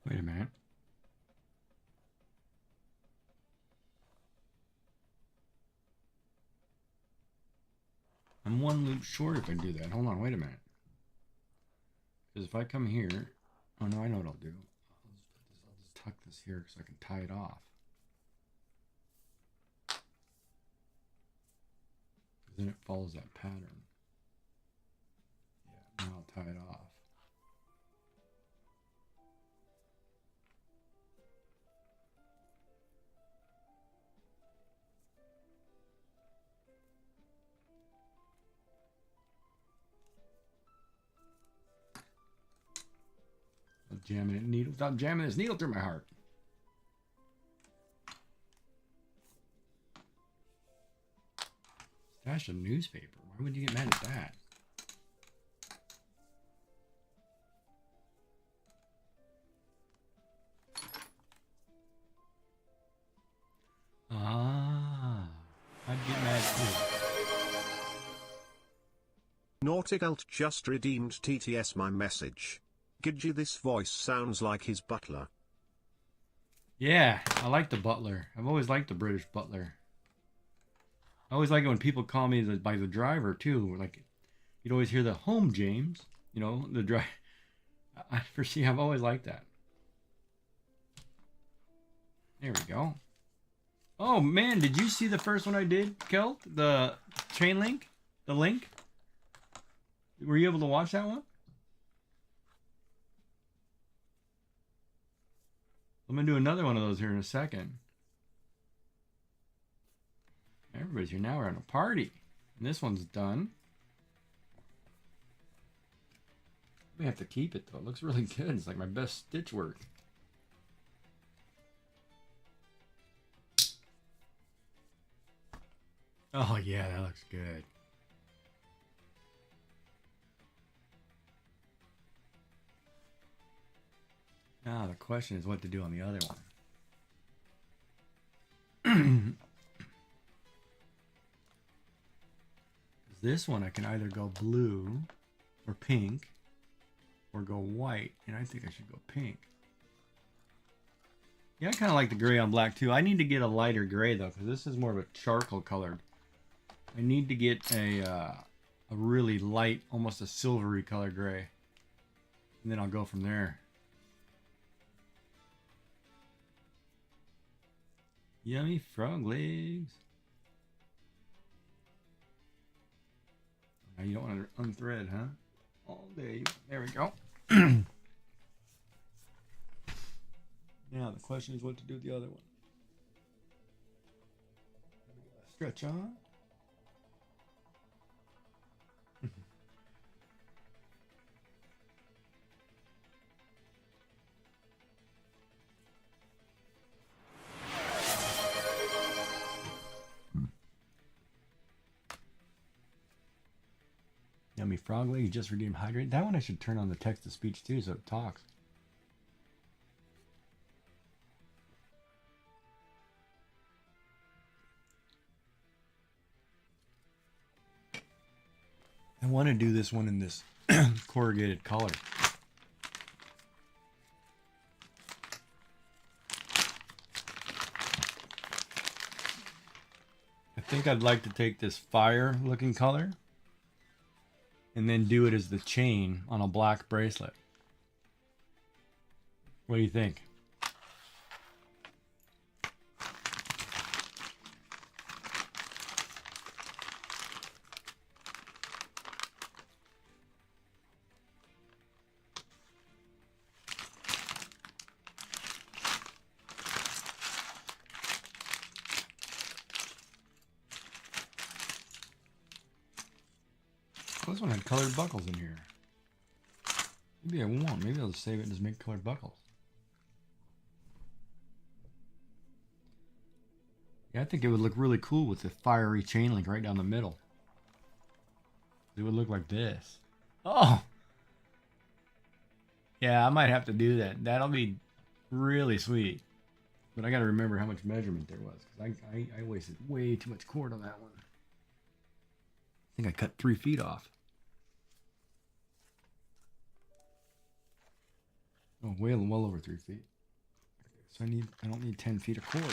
Wait a minute. I'm one loop short if I do that. Hold on, wait a minute. Because if I come here... Oh, no, I know what I'll do. I'll just tuck this here so I can tie it off. Then it follows that pattern. Yeah, now I'll tie it off. Stop jamming this needle through my heart. Stash a newspaper. Why would you get mad at that? Ah, I'd get mad too. Nauticult just redeemed TTS my message. Gidgy, this voice sounds like his butler. Yeah, I like the butler. I've always liked the British butler. I always like it when people call me by the driver too. Like, you'd always hear the home James. You know, the drive. I've always liked that. There we go. Oh man, did you see the first one I did, Kelt? The chain link? The link? Were you able to watch that one? I'm going to do another one of those here in a second. Everybody's here now. We're having a party. And this one's done. We have to keep it, though. It looks really good. It's like my best stitch work. Oh, yeah, that looks good. Now the question is what to do on the other one. This one I can either go blue or pink or go white, and I think I should go pink. Yeah, I kind of like the gray on black too. I need to get a lighter gray though, because this is more of a charcoal colored. I need to get a really light, almost a silvery color gray, and then I'll go from there. Yummy frog legs. Now you don't want to unthread, huh? All day. There we go. Now the question is what to do with the other one. Stretch on. Yummy frog leg. You just redeemed hydrate. That one I should turn on the text to speech too, so it talks. I want to do this one in this corrugated collar. I think I'd like to take this fire looking color and then do it as the chain on a black bracelet. What do you think? This one had colored buckles in here. Maybe I won't. Maybe I'll just save it and just make colored buckles. Yeah, I think it would look really cool with the fiery chain link right down the middle. It would look like this. Oh! Yeah, I might have to do that. That'll be really sweet. But I gotta remember how much measurement there was. Because I wasted way too much cord on that one. I think I cut 3 feet off. Oh, well over 3 feet. So I don't need 10 feet of cord.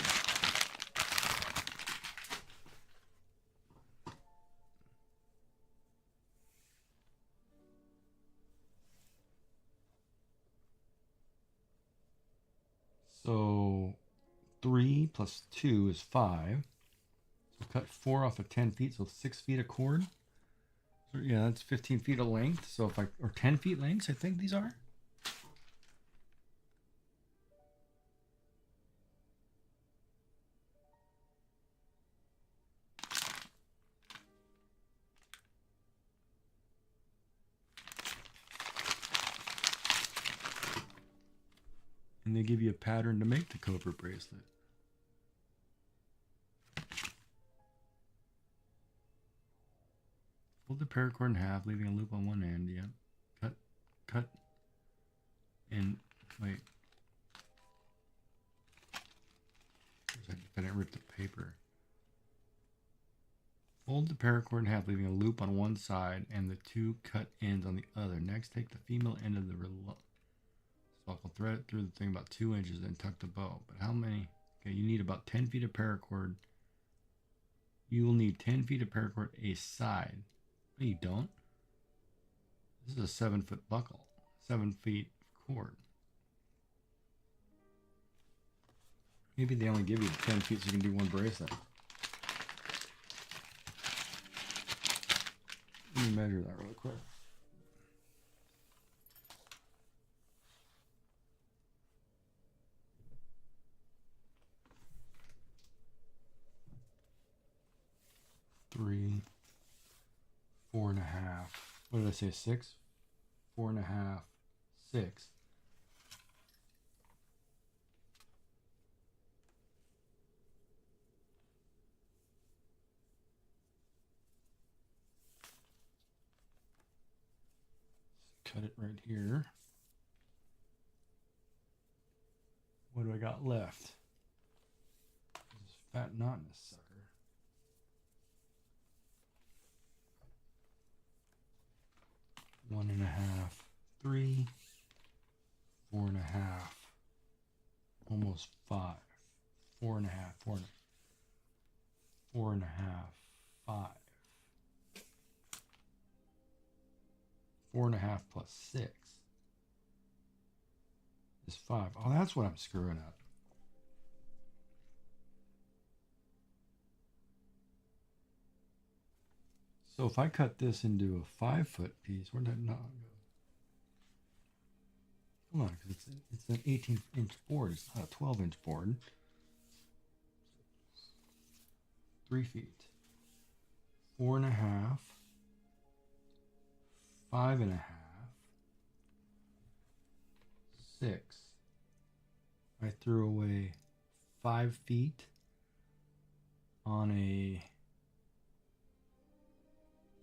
So 3 plus 2 is 5. So cut 4 off of 10 feet, so 6 feet of cord. So yeah, that's 15 feet of length. So if or 10 feet lengths, I think these are. And they give you a pattern to make the cobra bracelet. Fold the paracord in half, leaving a loop on one end. Yeah. Cut. And wait. I didn't rip the paper. Fold the paracord in half, leaving a loop on one side and the 2 cut ends on the other. Next, take the female end of the I'll thread it through the thing about 2 inches, then tuck the bow. But how many? Okay, you need about 10 feet of paracord. You will need 10 feet of paracord a side. No, you don't. This is a 7-foot buckle. 7 feet of cord. Maybe they only give you 10 feet so you can do one bracelet. Let me measure that real quick. Three, 4.5. What did I say? 6? 4.5, 6. Cut it right here. What do I got left? There's this fat knot in this sucker. 1.5, 3, 4.5, almost 5, 4.5, 4.5, 5, 4.5 plus 6 is 5. Oh, that's what I'm screwing up. So if I cut this into a 5-foot piece, where'd that knot go? Come on, because it's an 18-inch board. It's not a 12-inch board. 3 feet. 4.5. 5.5. 6. I threw away 5 feet on a.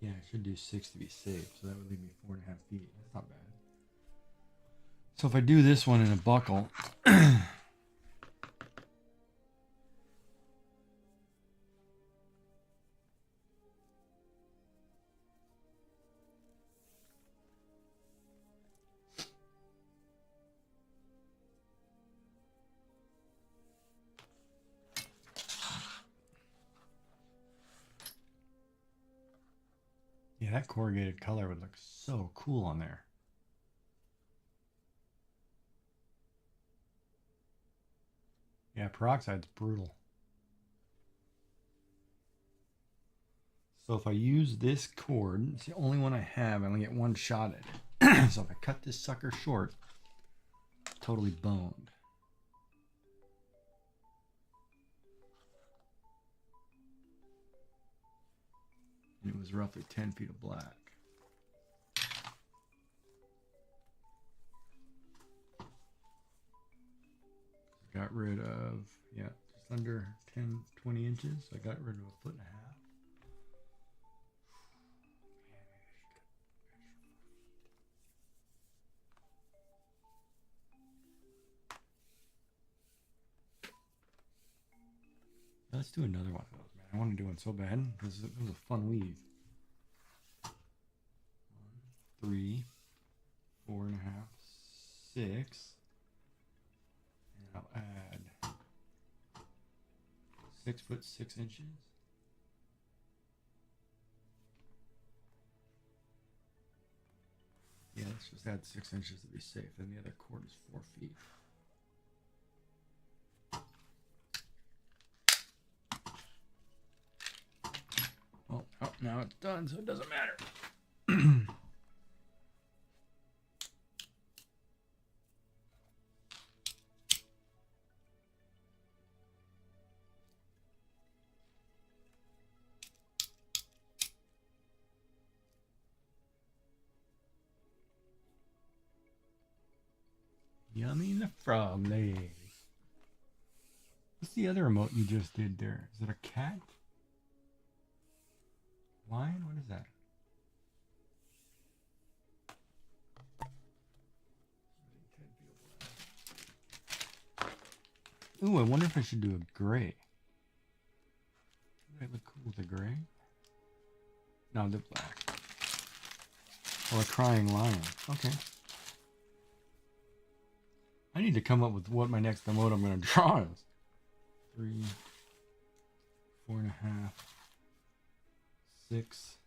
Yeah, I should do 6 to be safe, so that would leave me 4.5 feet. That's not bad. So if I do this one in a buckle, yeah, that corrugated color would look so cool on there. Yeah, peroxide's brutal. So if I use this cord, it's the only one I have. I only get one shot at it. So if I cut this sucker short, totally boned. And it was roughly 10 feet of black. Got rid of, yeah, just under 10, 20 inches. I got rid of 1.5 feet. Let's do another one of those, man. I want to do one so bad. This was a fun weave. 3, 4.5, 6. And I'll add 6 foot 6 inches. Yeah, let's just add 6 inches to be safe. Then the other cord is 4 feet. Oh, now it's done, so it doesn't matter. Yummy the frog leg. What's the other emote you just did there? Is it a cat? Lion? What is that? Ooh, I wonder if I should do a gray. Would I look cool with a gray? No, the black. Oh, a crying lion. Okay. I need to come up with what my next emote I'm going to draw is. 3, 4.5, 6,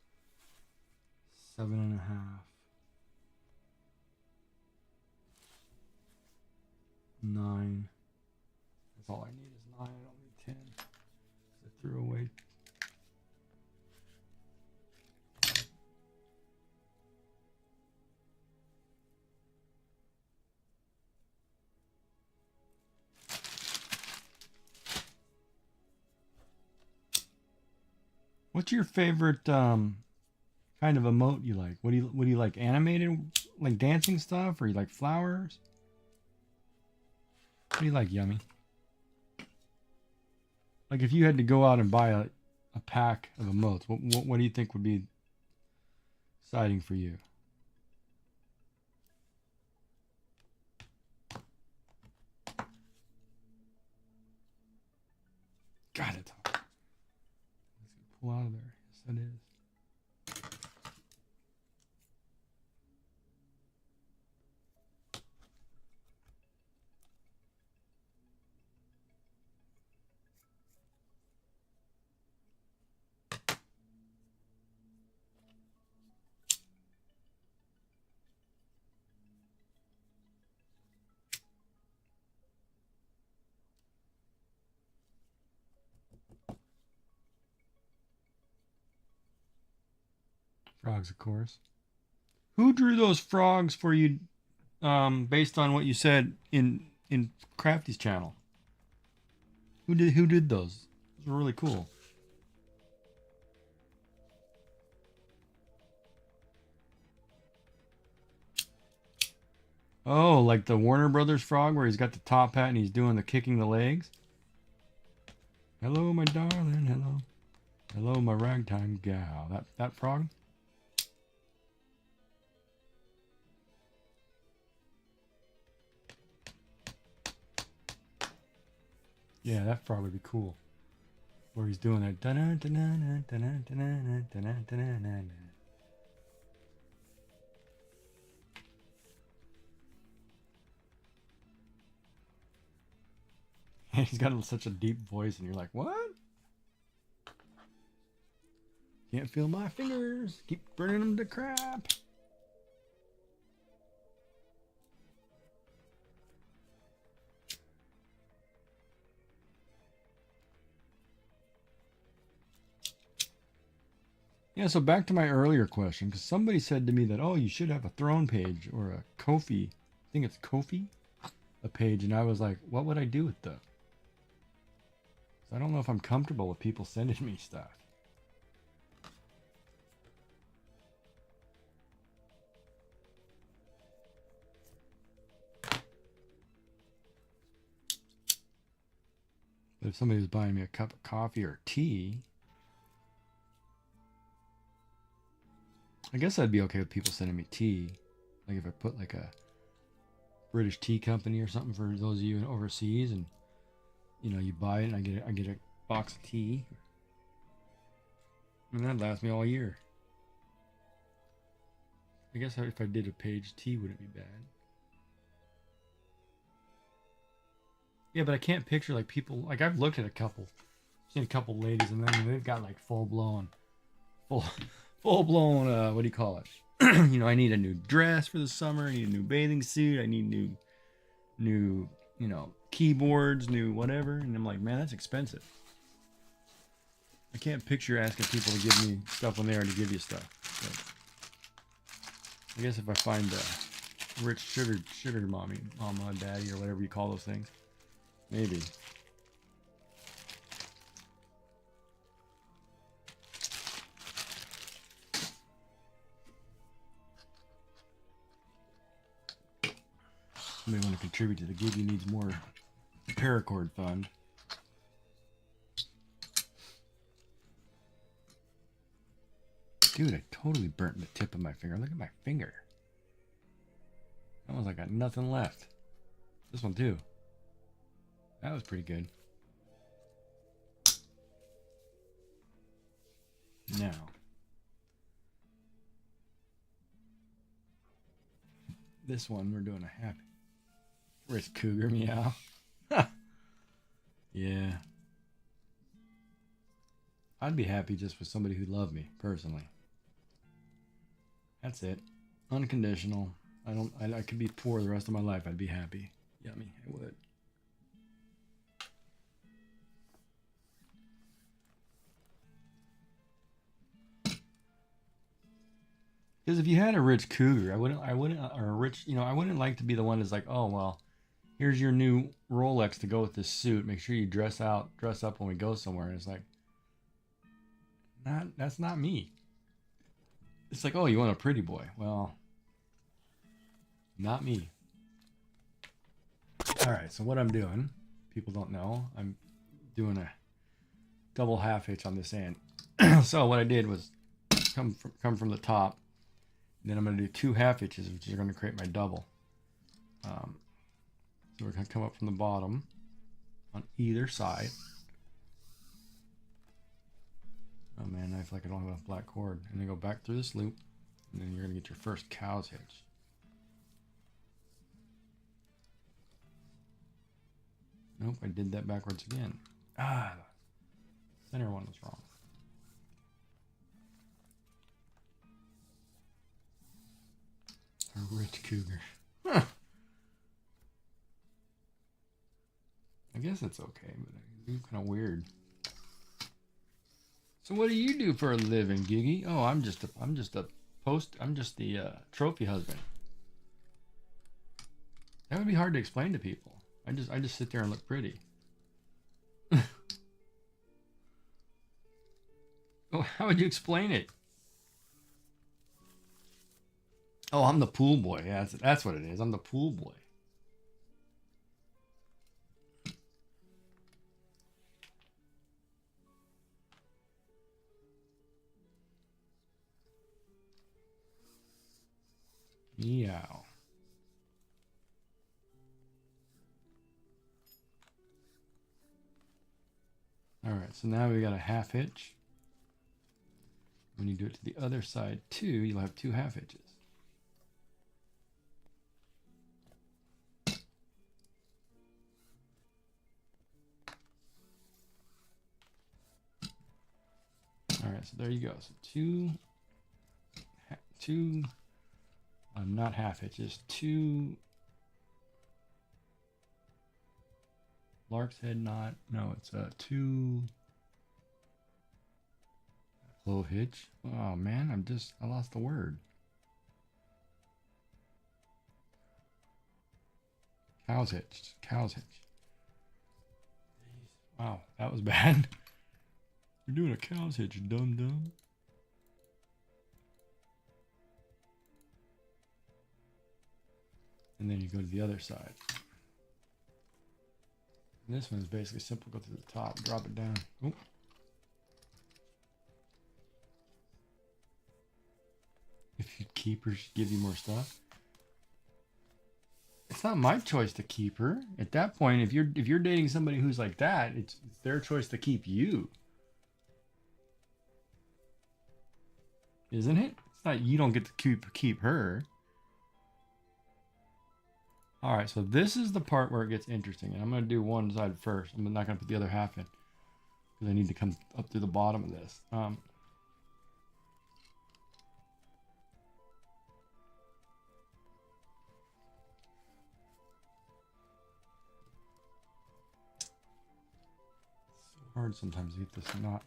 7.5. 9. That's all I need is 9. I don't need 10. I threw away. What's your favorite kind of emote you like? What do you like? Animated, like dancing stuff, or you like flowers? What do you like, Yummy? Like if you had to go out and buy a pack of emotes, what do you think would be exciting for you? Got it. Let's pull out of there. Yes, that is. Frogs, of course. Who drew those frogs for you, based on what you said in Crafty's channel? Who did those? Those were really cool. Oh, like the Warner Brothers frog where he's got the top hat and he's doing the kicking the legs. Hello, my darling. Hello. Hello, my ragtime gal. That frog? Yeah, that frog would be cool. Where he's doing that. He's got such a deep voice, and you're like, what? Can't feel my fingers. Keep burning them to crap. Yeah, so back to my earlier question, because somebody said to me that, oh, you should have a throne page or a Ko-fi. I think it's Ko-fi, a page. And I was like, what would I do with those? I don't know if I'm comfortable with people sending me stuff. But if somebody was buying me a cup of coffee or tea, I guess I'd be okay with people sending me tea. Like if I put like a British tea company or something for those of you overseas, and you know, you buy it and I get a box of tea. And that'd last me all year. I guess if I did a page tea wouldn't be bad. Yeah, but I can't picture like people, like I've looked at a couple, seen a couple ladies, and then they've got like full blown, what do you call it? You know, I need a new dress for the summer. I need a new bathing suit. I need new, you know, keyboards, new whatever. And I'm like, man, that's expensive. I can't picture asking people to give me stuff when they already give you stuff. But I guess if I find a rich sugar mama, daddy, or whatever you call those things, maybe. Somebody want to contribute to the Gigi Needs More Paracord Fund. Dude, I totally burnt the tip of my finger. Look at my finger. Almost like I got nothing left. This one too. That was pretty good. Now. This one we're doing a happy. Where's Cougar Meow? Yeah. I'd be happy just with somebody who loved me, personally. That's it. Unconditional. I could be poor the rest of my life. I'd be happy. Yummy. I would. Because if you had a rich cougar, I wouldn't, or a rich, you know, I wouldn't like to be the one that's like, oh, well, here's your new Rolex to go with this suit. Make sure you dress up when we go somewhere. And it's like, that's not me. It's like, oh, you want a pretty boy. Well, not me. All right, so what I'm doing, people don't know, I'm doing a double half hitch on this end. So what I did was come from the top. Then I'm going to do 2 half hitches, which are going to create my double. So we're going to come up from the bottom on either side. Oh man, I feel like I don't have enough black cord. And then go back through this loop, and then you're going to get your first cow's hitch. Nope, I did that backwards again. Ah, the center one was wrong. A rich cougar. Huh. I guess it's okay, but it's kind of weird. So what do you do for a living, Giggy? Oh, I'm just the trophy husband. That would be hard to explain to people. I just sit there and look pretty. Oh, how would you explain it? Oh, I'm the pool boy. Yeah, that's what it is. I'm the pool boy. Meow. All right, so now we got a half hitch. When you do it to the other side too, you'll have 2 half hitches. All right, so there you go. So two, not half hitches, 2 lark's head knot. No, it's a 2 low hitch. Oh man, I lost the word. Cow's hitch. Wow, that was bad. You're doing a cow's hitch, dum. And then you go to the other side. And this one is basically simple. Go to the top, drop it down. Oop. If you keep her, she'd give you more stuff. It's not my choice to keep her. At that point, if you're dating somebody who's like that, it's their choice to keep you. Isn't it? It's not you don't get to keep her. All right, so this is the part where it gets interesting, and I'm going to do one side first. I'm not going to put the other half in because I need to come up through the bottom of this. It's so hard sometimes to get this knot.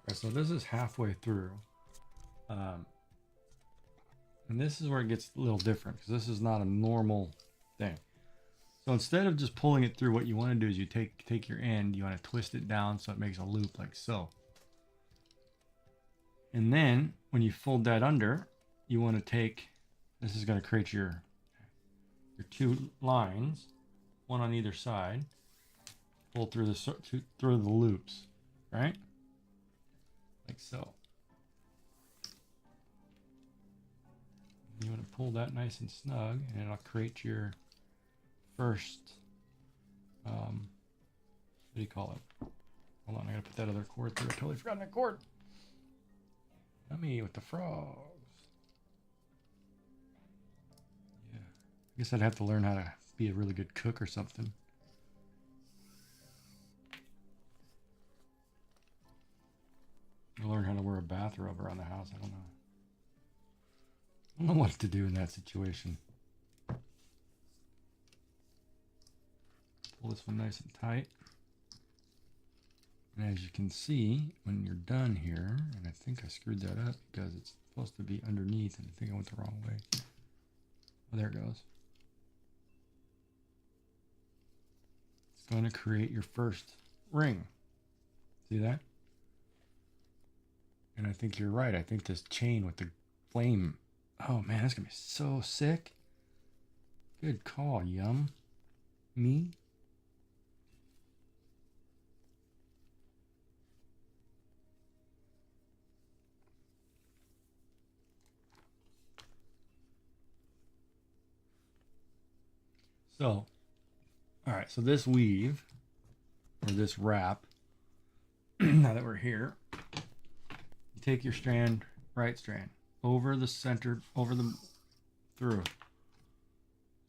Right, so this is halfway through. And this is where it gets a little different because this is not a normal thing. So instead of just pulling it through, what you want to do is you take your end, you want to twist it down so it makes a loop like so. And then when you fold that under, you want to take, this is going to create your 2 lines, one on either side, pull through the loops, right? Like so. You want to pull that nice and snug, and it'll create your first, what do you call it? Hold on, I gotta put that other cord through. I totally forgot that cord. Yummy with the frogs. Yeah, I guess I'd have to learn how to be a really good cook or something. I'll learn how to wear a bathrobe around the house. I don't know. I don't know what to do in that situation. Pull this one nice and tight. And as you can see, when you're done here, and I think I screwed that up because it's supposed to be underneath, and I think I went the wrong way. Oh, there it goes. It's going to create your first ring. See that? And I think you're right. I think this chain with the flame. Oh man, that's gonna be so sick. Good call, Yum. Me. So, all right, so this weave, or this wrap, now that we're here, you take your strand, right strand, over the center, through.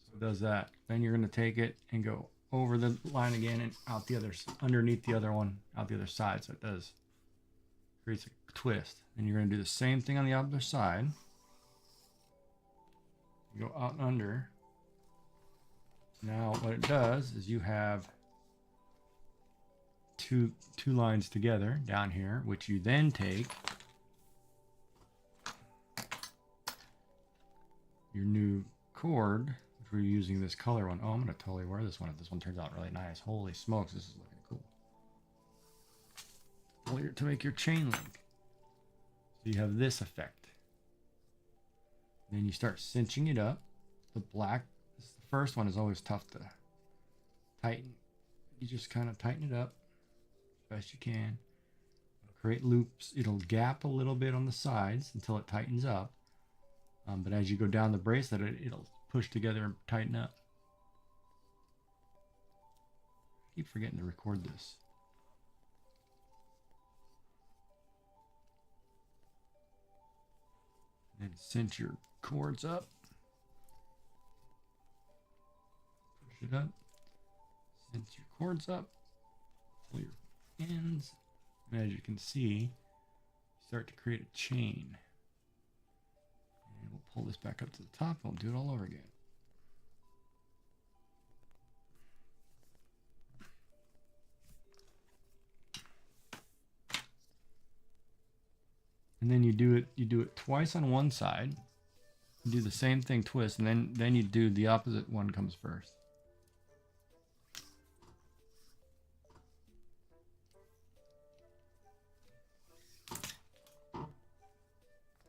So it does that. Then you're going to take it and go over the line again and out the other, underneath the other one, out the other side. So it does, creates a twist. And you're going to do the same thing on the other side. You go out and under. Now what it does is you have two lines together down here, which you then take your new cord, which we're using this color one. Oh, I'm going to totally wear this one if this one turns out really nice. Holy smokes, this is looking cool. To make your chain link. So you have this effect. Then you start cinching it up. The black, the first one is always tough to tighten. You just kind of tighten it up as best you can. Create loops. It'll gap a little bit on the sides until it tightens up. But as you go down the bracelet, it'll push together and tighten up. I keep forgetting to record this. Then cinch your cords up. Push it up. Cinch your cords up. Pull your ends. And as you can see, you start to create a chain. And we'll pull this back up to the top. We'll do it all over again. And then you do it twice on one side. You do the same thing, twist, and then you do the opposite one comes first.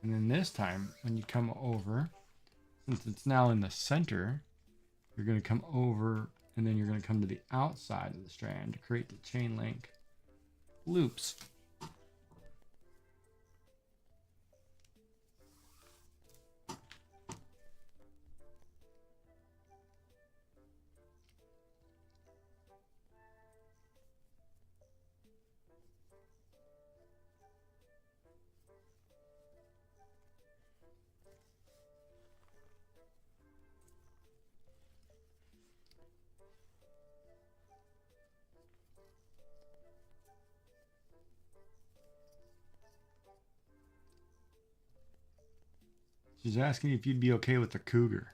And then this time, when you come over, since it's now in the center, you're going to come over, and then you're going to come to the outside of the strand to create the chain link loops. She's asking if you'd be okay with a cougar.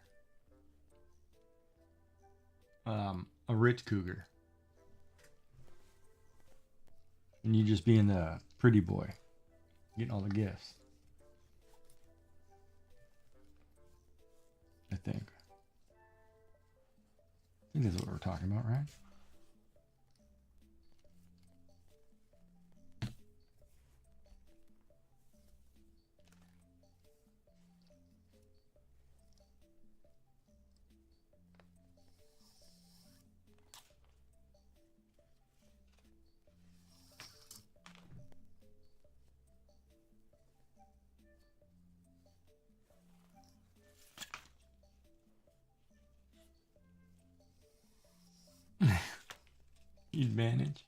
A rich cougar. And you just being the pretty boy. Getting all the gifts. I think that's what we're talking about, right? You'd manage.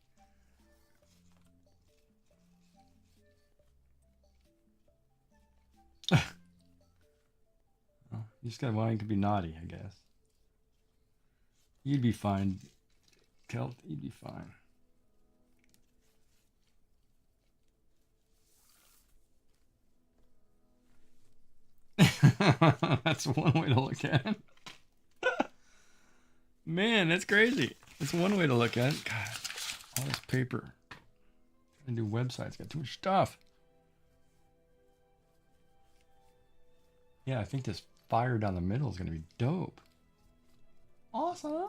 Well, you just gotta want to be naughty, I guess. You'd be fine, Kelt. You'd be fine. That's one way to look at it. Man, that's crazy. That's one way to look at it. God, all this paper. Trying to do websites. Got too much stuff. Yeah, I think this fire down the middle is going to be dope. Awesome.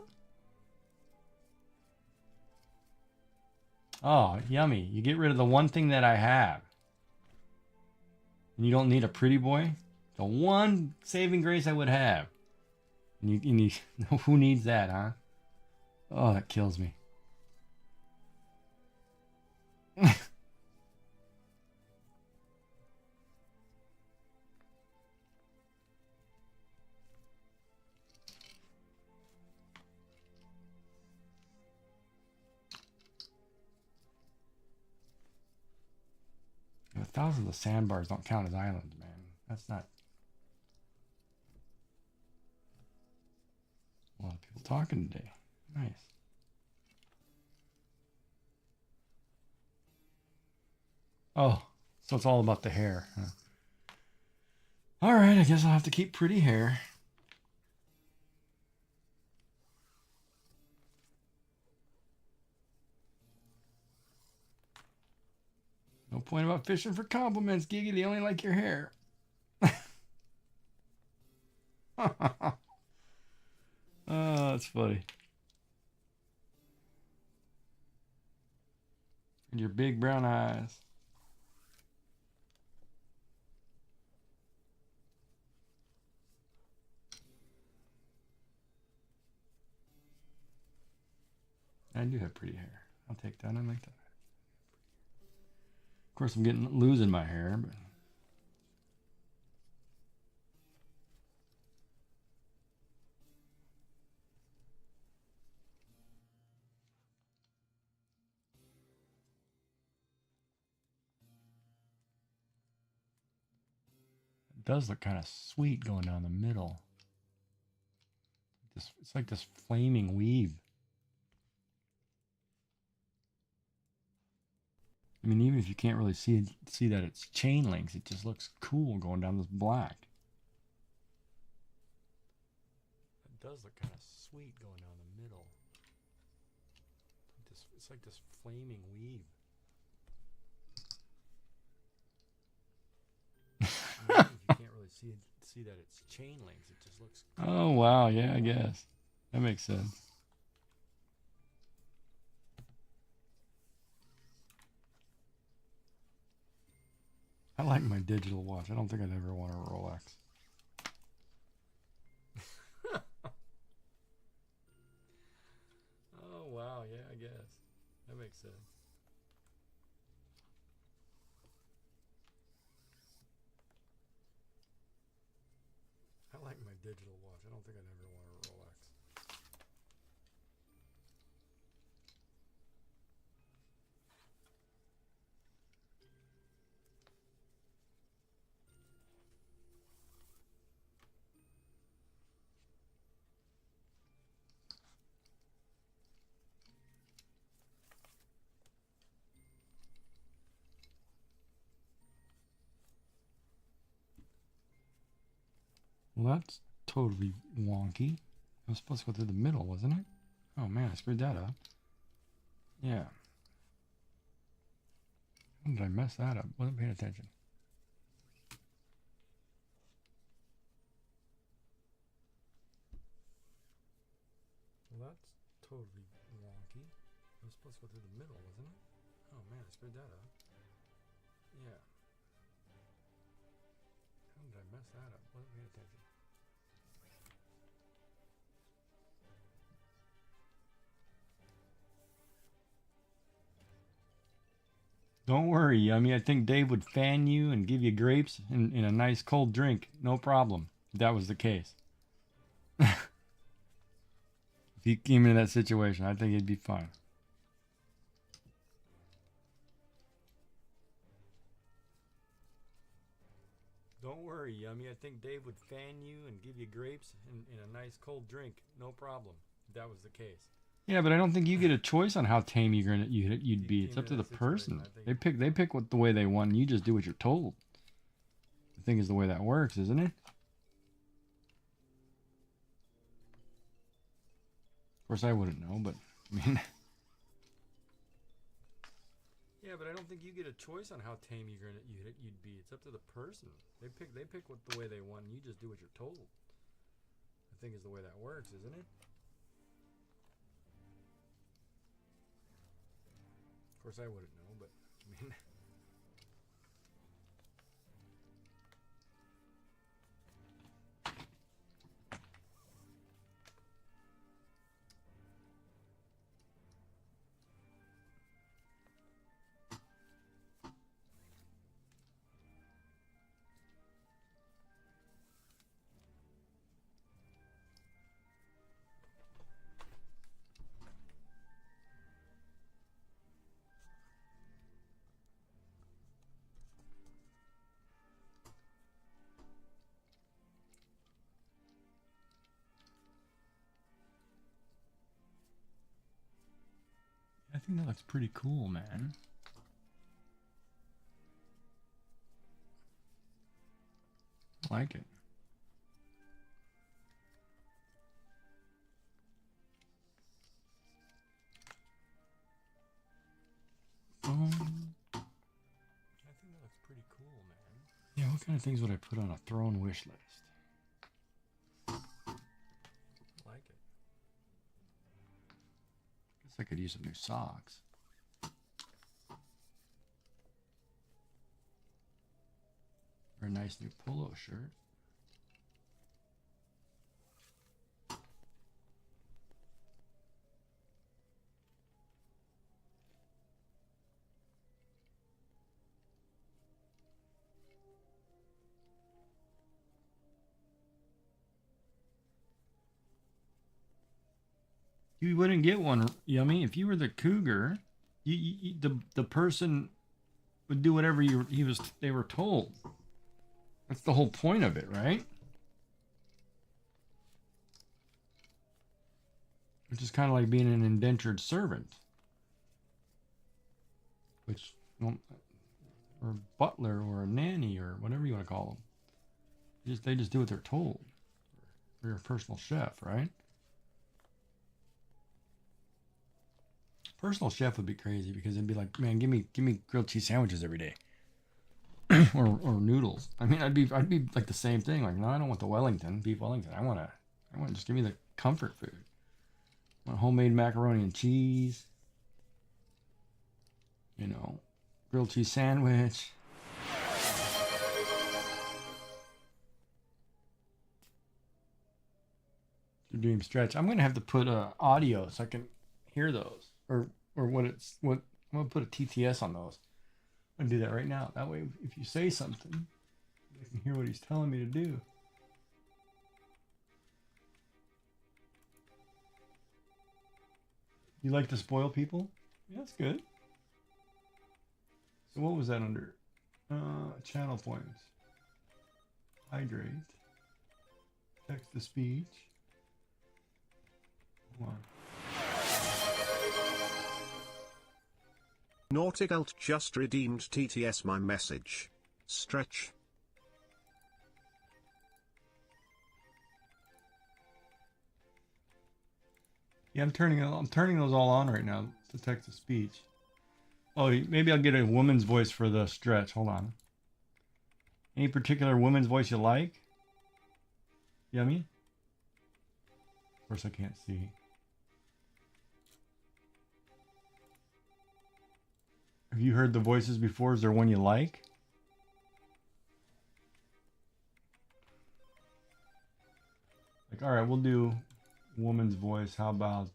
Oh, yummy. You get rid of the one thing that I have. And you don't need a pretty boy. The one saving grace I would have. And you who needs that, huh? Oh, that kills me. A thousand of the sandbars don't count as islands, man. That's not. A lot of people talking today. Nice. Oh, so it's all about the hair. Huh? All right, I guess I'll have to keep pretty hair. No point about fishing for compliments, Giggy. They only like your hair. Oh, that's funny. And your big brown eyes. I do have pretty hair. I'll take that. I like that. Of course, I'm losing my hair, but it does look kind of sweet going down the middle. It's like this flaming weave. I mean, even if you can't really see that it's chain links, it just looks cool going down this black. It does look kind of sweet going down the middle. It's like this flaming weave. I mean, even if you can't really see that it's chain links, it just looks cool. Oh wow, yeah, I guess that makes sense. I like my digital watch. I don't think I'd ever want a Rolex. Oh, wow. Yeah, I guess. That makes sense. I like my digital watch. I don't think I'd ever want a Rolex. Well, that's totally wonky. I was supposed to go through the middle, wasn't it? Oh man, I screwed that up. Yeah. How did I mess that up? Wasn't paying attention. Well, that's totally wonky. I was supposed to go through the middle, wasn't it? Oh man, I screwed that up. Yeah. How did I mess that up? Wasn't paying attention. Don't worry, Yummy. I think Dave would fan you and give you grapes in a nice cold drink. No problem. If that was the case. If he came into that situation, I think he'd be fine. Don't worry, Yummy. I think Dave would fan you and give you grapes in a nice cold drink. No problem. If that was the case. Yeah, but I don't think you get a choice on how tame you'd be. It's up to the person. They pick what the way they want, and you just do what you're told. I think is the way that works, isn't it? Of course, I wouldn't know, but I mean. Yeah, but I don't think you get a choice on how tame you'd be. It's up to the person. They pick what the way they want, and you just do what you're told. I think is the way that works, isn't it? Of course, I wouldn't know, but I mean. I think that looks pretty cool, man. I like it. I think that looks pretty cool, man. Yeah, what kind of things would I put on a throne wish list? I like it. Guess I could use some new socks. Or a nice new polo shirt. You wouldn't get one, Yummy. If you were the cougar, the person would do whatever they were told. That's the whole point of it, right? Which is kind of like being an indentured servant, or butler, or a nanny, or whatever you want to call them. They just do what they're told. Or your personal chef, right? Personal chef would be crazy because it'd be like, man, give me grilled cheese sandwiches every day, or noodles. I mean, I'd be like the same thing. Like, no, I don't want the Wellington, beef Wellington. I want just give me the comfort food. I want homemade macaroni and cheese. You know, grilled cheese sandwich. Your dream stretch. I'm gonna have to put audio so I can hear those. Or I'm gonna put a TTS on those. I'm gonna do that right now. That way, if you say something, I can hear what he's telling me to do. You like to spoil people? Yeah, that's good. So what was that under? Channel points. Hydrate. Text to speech. Hold on. Nauticult just redeemed TTS my message. Stretch. Yeah, I'm turning those all on right now. The text to speech. Oh, maybe I'll get a woman's voice for the stretch. Hold on. Any particular woman's voice you like? Yummy? Of course I can't see. Have you heard the voices before? Is there one you like? Like, all right, we'll do woman's voice. How about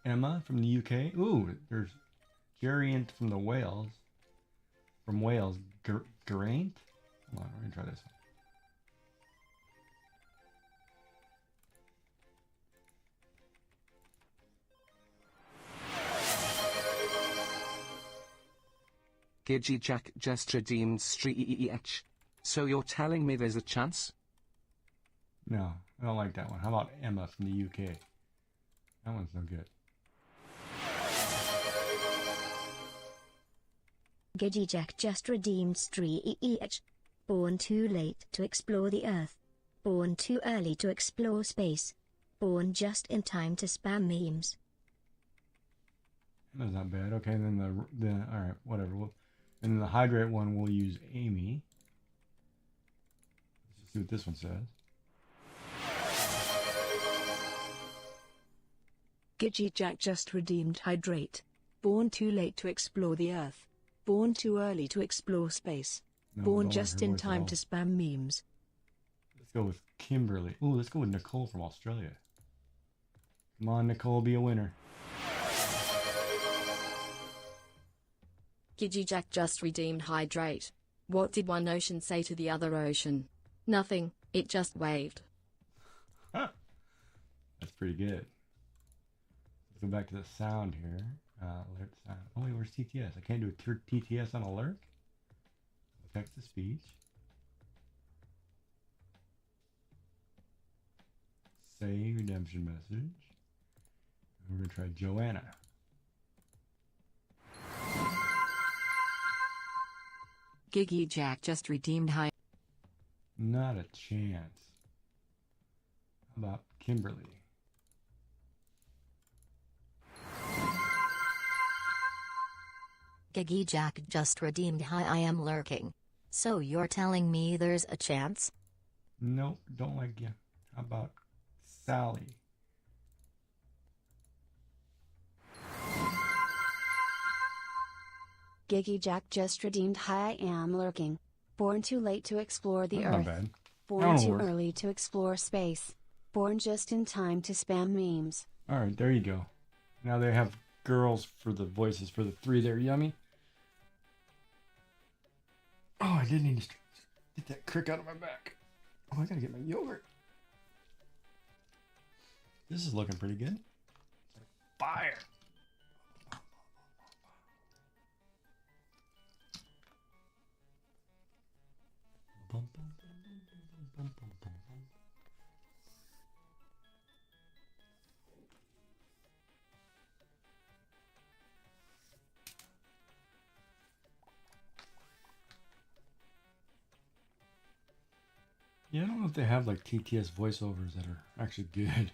Emma from the UK? Ooh, there's Geraint from the Wales. From Wales, Geraint? Hold on, we're gonna try this one. Gidgy Jack just redeemed Streech. So you're telling me there's a chance? No, I don't like that one. How about Emma from the UK? That one's no good. Gidgy Jack just redeemed Streech. Born too late to explore the Earth. Born too early to explore space. Born just in time to spam memes. That's not bad. Okay, then the all right, whatever. And then the hydrate one, we'll use Amy. Let's see what this one says. Gidgy Jack just redeemed Hydrate. Born too late to explore the Earth. Born too early to explore space. No, Born don't just like her in voice at time all. to spam memes. Let's go with Kimberly. Ooh, let's go with Nicole from Australia. Come on, Nicole, be a winner. Gidgy Jack just redeemed Hydrate. What did one ocean say to the other ocean? Nothing, it just waved. Huh. That's pretty good. Let's go back to the sound here. Alert sound. Oh wait, where's TTS? I can't do a TTS on alert. Text to speech. Say redemption message. We're gonna try Joanna. Giggy Jack just redeemed high. Not a chance. How about Kimberly? Giggy Jack just redeemed hi, I am lurking. So you're telling me there's a chance? Nope, don't like you. How about Sally? Giggy Jack just redeemed hi, I am lurking. Born too late to explore the That's not earth. bad. Born That'll too work. early to explore space. Born just in time to spam memes. All right, there you go. Now they have girls for the voices for the three there. Yummy. Oh, I did need to get that crick out of my back. Oh, I gotta get my yogurt. This is looking pretty good. Fire. Yeah, I don't know if they have like TTS voiceovers that are actually good.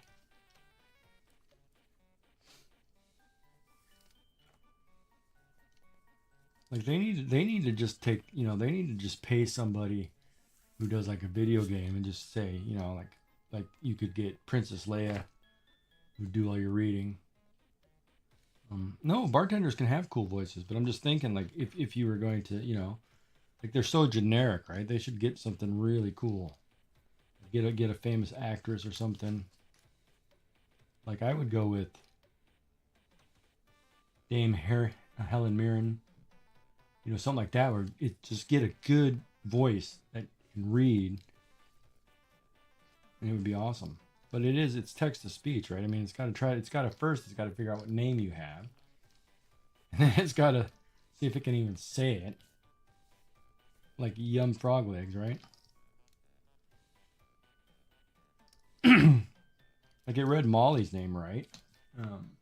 Like they need to just take, they need to just pay somebody who does like a video game and just say, like you could get Princess Leia who do all your reading. No, bartenders can have cool voices, but I'm just thinking like if you were going to, like they're so generic, right? They should get something really cool. Get a famous actress or something. Like I would go with Dame Helen Mirren. Something like that, where it just get a good voice that can read, and it would be awesome. But it's text to speech, right? I mean, it's got to figure out what name you have, and then it's got to see if it can even say it, like Yum Frog Legs, right? Like it read Molly's name right. And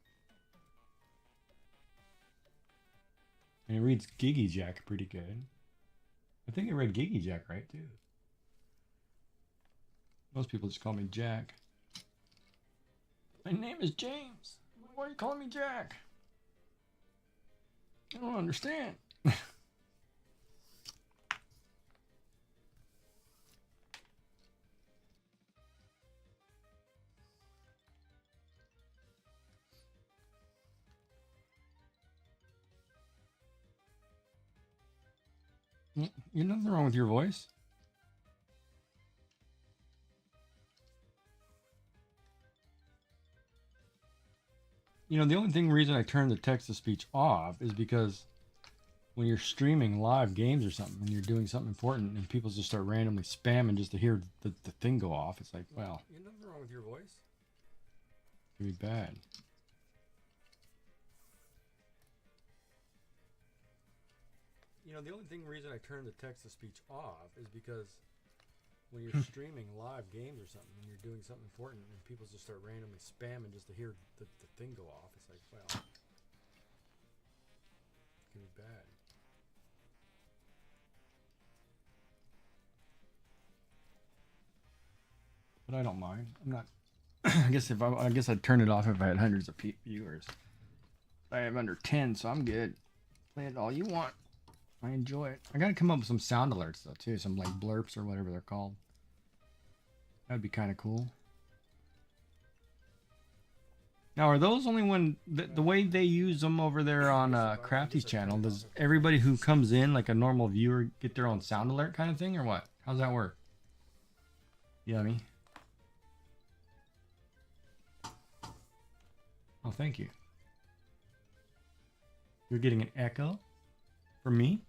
it reads Giggy Jack pretty good. I think it read Giggy Jack right too. Most people just call me Jack. My name is James. Why are you calling me Jack? I don't understand. You're nothing wrong with your voice. The only reason I turned the text to speech off is because when you're streaming live games or something and you're doing something important and people just start randomly spamming just to hear the thing go off, it's like, well, you're nothing wrong with your voice. It could be bad. The only reason I turned the text to speech off is because when you're streaming live games or something and you're doing something important and people just start randomly spamming just to hear the thing go off, it's like, well, it could be bad. But I don't mind. I'm not. I guess I'd turn it off if I had hundreds of viewers. I have under 10, so I'm good. Play it all you want. I enjoy it. I gotta come up with some sound alerts though too, some like blurps or whatever they're called. That'd be kind of cool. Now, are those only when the way they use them over there on Crafty's channel? Does everybody who comes in, like a normal viewer, get their own sound alert kind of thing, or what? How's that work? Yummy. Oh, thank you. You're getting an echo from me?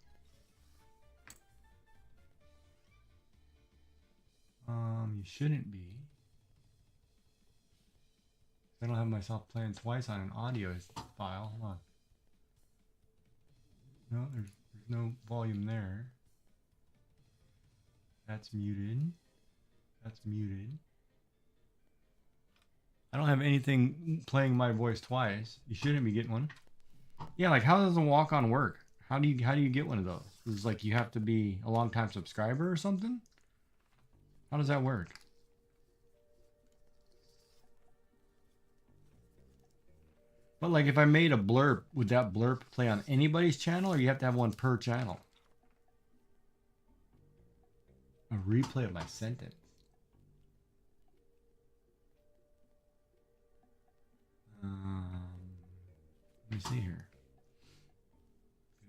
You shouldn't be. I don't have myself playing twice on an audio file. Hold on. No, there's no volume there. That's muted. That's muted. I don't have anything playing my voice twice. You shouldn't be getting one. Yeah, like how does the walk-on work? How do you get one of those? It's like you have to be a long time subscriber or something? How does that work? But like if I made a blurb, would that blurb play on anybody's channel or you have to have one per channel? A replay of my sentence. Let me see here.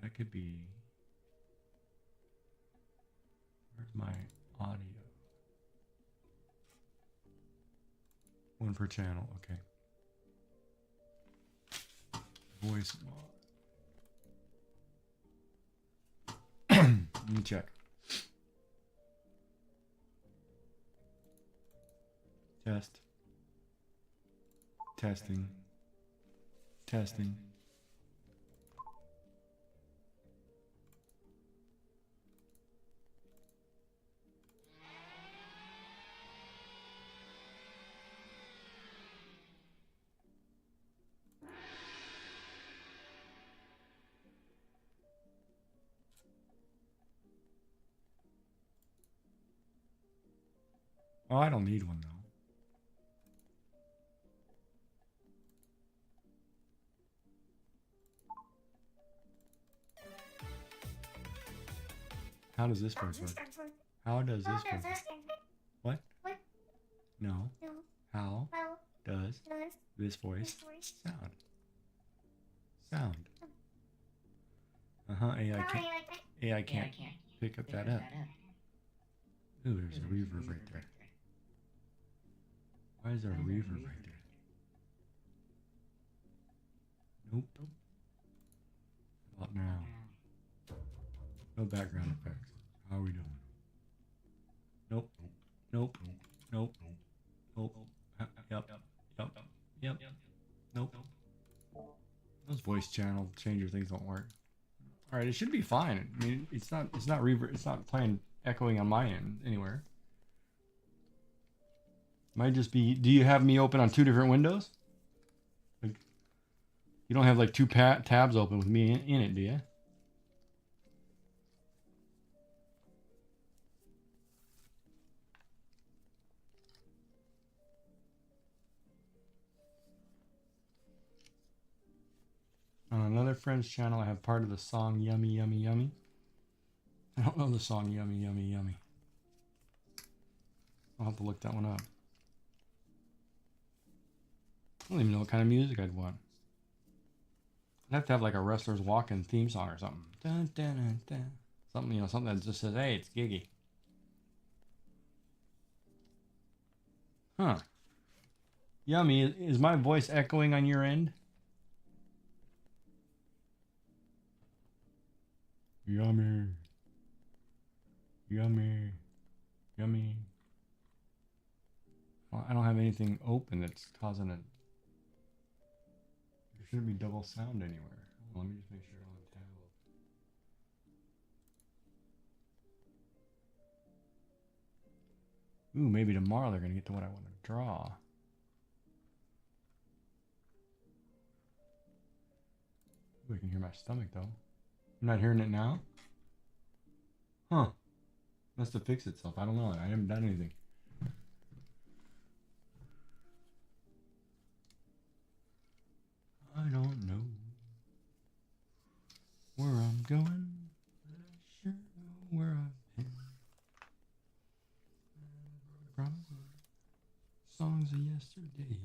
That could be. Where's my audio? One per channel. Okay. Voice. Let me check. Test. Testing. Testing. Oh, I don't need one though. How does this voice work? How does this voice work? What? No. How does this voice sound? Sound. AI can't pick up that up. Ooh, there's a reverb right there. Why is there a reverb right there? Nope. How about now? No background effects. How are we doing? Nope. Nope. Nope. Nope. Yep. Nope. Those voice channel changer things don't work. All right, it should be fine. I mean, it's not reverb. It's not playing echoing on my end anywhere. Might just be. Do you have me open on two different windows? Like, you don't have like two tabs open with me in it, do you? On another friend's channel, I have part of the song Yummy, Yummy, Yummy. I don't know the song Yummy, Yummy, Yummy. I'll have to look that one up. I don't even know what kind of music I'd want. I'd have to have like a Wrestler's Walk-In theme song or something. Dun, dun, dun, dun. Something, something that just says, hey, it's Giggy. Huh. Yummy, is my voice echoing on your end? Yummy. Yummy. Yummy. Well, I don't have anything open that's causing it. There shouldn't be double sound anywhere. Let me just make sure I don't have tab open. Ooh, maybe tomorrow they're going to get to what I want to draw. Ooh, I can hear my stomach though. I'm not hearing it now? Huh. Must have fixed itself. I don't know. I haven't done anything. I don't know where I'm going, but I sure know where I've been. Songs of yesterday.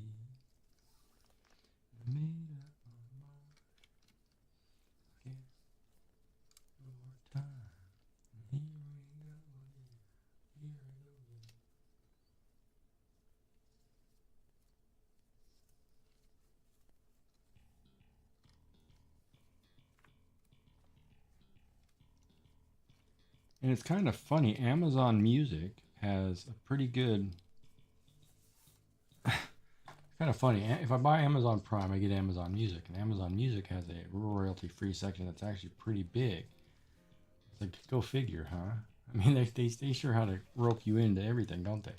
I made up my mind. Okay. One more time. Here we go again. Here we go again. And it's kind of funny. Amazon Music has a pretty good. Kind of funny. If I buy Amazon Prime, I get Amazon Music, and Amazon Music has a royalty-free section that's actually pretty big. It's like, go figure, huh? I mean, they sure how to rope you into everything, don't they?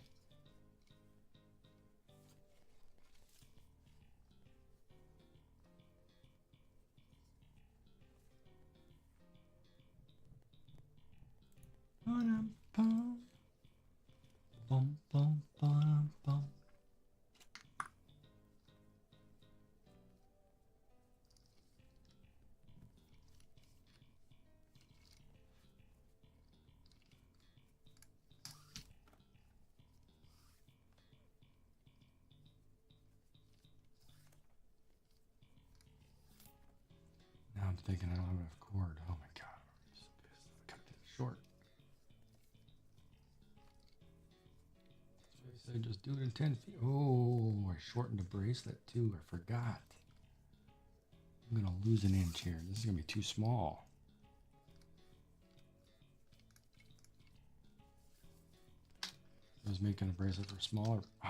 thinking I don't have enough cord. Oh my god. I'm so pissed. I cut it short. That's why I said just do it in 10 feet. Oh, I shortened the bracelet too. I forgot. I'm going to lose an inch here. This is going to be too small. I was making a bracelet for smaller. Oh.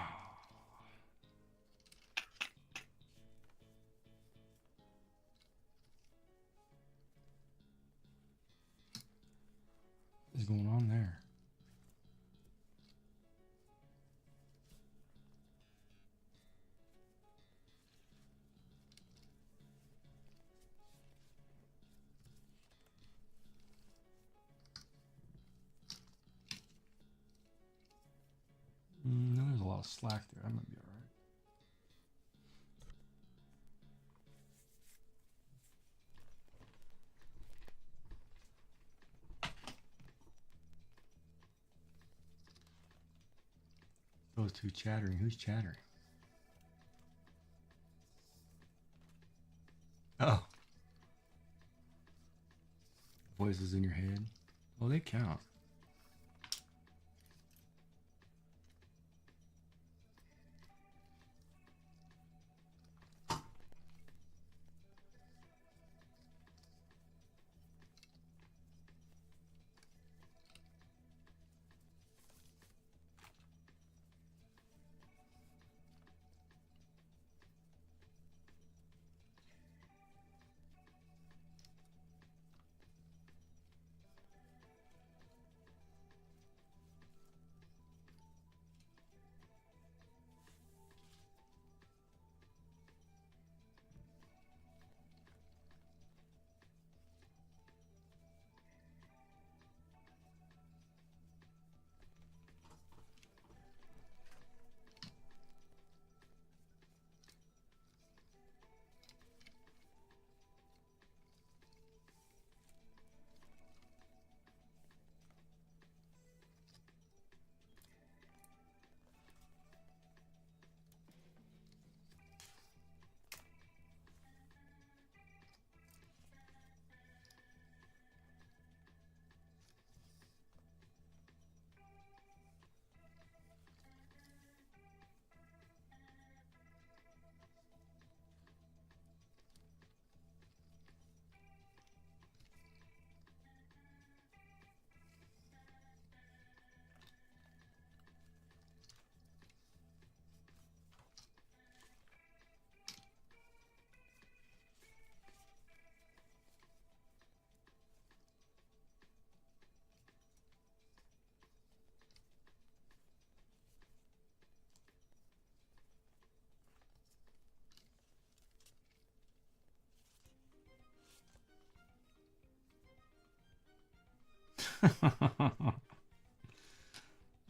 What is going on there? No, there's a lot of slack there. I might be all right. Those two chattering. Who's chattering? Oh. Voices in your head. Well, they count.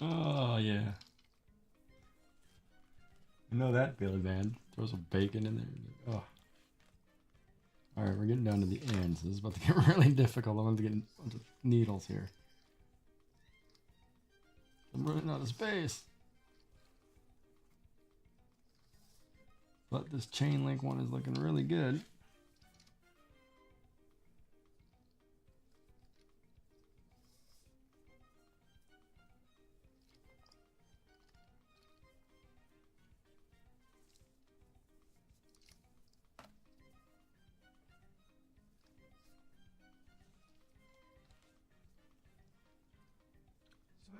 Oh, yeah. I know that feeling, man. Throw some bacon in there. Oh. Alright, we're getting down to the end, so this is about to get really difficult. I'm going to get a bunch of needles here. I'm running out of space. But this chain link one is looking really good.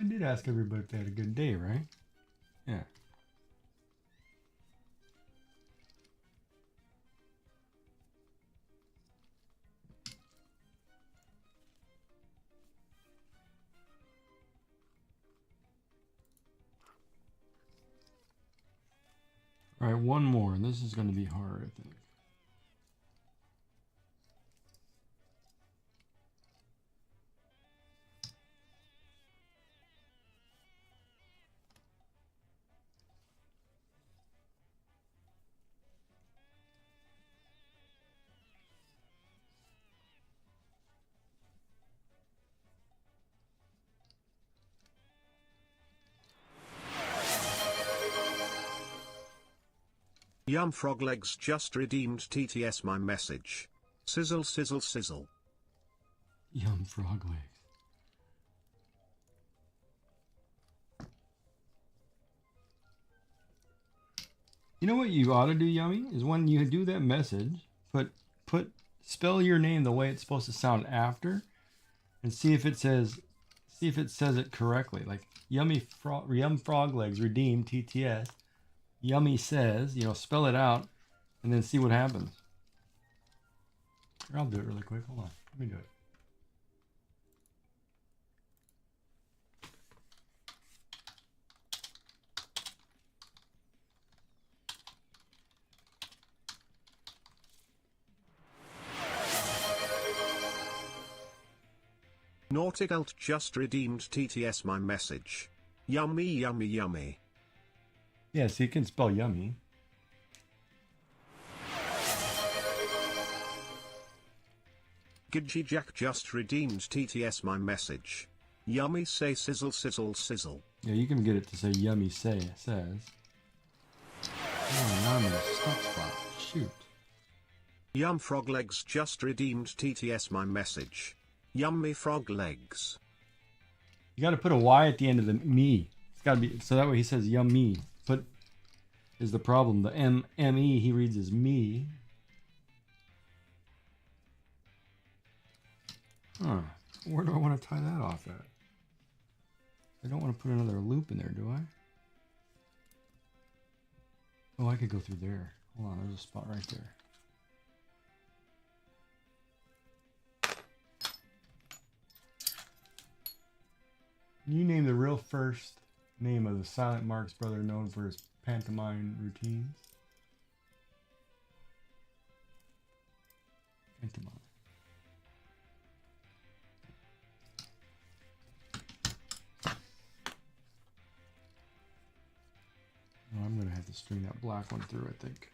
I did ask everybody if they had a good day, right? Yeah. All right, one more. This is going to be hard, I think. Yum Frog Legs just redeemed TTS my message. Sizzle, sizzle, sizzle. Yum frog legs. You know what you ought to do, Yummy, is when you do that message, spell your name the way it's supposed to sound after, and see if it says it correctly. Like Yum frog legs redeemed TTS. Yummy says, spell it out, and then see what happens. I'll do it really quick. Hold on, let me do it. Nauticult just redeemed TTS my message. Yummy, yummy, yummy. Yeah, so you can spell yummy. Gidgy Jack just redeemed TTS my message. Yummy say sizzle, sizzle, sizzle. Yeah, you can get it to say yummy says. Oh, now I'm in a stuck spot. Shoot. Yum frog legs just redeemed TTS my message. Yummy frog legs. You got to put a Y at the end of the me. It's got to be so that way he says yummy. But is the problem the M-E he reads as me? Huh. Where do I want to tie that off at? I don't want to put another loop in there, do I? Oh, I could go through there. Hold on, there's a spot right there. You name the real first name of the Silent Marks brother known for his pantomime routines. Pantomime. Oh, I'm going to have to string that black one through, I think.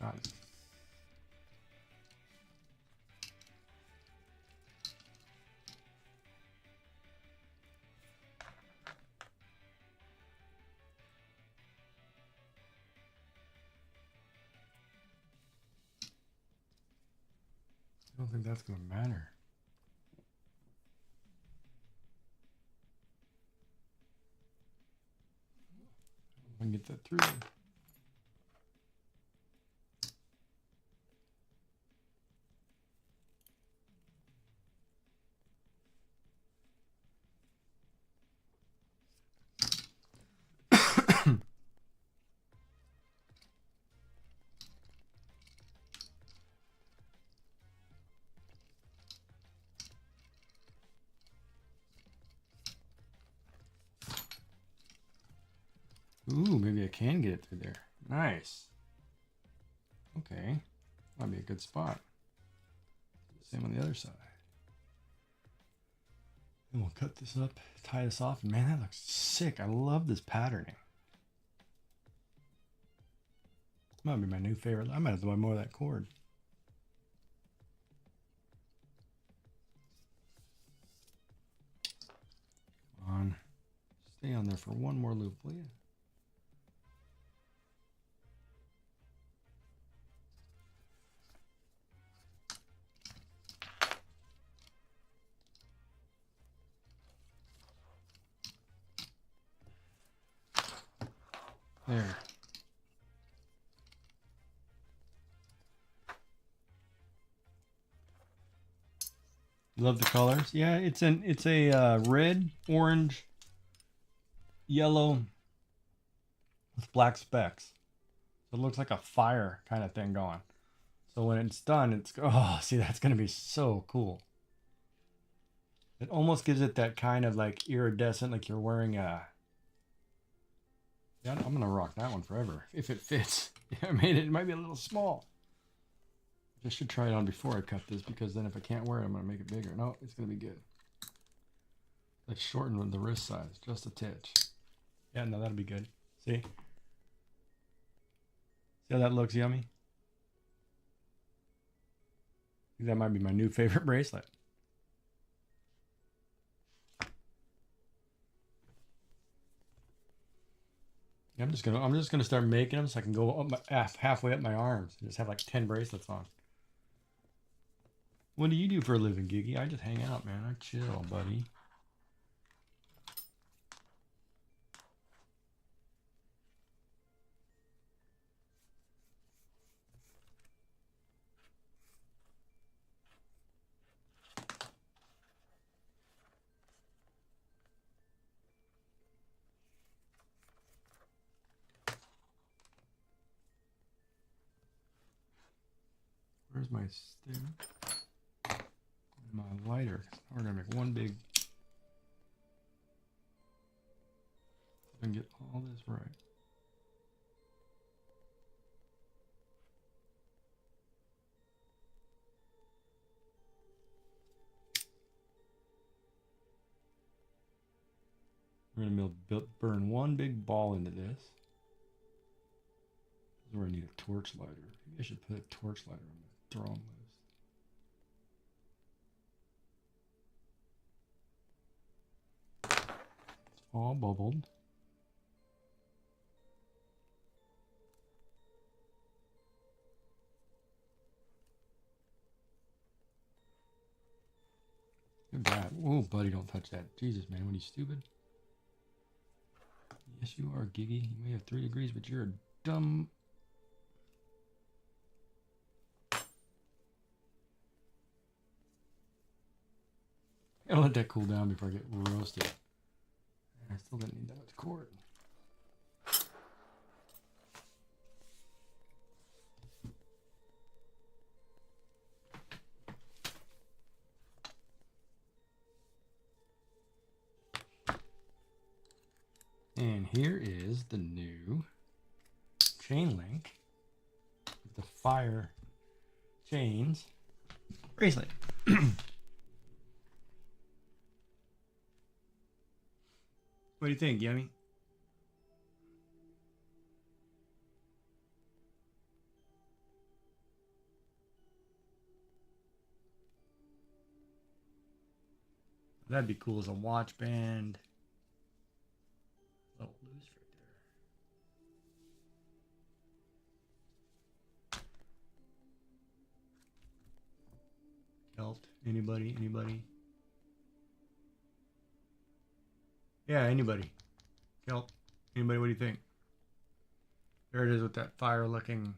Got it. I don't think that's going to matter. I can get that through. Ooh, maybe I can get it through there. Nice. Okay. Might be a good spot. Same on the other side. And we'll cut this up, tie this off. Man, that looks sick. I love this patterning. Might be my new favorite. I might have to buy more of that cord. Come on. Stay on there for one more loop, will you? There. Love the colors. Yeah, it's a red, orange, yellow with black specks. So it looks like a fire kind of thing going. So when it's done, it's see, that's gonna be so cool. It almost gives it that kind of like iridescent, like you're wearing a. Yeah, I'm gonna rock that one forever if it fits. Yeah, I made it. It might be a little small. I should try it on before I cut this because then if I can't wear it, I'm gonna make it bigger. No, it's gonna be good. Let's shorten the wrist size just a titch. Yeah, no, that'll be good. See? See how that looks yummy? I think that might be my new favorite bracelet. I'm just gonna start making them so I can go up halfway up my arms and just have like 10 bracelets on. What do you do for a living, Giggy? I just hang out, man. I chill, buddy. Where's my stem? My lighter. We're gonna make one big. I can get all this right. We're gonna burn one big ball into this. This is where I need a torch lighter. Maybe I should put a torch lighter on the throne list. It's all bubbled. Look at that. Oh, buddy, don't touch that. Jesus, man, what are you, stupid? Yes, you are, Giggy. You may have 3 degrees, but you're a dumb... I'll let that cool down before I get roasted. I still didn't need that much cord. And here is the new chain link with the fire chains bracelet. What do you think, Yummy? That'd be cool as a watch band. A little loose right there. Kelt? Anybody? Anybody? Yeah, anybody. Kelt? Anybody? What do you think? There it is with that fire looking.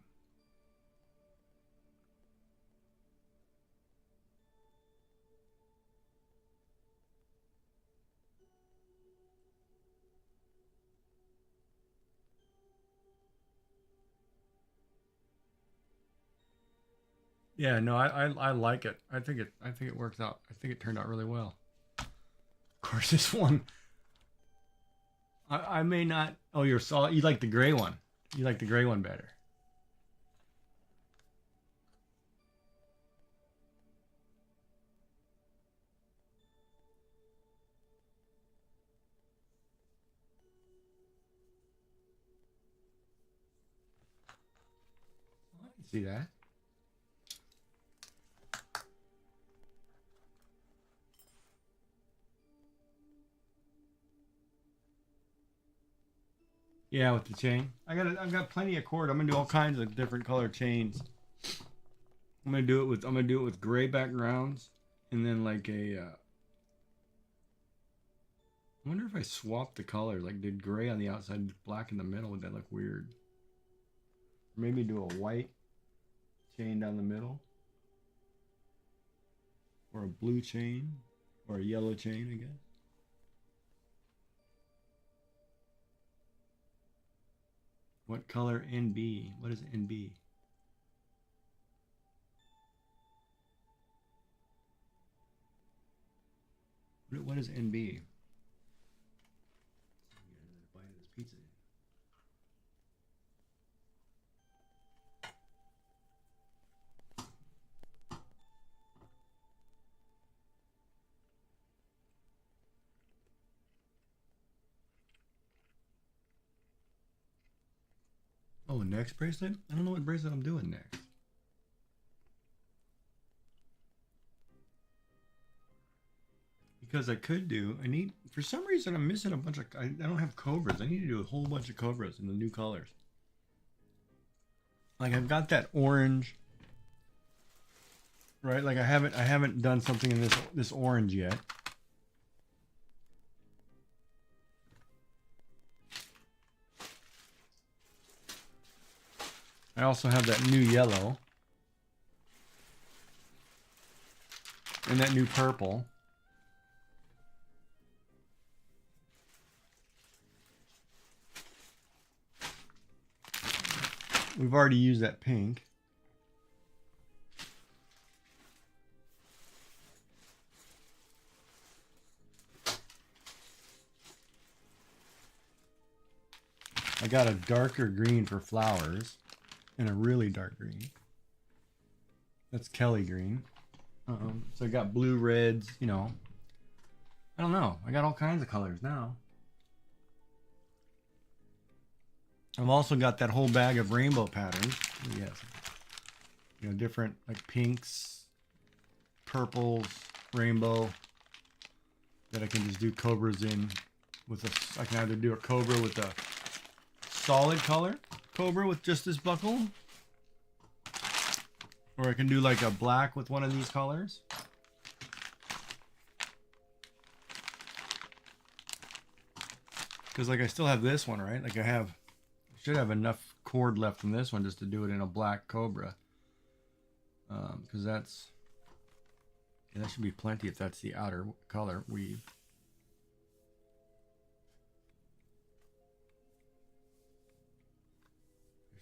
Yeah, no, I like it. I think it works out. I think it turned out really well. Of course, this one I may not. Oh, you like the gray one. You like the gray one better. I can see that. Yeah, with the chain. I've got plenty of cord. I'm gonna do all kinds of different color chains. I'm gonna do it with gray backgrounds, and then like a. I wonder if I swapped the color, like did gray on the outside, black in the middle. Would that look weird? Or maybe do a white chain down the middle, or a blue chain, or a yellow chain, I guess. What color NB? What is NB? What is NB? Bite of this pizza. Oh, next bracelet? I don't know what bracelet I'm doing next. Because I could do, for some reason I'm missing a bunch of, I don't have cobras. I need to do a whole bunch of cobras in the new colors. Like I've got that orange, right? Like I haven't done something in this orange yet. I also have that new yellow. And that new purple. We've already used that pink. I got a darker green for flowers and a really dark green. That's Kelly green. So I got blue, reds, you know. I don't know. I got all kinds of colors now. I've also got that whole bag of rainbow patterns. Yes. You know, different like pinks, purples, rainbow that I can just do cobras in with I can either do a cobra with a solid color cobra with just this buckle, or I can do like a black with one of these colors. Because like I still have this one, right? Like I should have enough cord left from this one just to do it in a black cobra. Because that should be plenty if that's the outer color weave.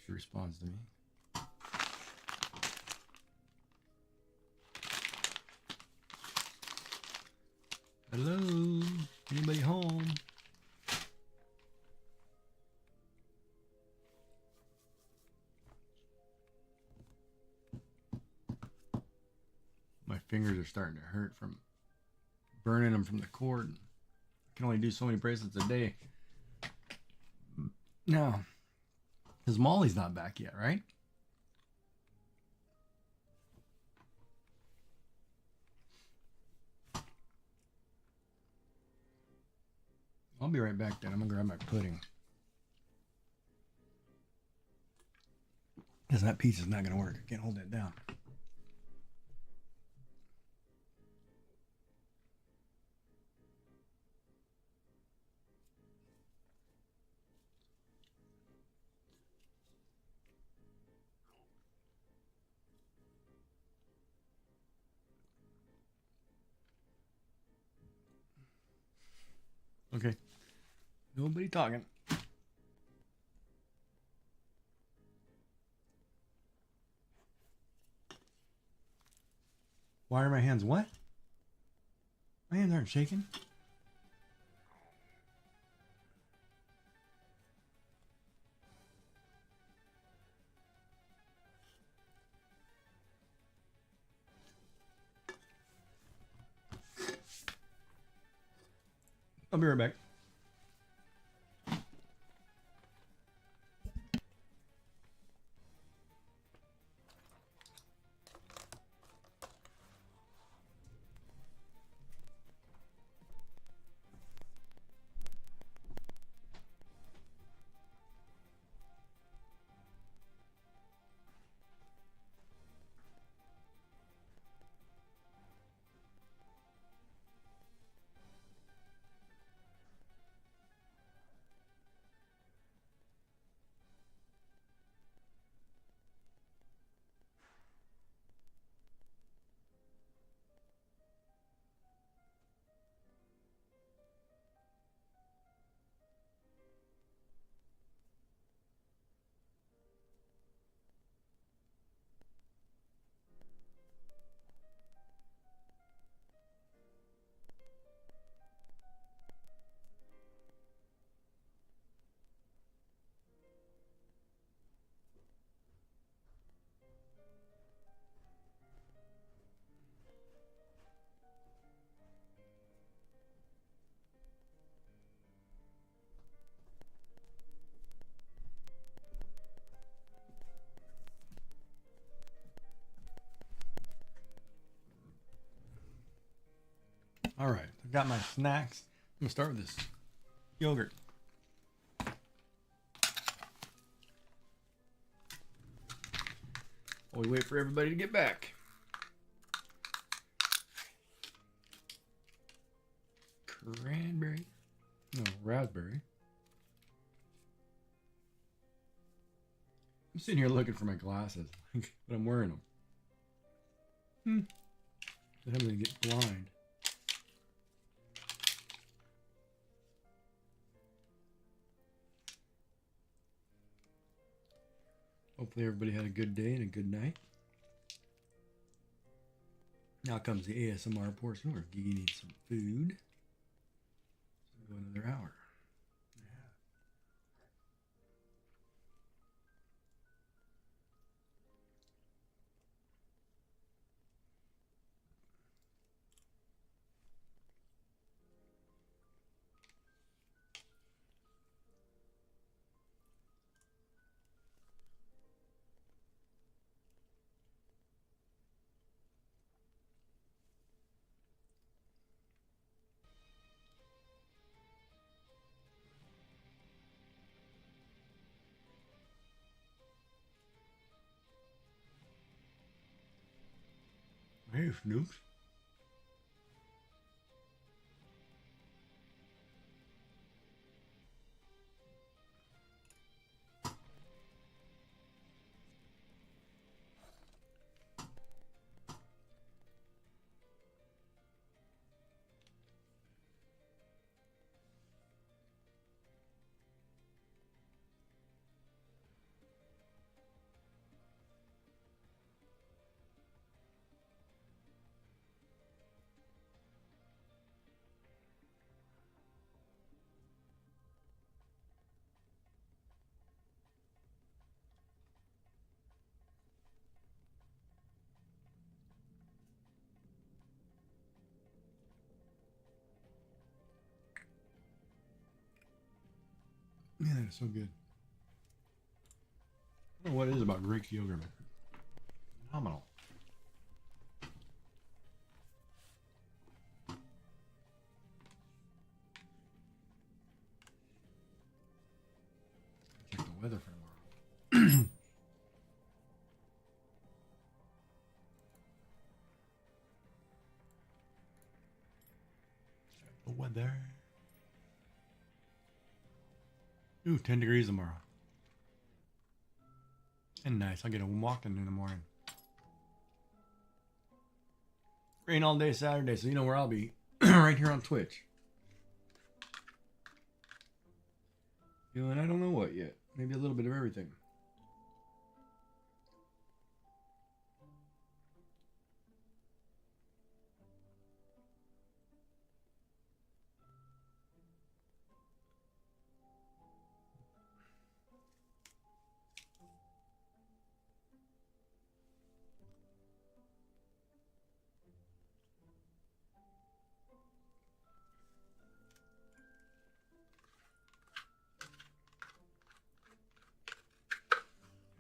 She responds to me. Hello? Anybody home? My fingers are starting to hurt from burning them from the cord. I can only do so many bracelets a day. Now, because Molly's not back yet, right? I'll be right back then. I'm going to grab my pudding. Because that piece is not going to work. I can't hold that down. Okay. Nobody talking. Why are my hands what? My hands aren't shaking. I'll be right back. All right, I've got my snacks. I'm gonna start with this yogurt. While we wait for everybody to get back. Cranberry. No, raspberry. I'm sitting here looking for my glasses, but I'm wearing them. I'm gonna get blind. Hopefully everybody had a good day and a good night. Now comes the ASMR portion where Gigi needs some food. So we'll go another hour. Hey, Snoops. Man, that is so good. I don't know what it is about Greek yogurt. Phenomenal. Check the weather for tomorrow. Check the weather. Ooh, 10 degrees tomorrow. And nice. I'll get a walking in the morning. Rain all day Saturday, so you know where I'll be. Right here on Twitch. Doing I don't know what yet. Maybe a little bit of everything.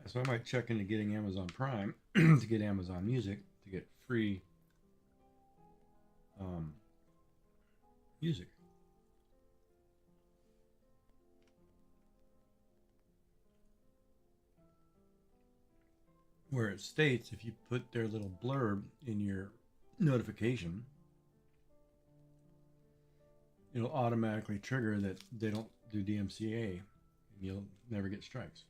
So I might check into getting Amazon Prime to get Amazon Music to get free music. Where it states if you put their little blurb in your notification, it'll automatically trigger that they don't do DMCA and you'll never get strikes.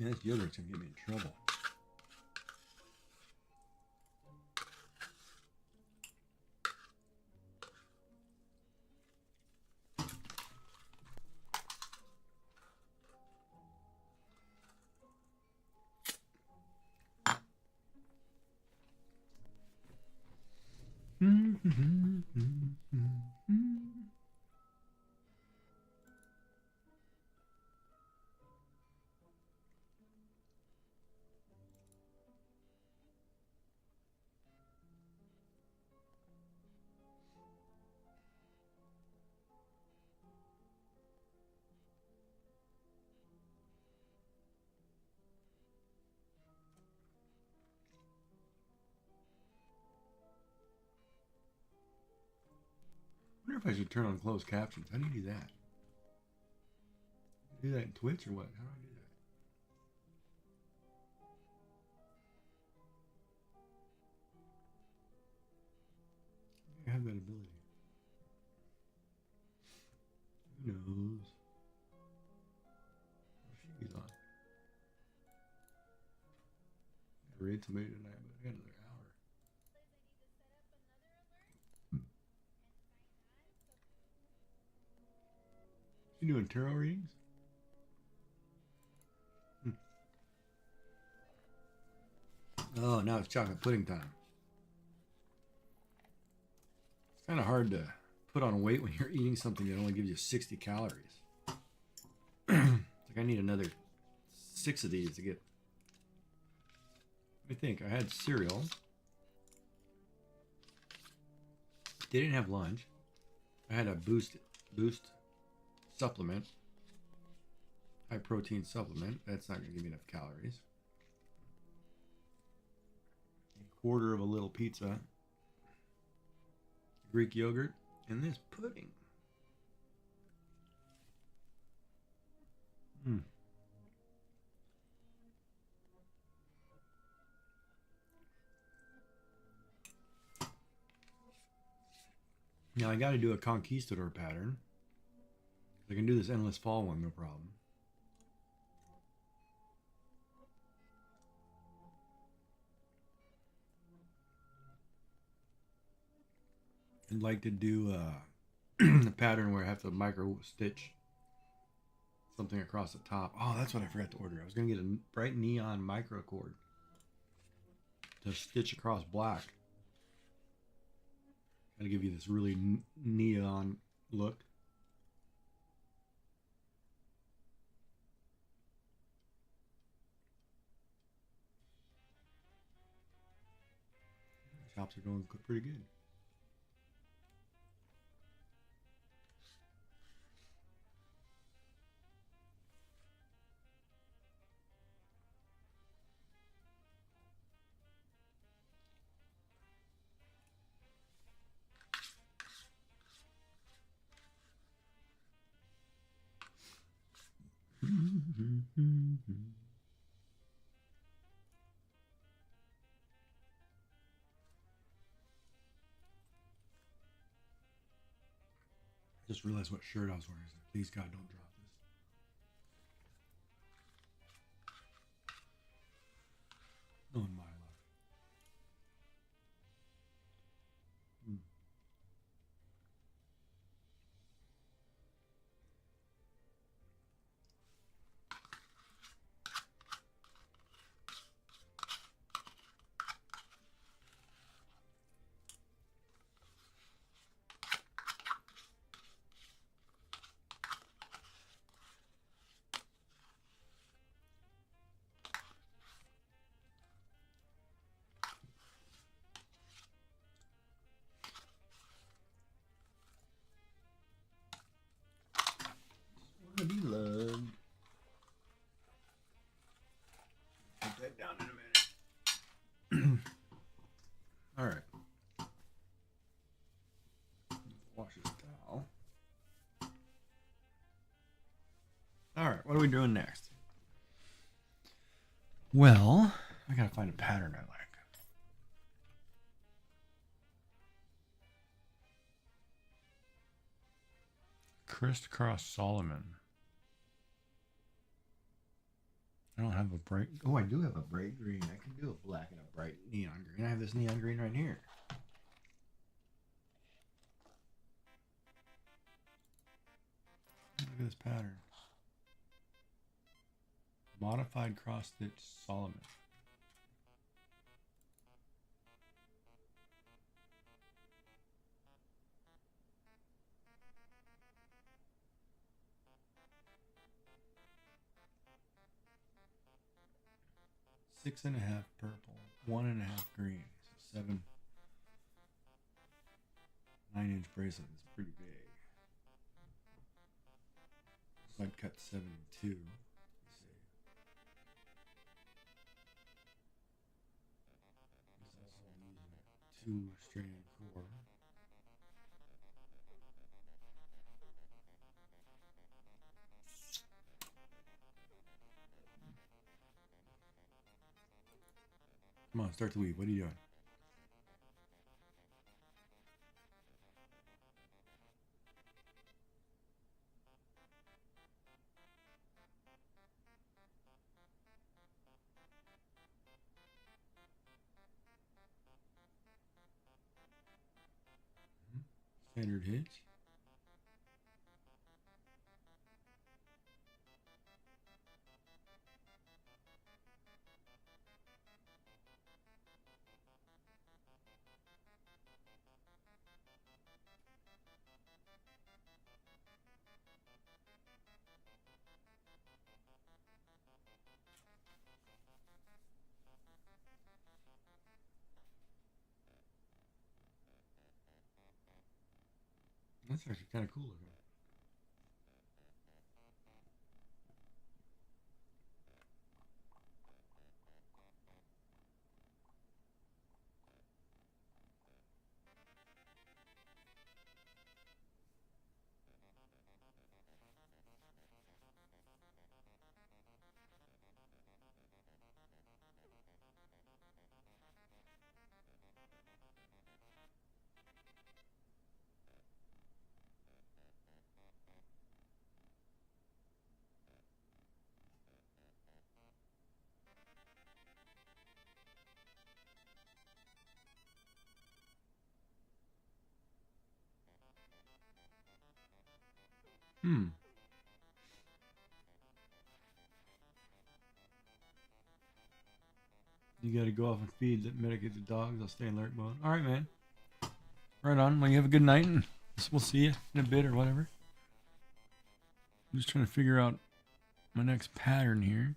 Man, this yogurt's gonna get me in trouble. I wonder if I should turn on closed captions. How do you do that? Do that in Twitch or what? How do I do that? I have that ability. Who knows? Oh, she's on. I raid somebody tonight, but I got another hour. You doing tarot readings? Oh, now it's chocolate pudding time. It's kind of hard to put on weight when you're eating something that only gives you 60 calories. It's like I need another 6 of these to get. Let me think. I had cereal. Didn't have lunch. I had a boost supplement. High protein supplement. That's not going to give me enough calories. A quarter of a little pizza. Greek yogurt. And this pudding. Now I got to do a conquistador pattern. I can do this endless fall one, no problem. I'd like to do a pattern where I have to micro stitch something across the top. Oh, that's what I forgot to order. I was going to get a bright neon micro cord to stitch across black. Got to give you this really neon look. Chops are going pretty good. Just realized what shirt I was wearing. Please God, don't drop this. Oh, in my life. Wanna be loved. Put that down in a minute. All right. Wash this towel. All right, what are we doing next? Well, I gotta find a pattern I like. Crisscross Solomon. I don't have a bright. Oh, I do have a bright green. I can do a black and a bright neon green. I have this neon green right here. Look at this pattern. Modified cross stitch Solomon. 6.5 purple, 1.5 green. So 9-inch bracelet is pretty big. So I'd cut 7 in 2. Let's see. This also using a 2-strand core. Come on, start the weave. What are you doing? Standard hitch. That's actually kind of cool looking. You gotta go off and feed that medicate the dogs. I'll stay in alert mode. Alright, man. Right on. Well, you have a good night, and we'll see you in a bit or whatever. I'm just trying to figure out my next pattern here.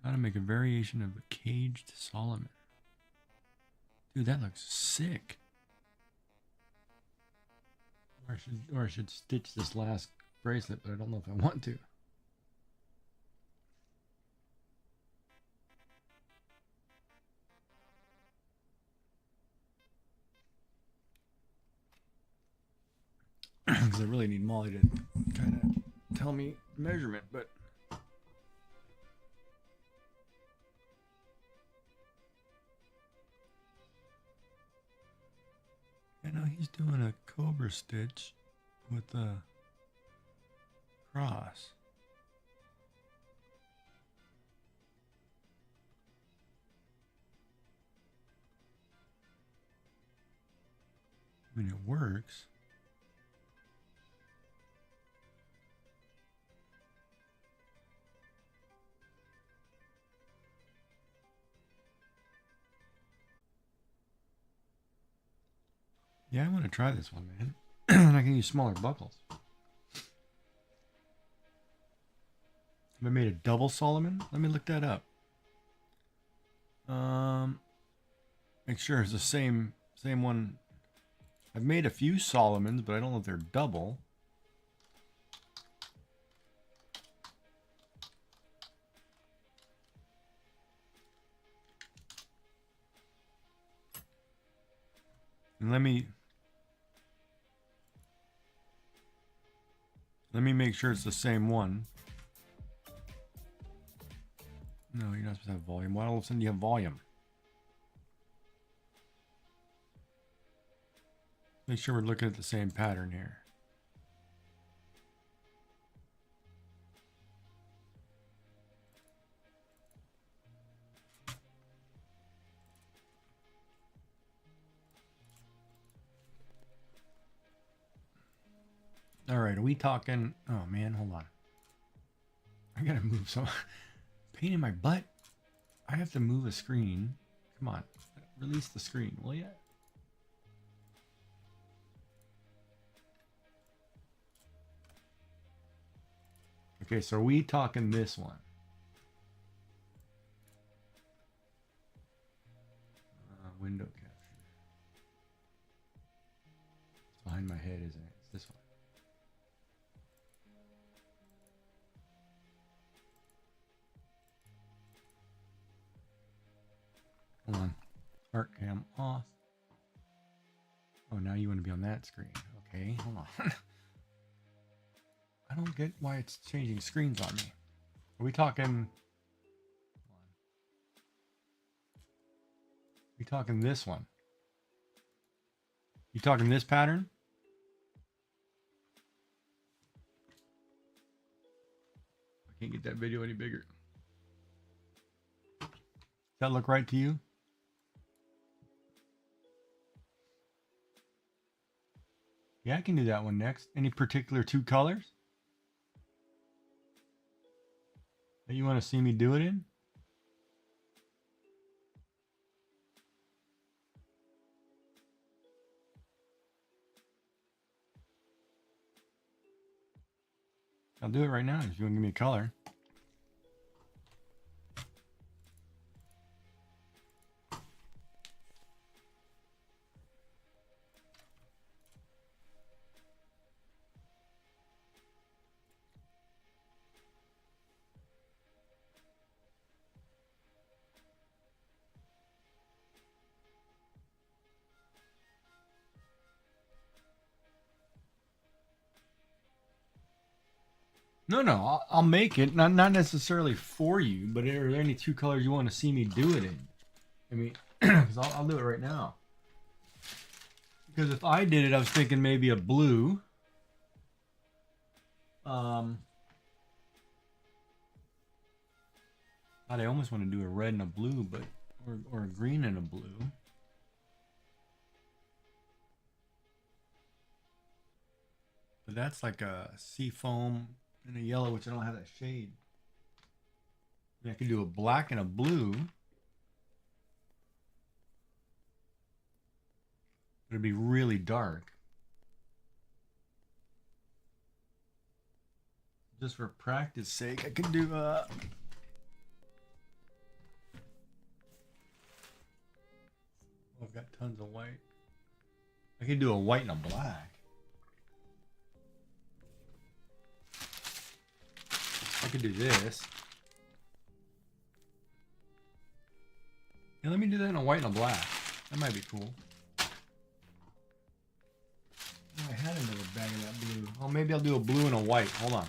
How to make a variation of a caged Solomon. Dude, that looks sick. Or I should stitch this last bracelet, but I don't know if I want to. Because I really need Molly to kind of tell me measurement, but I know he's doing a cobra stitch with a cross. I mean, it works. Yeah, I want to try this one, man. And I can use smaller buckles. Have I made a double Solomon? Let me look that up. Make sure it's the same one. I've made a few Solomons, but I don't know if they're double. And let me make sure it's the same one. No, you're not supposed to have volume. Why all of a sudden do you have volume? Make sure we're looking at the same pattern here. All right, are we talking? Oh man, hold on. I gotta move some. Pain in my butt. I have to move a screen. Come on, release the screen, will ya? Okay, so are we talking this one? window capture? It's behind my head, isn't it? It's this one. Hold on. Art cam off. Oh, now you want to be on that screen. Okay, hold on. I don't get why it's changing screens on me. Are we talking... We talking this one? You talking this pattern? I can't get that video any bigger. Does that look right to you? Yeah, I can do that one next. Any particular two colors that you want to see me do it in? I'll do it right now if you want to give me a color. No, I'll make it. Not necessarily for you, but are there any two colors you want to see me do it in? I mean, because I'll do it right now. Because if I did it, I was thinking maybe a blue. God, I almost want to do a red and a blue, but or a green and a blue. But that's like a sea foam and a yellow, which I don't have that shade. I could do a black and a blue. It'd be really dark. Just for practice sake, I could do I've got tons of white. I could do a white and a black. I could do this. Yeah, let me do that in a white and a black. That might be cool. Oh, I had another bag of that blue. Oh, maybe I'll do a blue and a white. Hold on.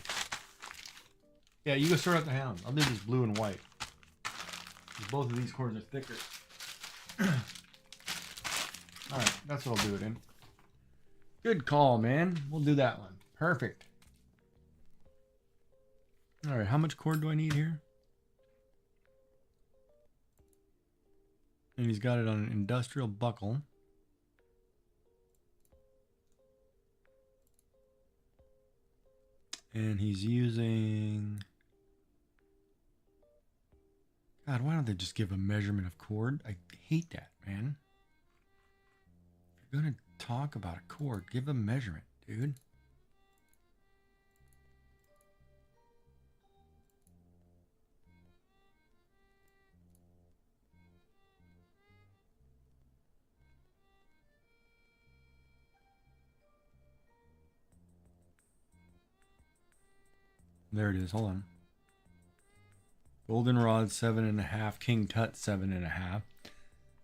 Yeah, you go sort out the hound. I'll do this blue and white. Both of these cords are thicker. Alright, that's what I'll do it in. Good call, man. We'll do that one. Perfect. Alright, how much cord do I need here? And he's got it on an industrial buckle. And he's using... God, why don't they just give a measurement of cord? I hate that, man. If you're going to talk about a cord, give a measurement, dude. There it is. Hold on. Goldenrod 7.5, King Tut 7.5,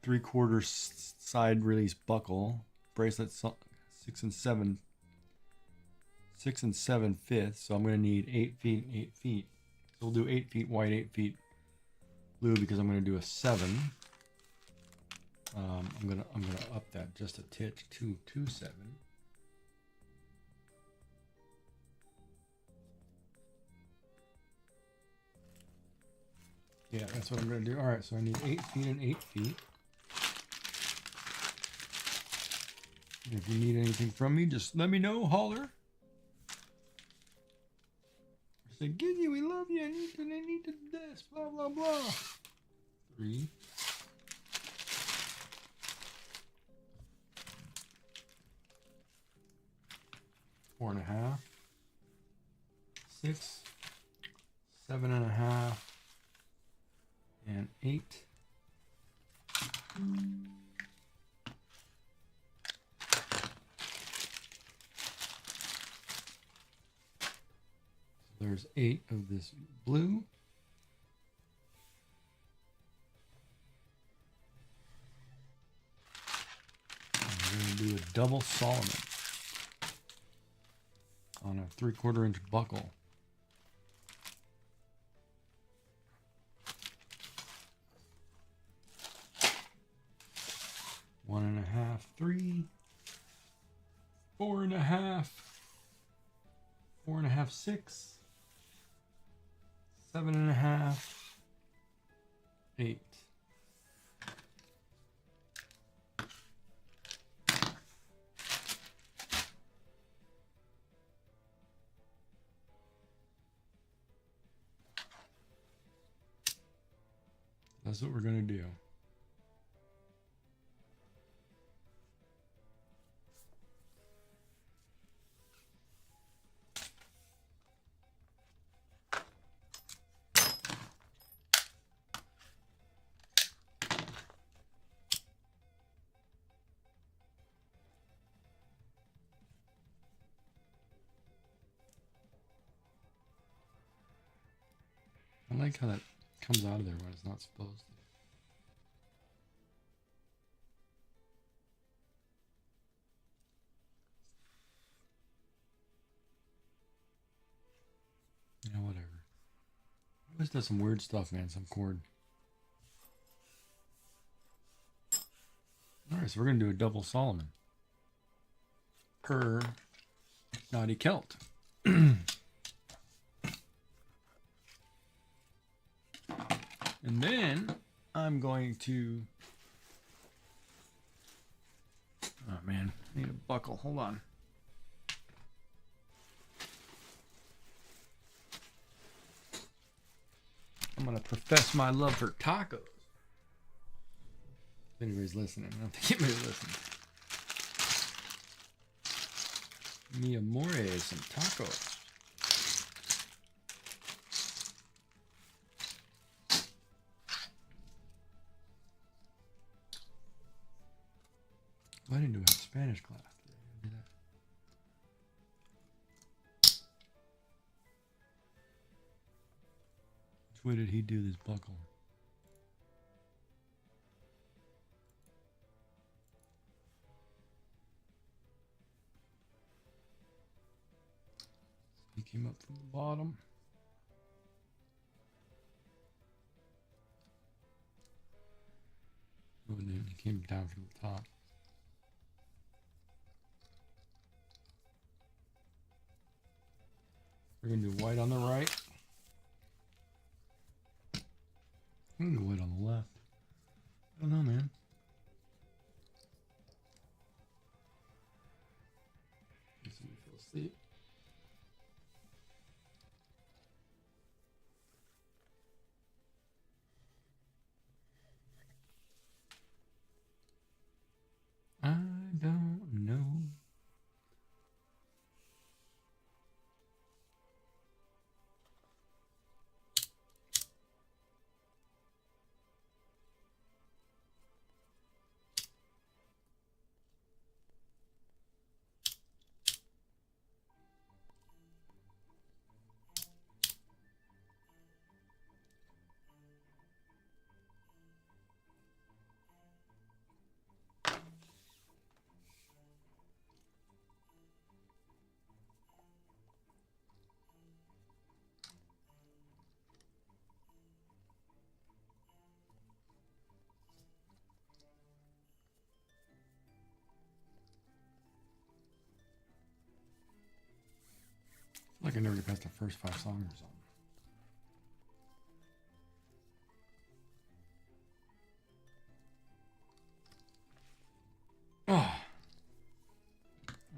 3/4 side release buckle, bracelet 6 and 7 fifths. So I'm going to need 8 feet and 8 feet. So we'll do 8 feet white, 8 feet blue because I'm going to do a 7. I'm gonna up that just a titch to 2.7. Yeah, that's what I'm going to do. All right, so I need 8 feet and 8 feet. And if you need anything from me, just let me know. Holler. Say, Gizzy, we love you. I need to do this. Blah, blah, blah. 3. 4.5. 6. 7.5. And 8. there's 8 of this blue. And we're going to do a double Solomon on a 3/4 inch buckle. One and a half, 3, 4.5, 4.5, 6, 7.5, 8. That's what we're going to do. I like how that comes out of there when it's not supposed to. You know, whatever. It always does some weird stuff, man, some cord. Alright, so we're going to do a double Solomon. Per Naughty Celt. And then I'm going to... Oh man, I need a buckle. Hold on. I'm going to profess my love for tacos. If anybody's listening, I don't think anybody's listening. Mi amore, some tacos. I didn't do a Spanish class. Did I do that? Which way did he do this buckle? He came up from the bottom. Oh, and then he came down from the top. We're going to do white on the right. I'm going to do white on the left. I don't know, man. Somebody fell asleep. I don't know. Like I never get past the first 5 songs or something. Oh.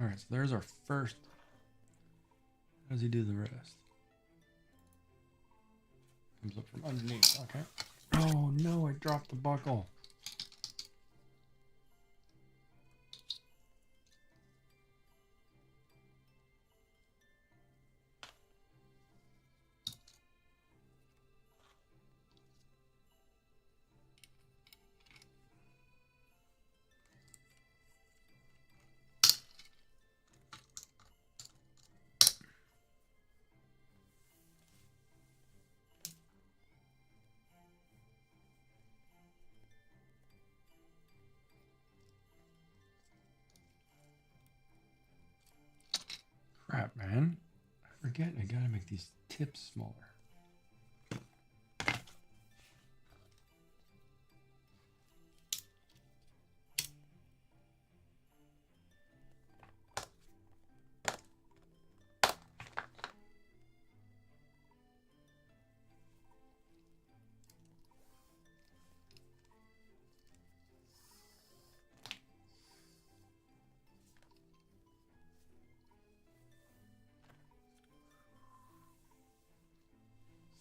Alright, so there's our first. How does he do the rest? Comes up from underneath, okay. Oh no, I dropped the buckle. Crap, man. I forget. I gotta make these tips smaller.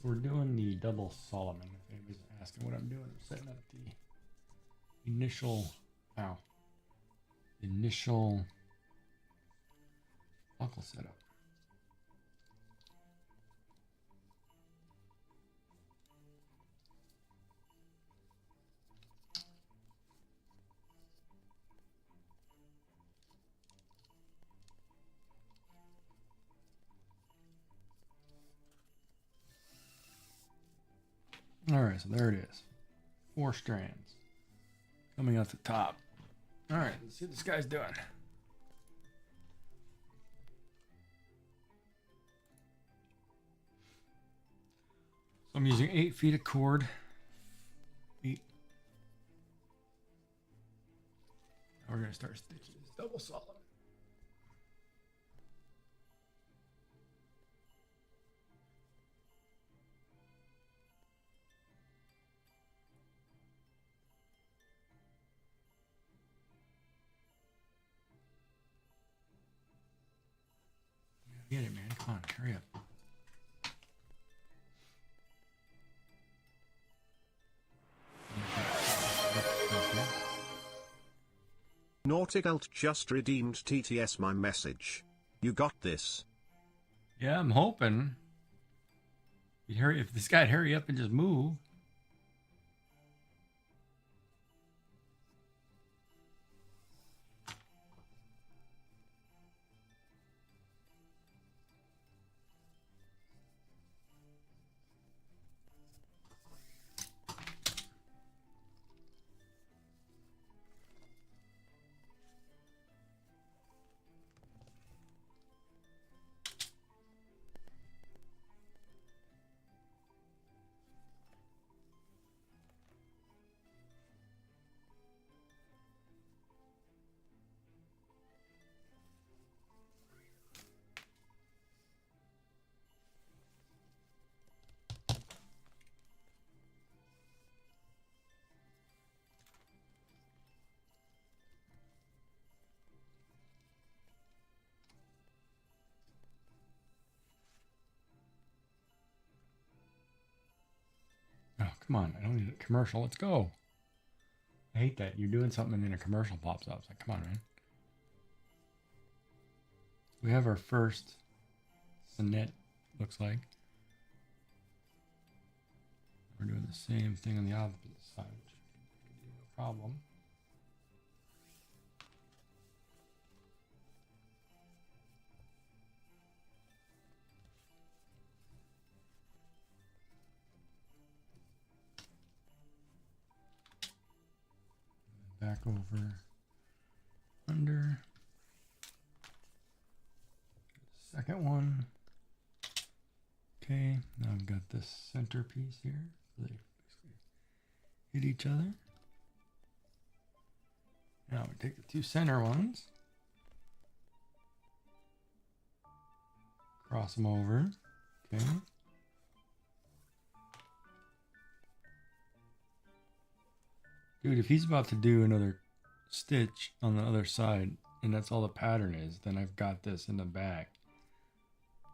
We're doing the double Solomon. If anybody's asking what I'm doing, I'm setting up the initial buckle setup. All right, so there it is. 4 strands coming out the top. All right, let's see what this guy's doing. So I'm using 8 feet of cord. 8. Now we're gonna start stitching this double Solomon. Get it, man. Come on, hurry up. Nauticult just redeemed TTS my message. You got this. Yeah, I'm hoping. If this guy'd hurry up and just move. Oh, come on. I don't need a commercial. Let's go. I hate that. You're doing something and then a commercial pops up. It's like, come on, man. We have our first sonnet, looks like. We're doing the same thing on the opposite side, which is no problem. Back over, under. Second one. Okay, now I've got this center piece here. They basically hit each other. Now we take the 2 center ones, cross them over. Okay. Dude, if he's about to do another stitch on the other side, and that's all the pattern is, then I've got this in the back.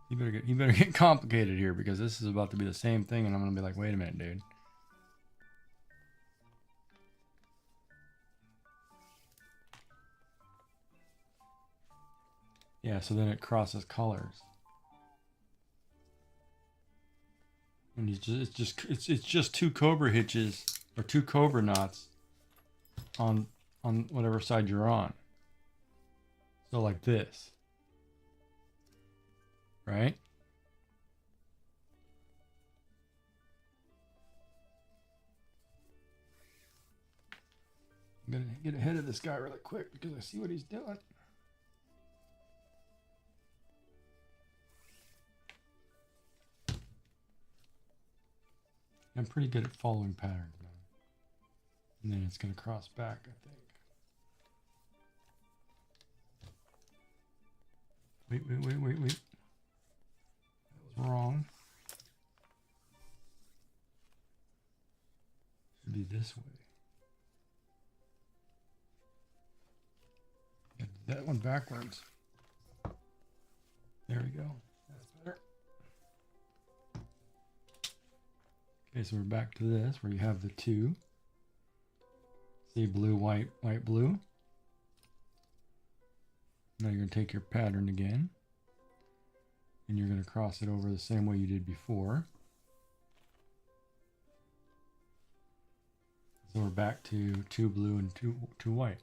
He better get complicated here, because this is about to be the same thing, and I'm gonna be like, wait a minute, dude. Yeah, so then it crosses colors. And it's just 2 cobra hitches or 2 cobra knots on whatever side you're on. So like this. Right? I'm gonna get ahead of this guy really quick because I see what he's doing. I'm pretty good at following patterns now. And then it's going to cross back, I think. Wait. That was wrong. Should be this way. Yeah, that one backwards. There we go. That's better. Okay, so we're back to this where you have the two. See, blue, white, white, blue. Now you're going to take your pattern again. And you're going to cross it over the same way you did before. So we're back to two blue and two white.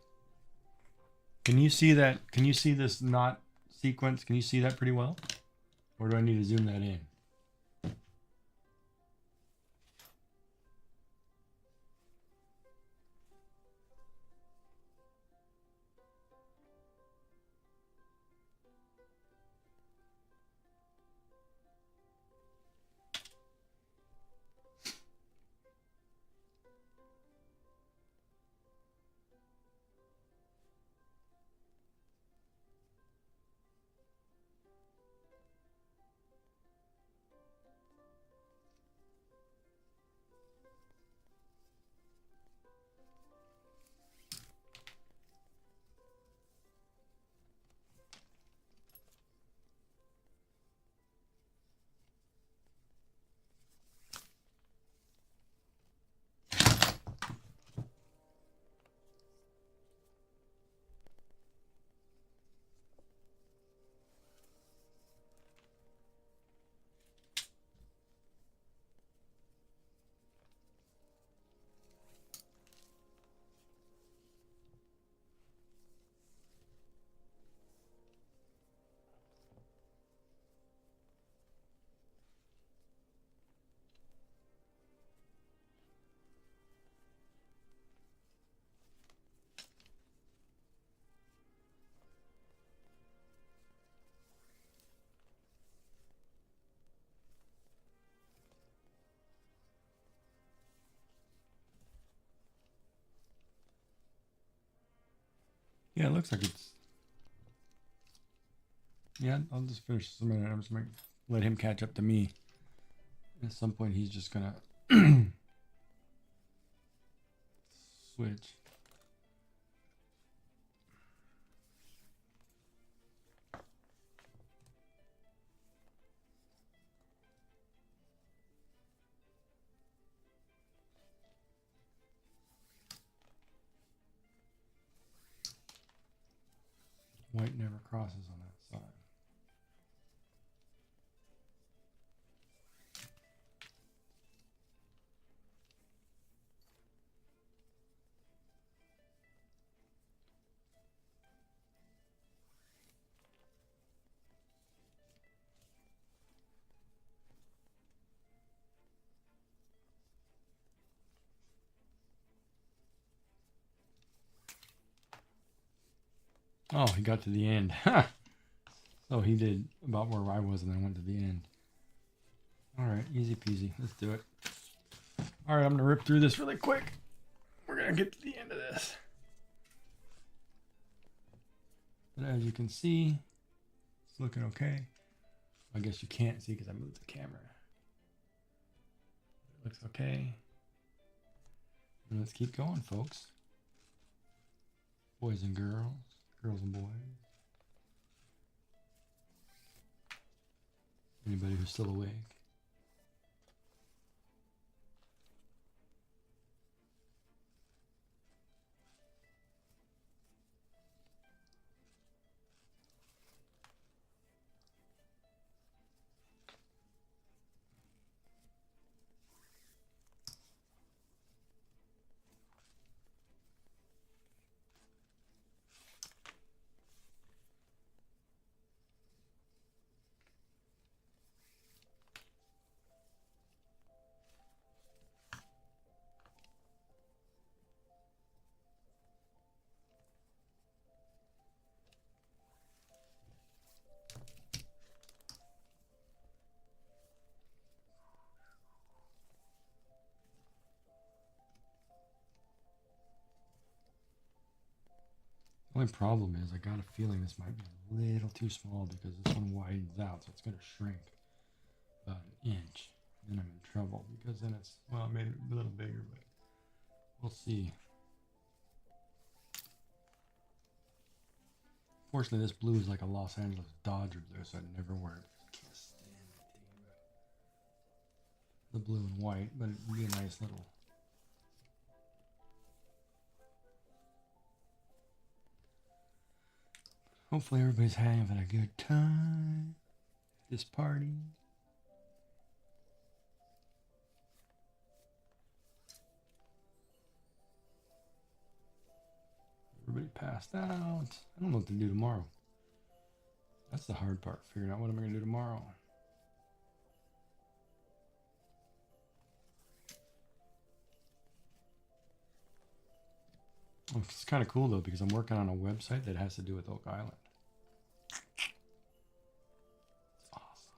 Can you see that? Can you see this knot sequence? Can you see that pretty well? Or do I need to zoom that in? Yeah, it looks like it's... Yeah, I'll just finish this a minute. I'm just going to let him catch up to me. At some point, he's just going to switch. White never crosses on that side. Oh, he got to the end. So he did about where I was and then went to the end. All right, easy peasy. Let's do it. All right, I'm going to rip through this really quick. We're going to get to the end of this. But as you can see, it's looking okay. I guess you can't see because I moved the camera. It looks okay. And let's keep going, folks. Boys and girls. Girls and boys. Anybody who's still awake. Only problem is I got a feeling this might be a little too small because this one widens out, so it's going to shrink about an inch. Then I'm in trouble because then it's, well, I made it a little bigger, but we'll see. Fortunately, this blue is like a Los Angeles Dodger blue, so I'd never wear it. I can't stand anything about the blue and white, but it'd be a nice little. Hopefully everybody's having a good time at this party. Everybody passed out. I don't know what to do tomorrow. That's the hard part, figuring out what am I going to do tomorrow. Oh, it's kind of cool though because I'm working on a website that has to do with Oak Island. It's awesome.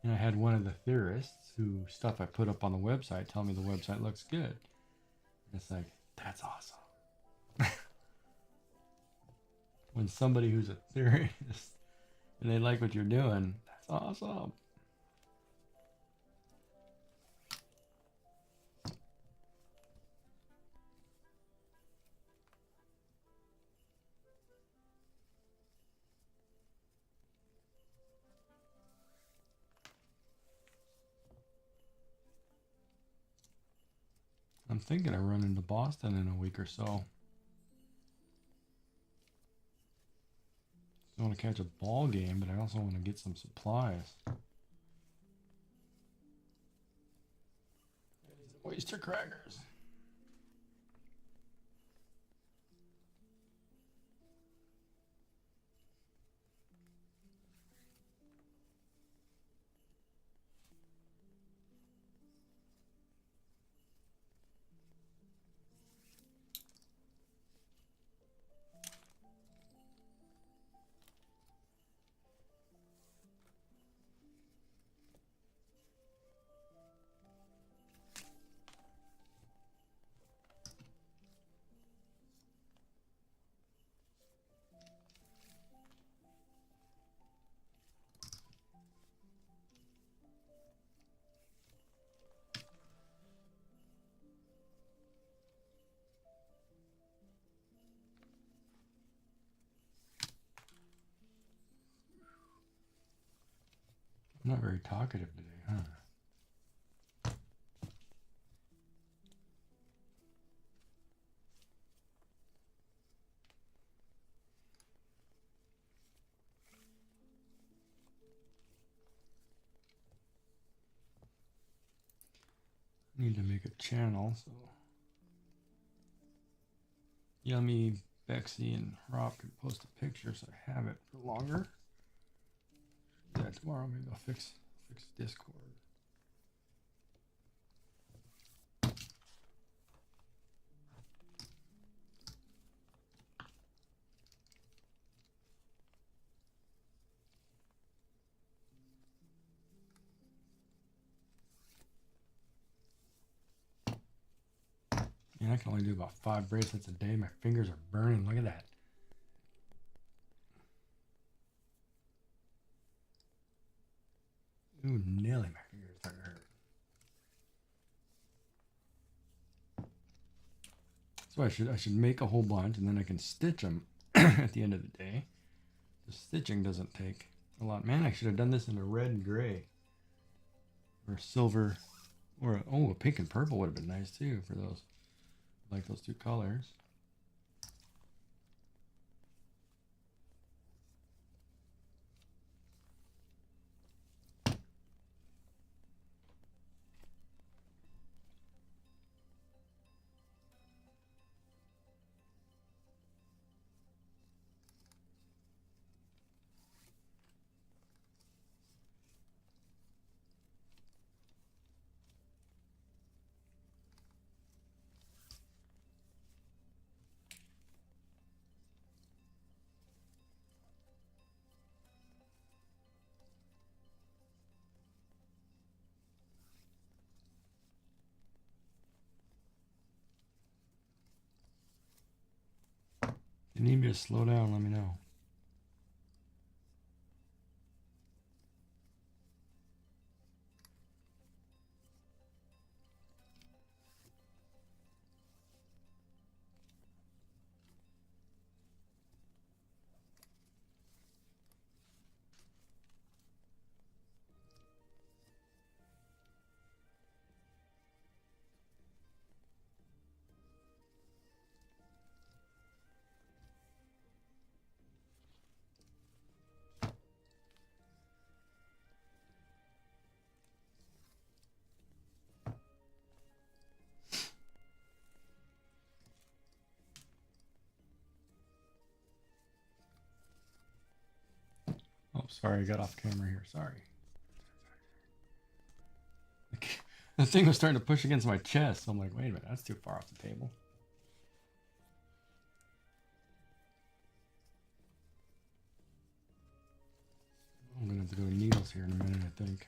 And I had one of the theorists who stuff I put up on the website tell me the website looks good. And it's like, that's awesome. When somebody who's a theorist and they like what you're doing, that's awesome. I'm thinking I run into Boston in a week or so. I want to catch a ball game, but I also want to get some supplies. Oyster crackers. I'm not very talkative today, huh? I need to make a channel, so Yummy, Bexy, and Rob can post a picture so I have it for longer. Yeah, tomorrow maybe I'll fix Discord. Man, I can only do about 5 bracelets a day. My fingers are burning. Look at that. Ooh, Nelly, my fingers are hurt. So I should make a whole bunch and then I can stitch them at the end of the day. The stitching doesn't take a lot. Man, I should have done this in a red and gray. Or silver. Or a pink and purple would have been nice too for those. Like those 2 colors. you need me to slow down, let me know. Oh, sorry, I got off camera here. Sorry. The thing was starting to push against my chest. So I'm like, wait a minute, that's too far off the table. I'm gonna have to go to needles here in a minute, I think.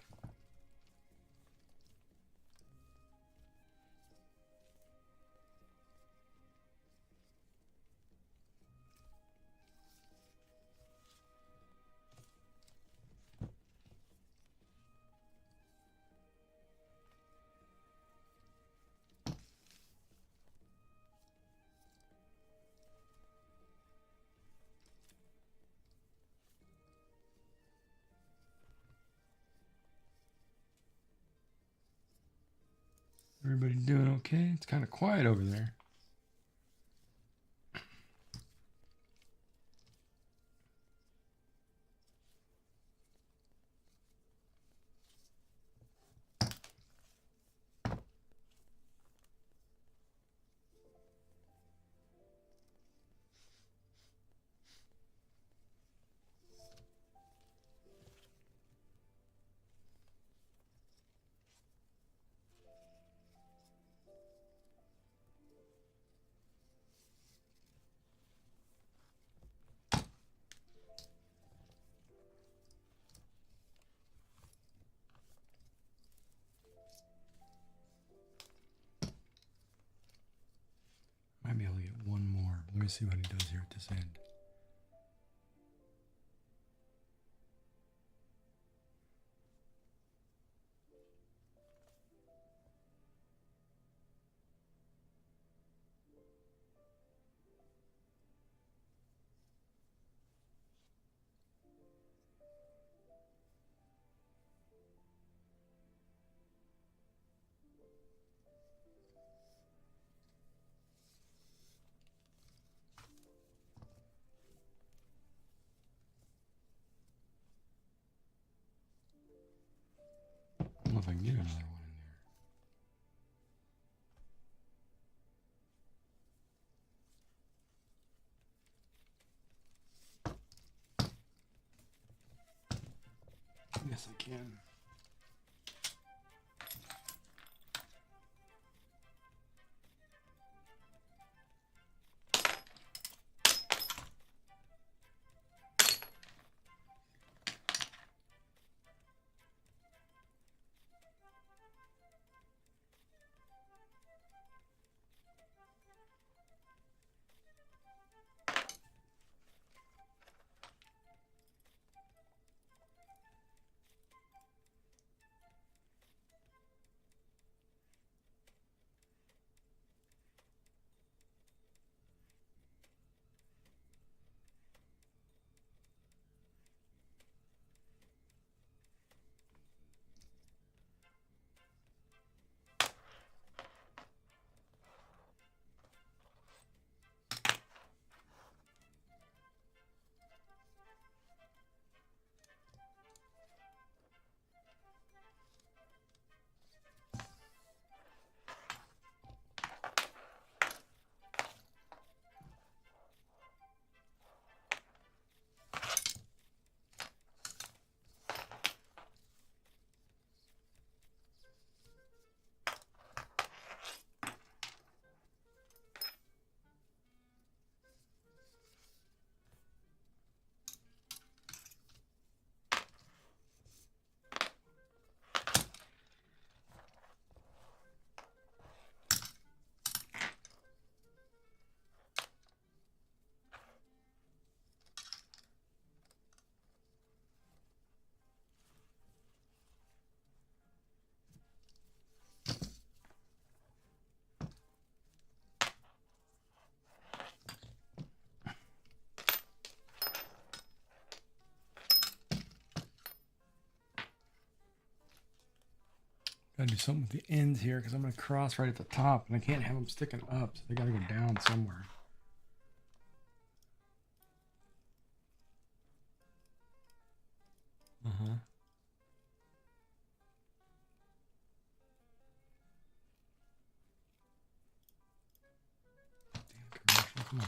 Everybody doing okay? It's kind of quiet over there. Might be able to get one more, but let me see what he does here at this end. I don't know if I can get another one in there. Yes, I can. Gotta do something with the ends here because I'm gonna cross right at the top and I can't have them sticking up, so they gotta go down somewhere. Uh-huh. Damn commercial, come on.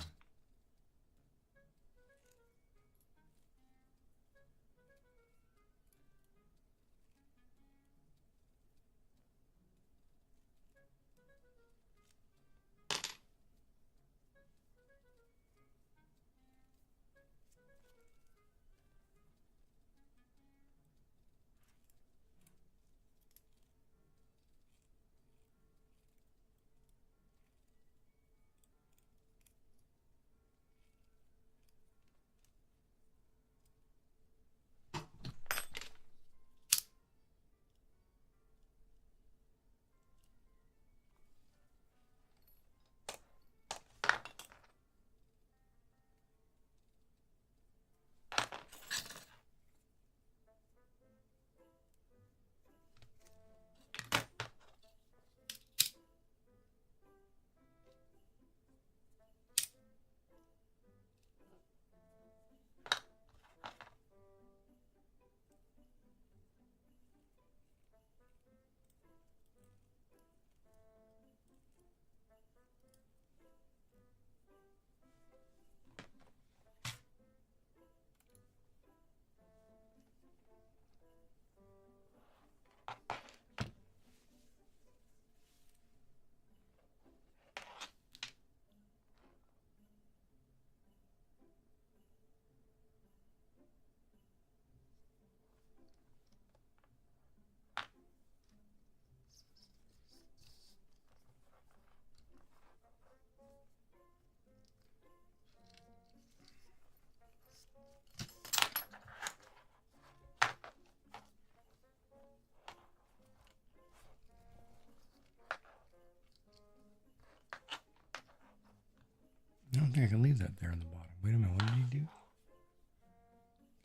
I don't think I can leave that there on the bottom. Wait a minute, what did he do?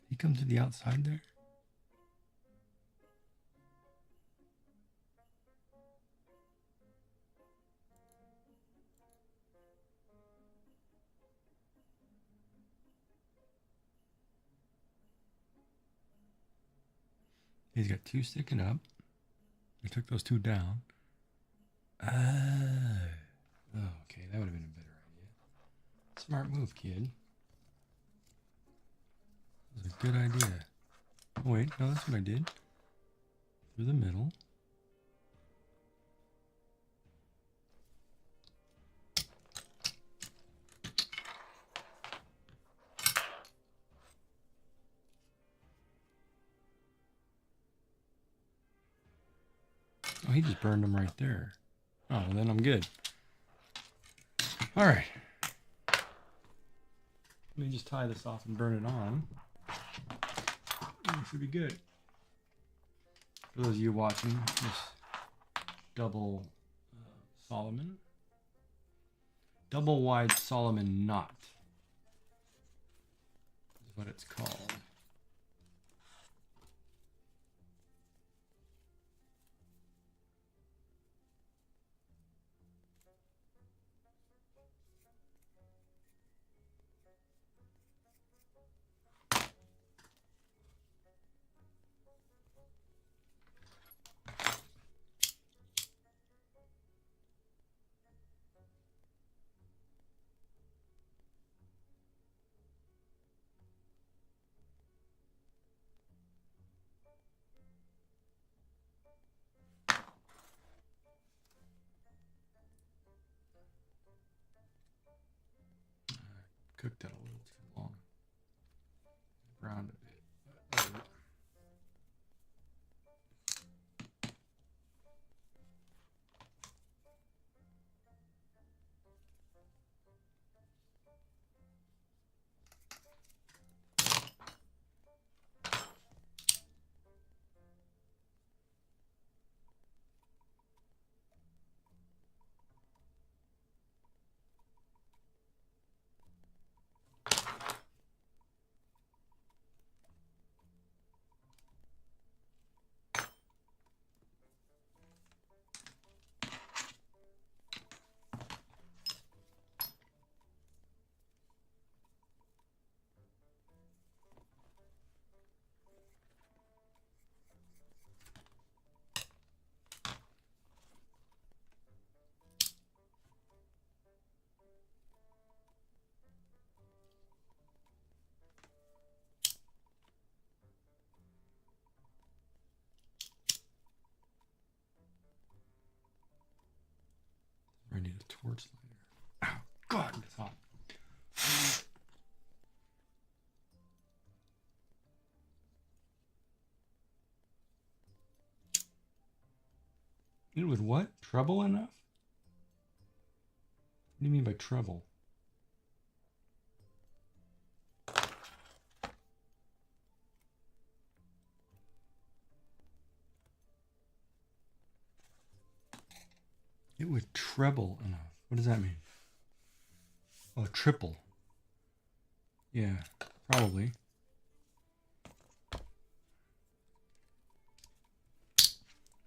He come to the outside there? He's got two sticking up. I took those two down. Oh, okay, that would have been a better idea. Smart move, kid. That was a good idea. Oh, wait, no, that's what I did. Through the middle. Oh, he just burned them right there. Oh, well, then I'm good. All right. Let me just tie this off and burn it on. It should be good. For those of you watching, this double Solomon. Double wide Solomon knot is what it's called. Cooked that a little too long. Browned a bit. torch lighter. Oh, God, it's hot. It was what? Trouble enough? What do you mean by trouble? It would treble enough. What does that mean? Oh, triple. Yeah, probably.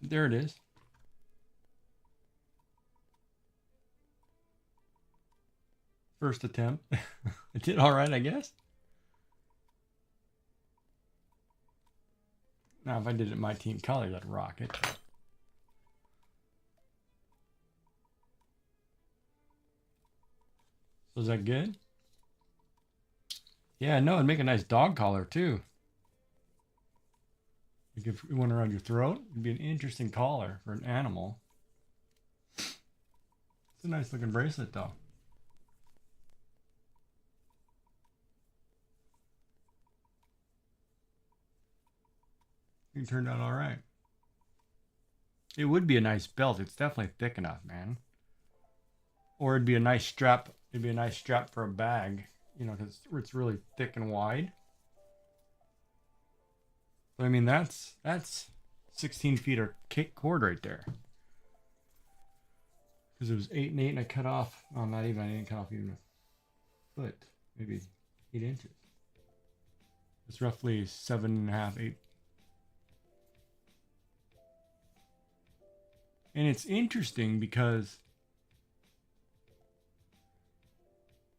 There it is. First attempt. I did all right, I guess. Now, if I did it in my team colors, I'd rock it. So is that good? Yeah, no, it'd make a nice dog collar too. You could put one around your throat. It'd be an interesting collar for an animal. It's a nice looking bracelet though. It turned out all right. It would be a nice belt. It's definitely thick enough, man. Or it'd be a nice strap. It'd be a nice strap for a bag, you know, because it's really thick and wide. But I mean, that's 16 feet of cord right there. Because it was 8 and 8, and I cut off. Oh, not even. I didn't cut off even a foot. Maybe 8 inches. It's roughly 7.5, 8. And it's interesting because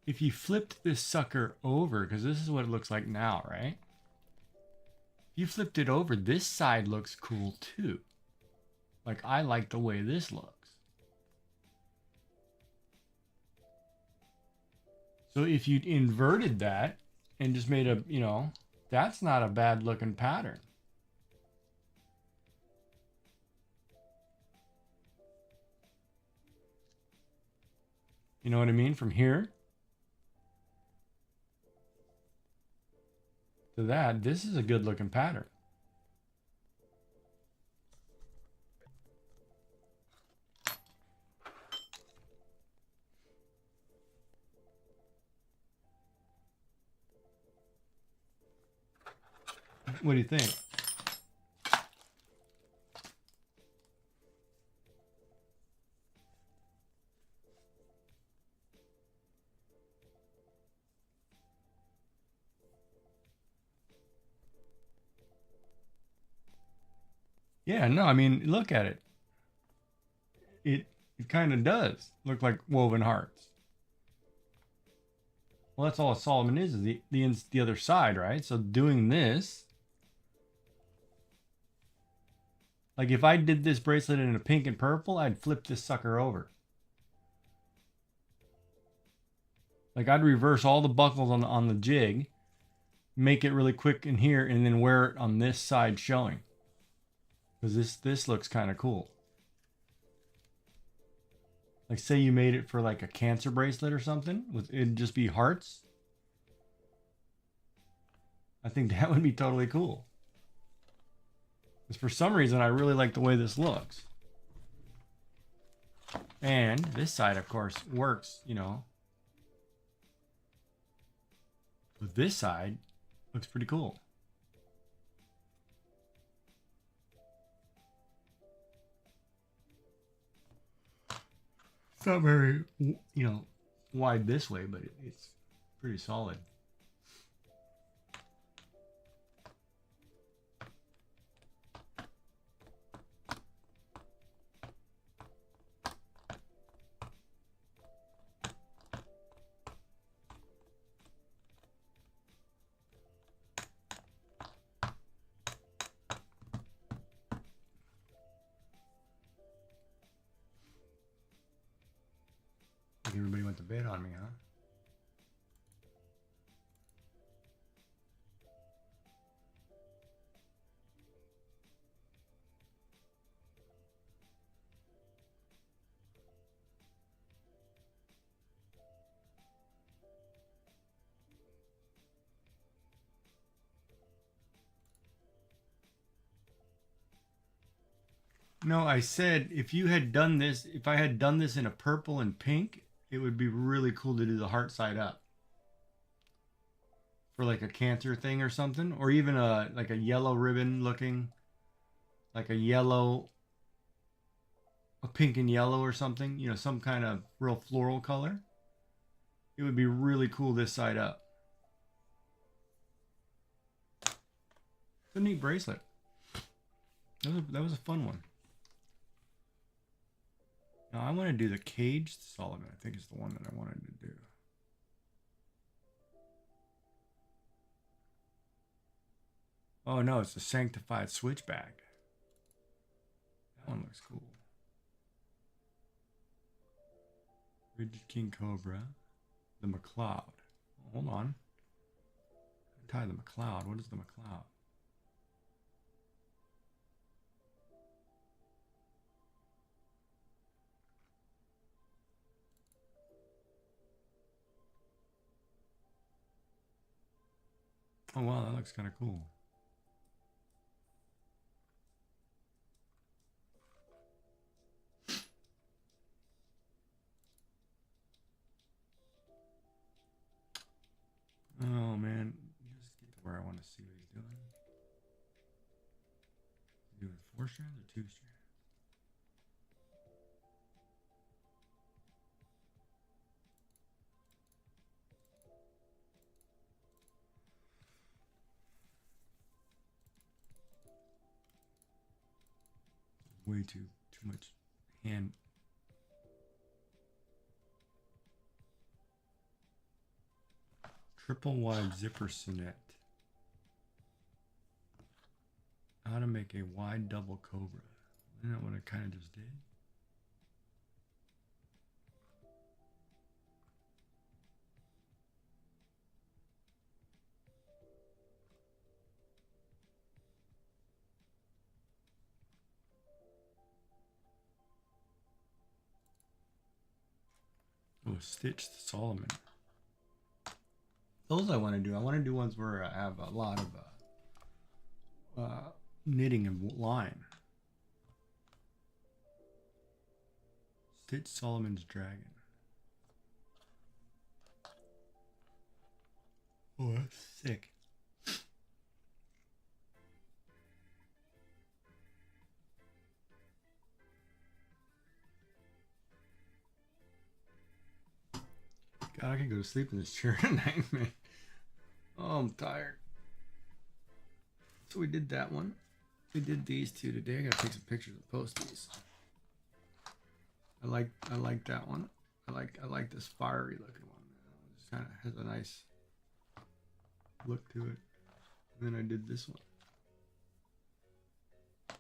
if you flipped this sucker over, because this is what it looks like now, right? If you flipped it over, this side looks cool too. Like, I like the way this looks. So if you inverted that and just made a, you know, that's not a bad looking pattern. You know what I mean? From here to that, this is a good looking pattern. What do you think? Yeah, no, I mean, look at it. It kind of does look like woven hearts. Well, that's all a Solomon is the other side, right? So doing this, like if I did this bracelet in a pink and purple, I'd flip this sucker over. Like I'd reverse all the buckles on the jig, make it really quick in here, and then wear it on this side showing. Because this looks kind of cool. Like say you made it for like a cancer bracelet or something, it'd just be hearts. I think that would be totally cool. Because for some reason I really like the way this looks. And this side of course works, you know. But this side looks pretty cool. It's not very, you know, wide this way, but it's pretty solid. Everybody went to bed on me, huh? No, I said if you had done this, if I had done this in a purple and pink, it would be really cool to do the heart side up for like a cancer thing or something, or even a like a yellow ribbon looking, like a pink and yellow or something. You know, some kind of real floral color. It would be really cool this side up. It's a neat bracelet. That was a fun one. Now I want to do the caged Solomon. I think is the one that I wanted to do. Oh no, it's the sanctified switchback. That one looks cool. Rigid King Cobra. The McLeod. Hold on. Tie the McLeod. What is the McLeod? Oh wow, that looks kind of cool. Oh man, just get to where I want to see what he's doing. Is he doing 4 strands or 2 strands? Way too much hand. Triple wide zipper sonnet. How to make a wide double cobra. Isn't that what I kind of just did? Oh, stitched Solomon. Those I want to do. I want to do ones where I have a lot of knitting and line. Stitched Solomon's Dragon. Oh, that's sick. God, I could go to sleep in this chair tonight, man. Oh, I'm tired. So we did that one. We did these two today. I gotta take some pictures and post these. I like that one. I like this fiery looking one. It just kind of has a nice look to it. And then I did this one. I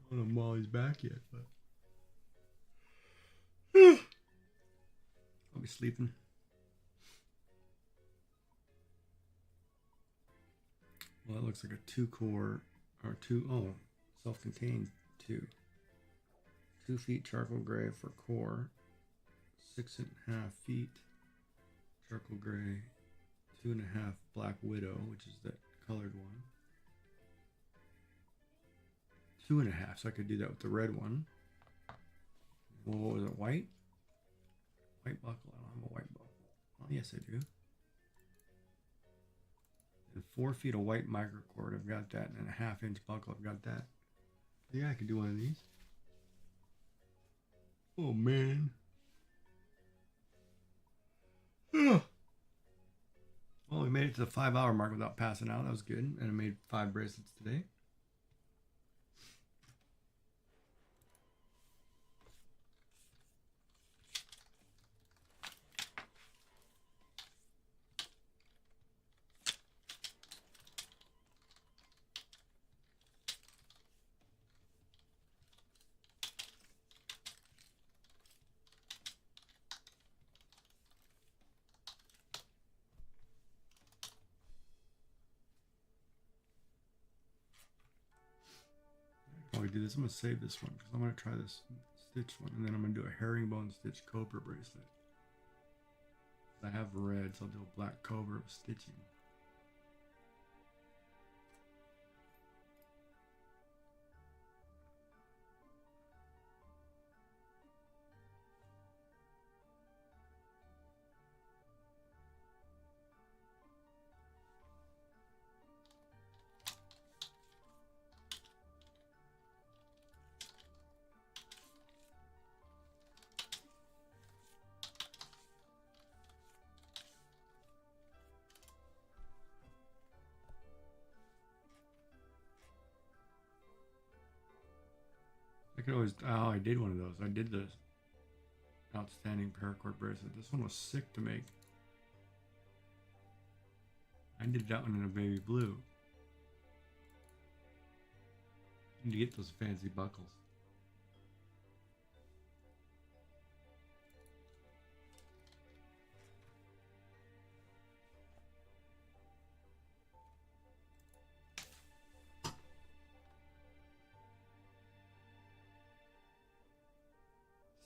don't know if Molly's back yet, but I'll be sleeping. Well, that looks like a 2-core or self-contained 2. 2 feet charcoal gray for core, 6.5 feet charcoal gray, 2.5 black widow, which is that colored one. 2.5, so I could do that with the red one. Well, what was it, white? White buckle, I don't have a white buckle. Oh, yes I do. And 4 feet of white microcord, I've got that, and a 1/2 inch buckle, I've got that. Yeah, I could do one of these. Oh man. Well, we made it to the 5-hour mark without passing out. That was good. And I made 5 bracelets today. While we do this, I'm going to save this one because I'm going to try this stitch one, and then I'm going to do a herringbone stitch cobra bracelet. I have red, so I'll do a black cobra with stitching. could always. Oh, I did one of those. I did the outstanding paracord bracelet. This one was sick to make. I did that one in a baby blue. Need to get those fancy buckles.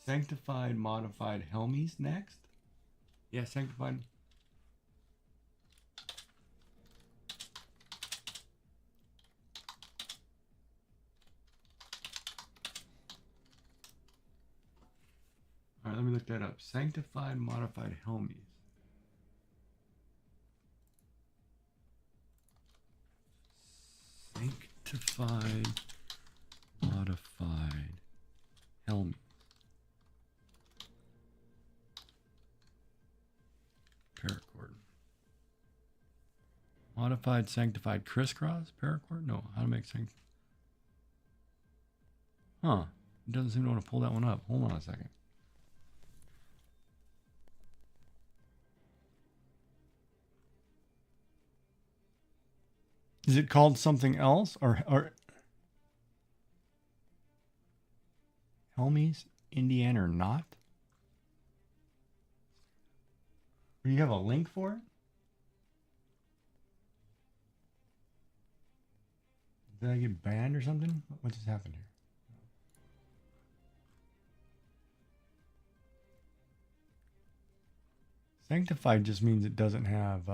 Sanctified modified Helmies next? Yeah, sanctified. Alright, let me look that up. Sanctified modified Helmies. Sanctified modified Helmies. Paracord. Modified sanctified crisscross paracord? No, how to make sanctified. Huh. It doesn't seem to want to pull that one up. Hold on a second. Is it called something else or Helmies, Indiana or not? Do you have a link for it? Did I get banned or something? What just happened here? Sanctified just means it doesn't have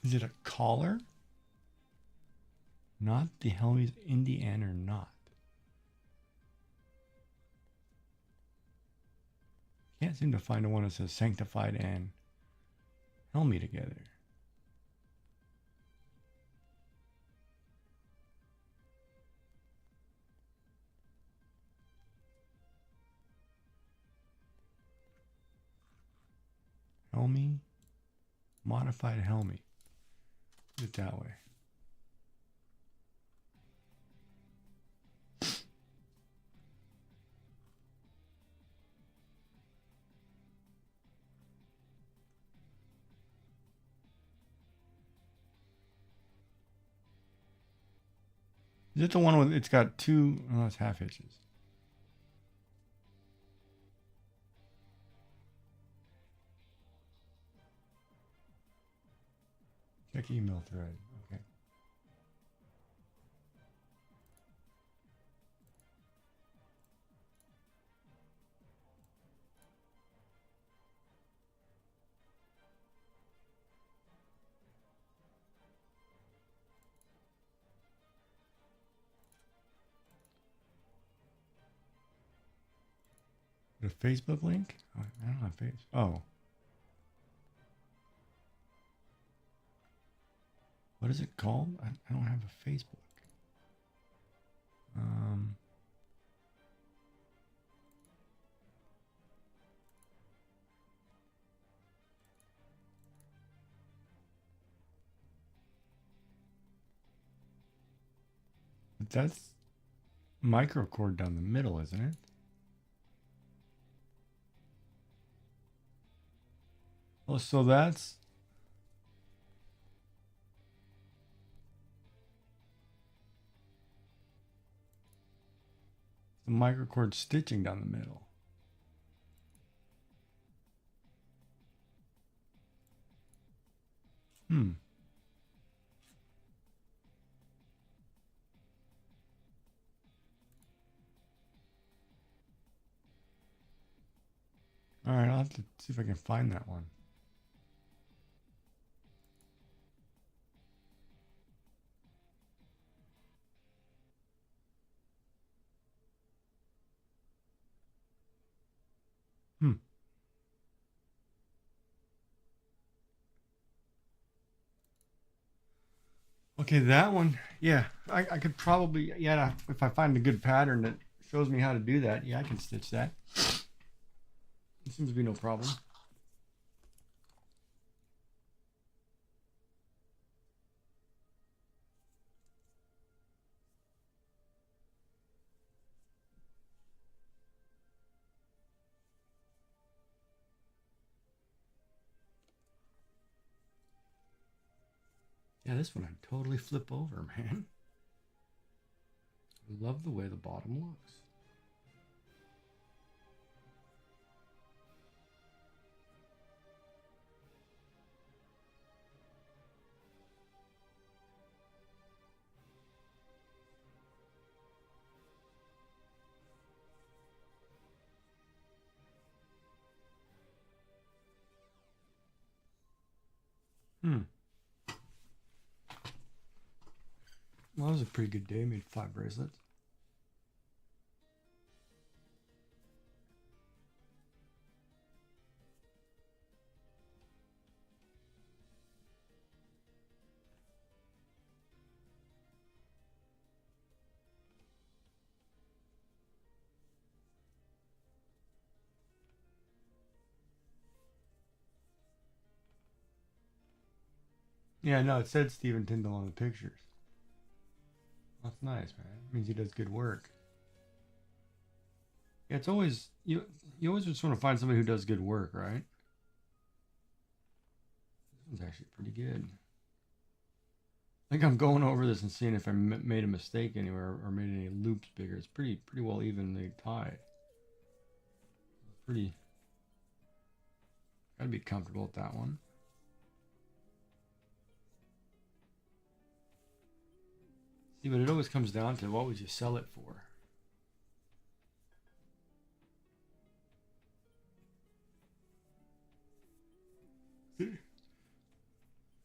Is it a collar? Not the Helmies, Indiana or not? Can't seem to find a one that says sanctified and Helmy together. Helmy, modified Helmy. Put it that way. Is it the one with it's got two? Oh, it's half hitches. Check email thread. Okay. The Facebook link? Oh, I don't have Facebook. Oh. What is it called? I don't have a Facebook. But that's microcord down the middle, isn't it? Oh, so that's the microcord stitching down the middle. All right, I'll have to see if I can find that one. Okay, that one, yeah, I could probably, yeah, if I find a good pattern that shows me how to do that, yeah, I can stitch that. It seems to be no problem. Yeah, this one I'd totally flip over, man. I love the way the bottom looks. Well, that was a pretty good day. I made 5 bracelets. Yeah, no, it said Stephen Tyndall on the pictures. That's nice, man. It means he does good work. Yeah, it's always you always just want to find somebody who does good work, right? This one's actually pretty good. I think I'm going over this and seeing if I made a mistake anywhere or made any loops bigger. It's pretty well evenly tied. Pretty. Gotta be comfortable with that one. See, but it always comes down to what would you sell it for?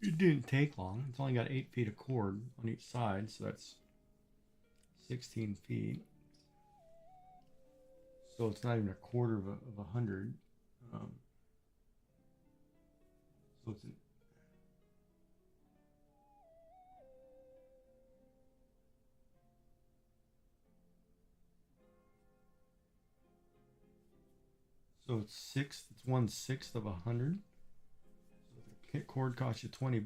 It didn't take long. It's only got 8 feet of cord on each side, so that's 16 feet. So it's not even a quarter of a hundred. So it's it's 1/6 of 100. So the kit cord costs you $20.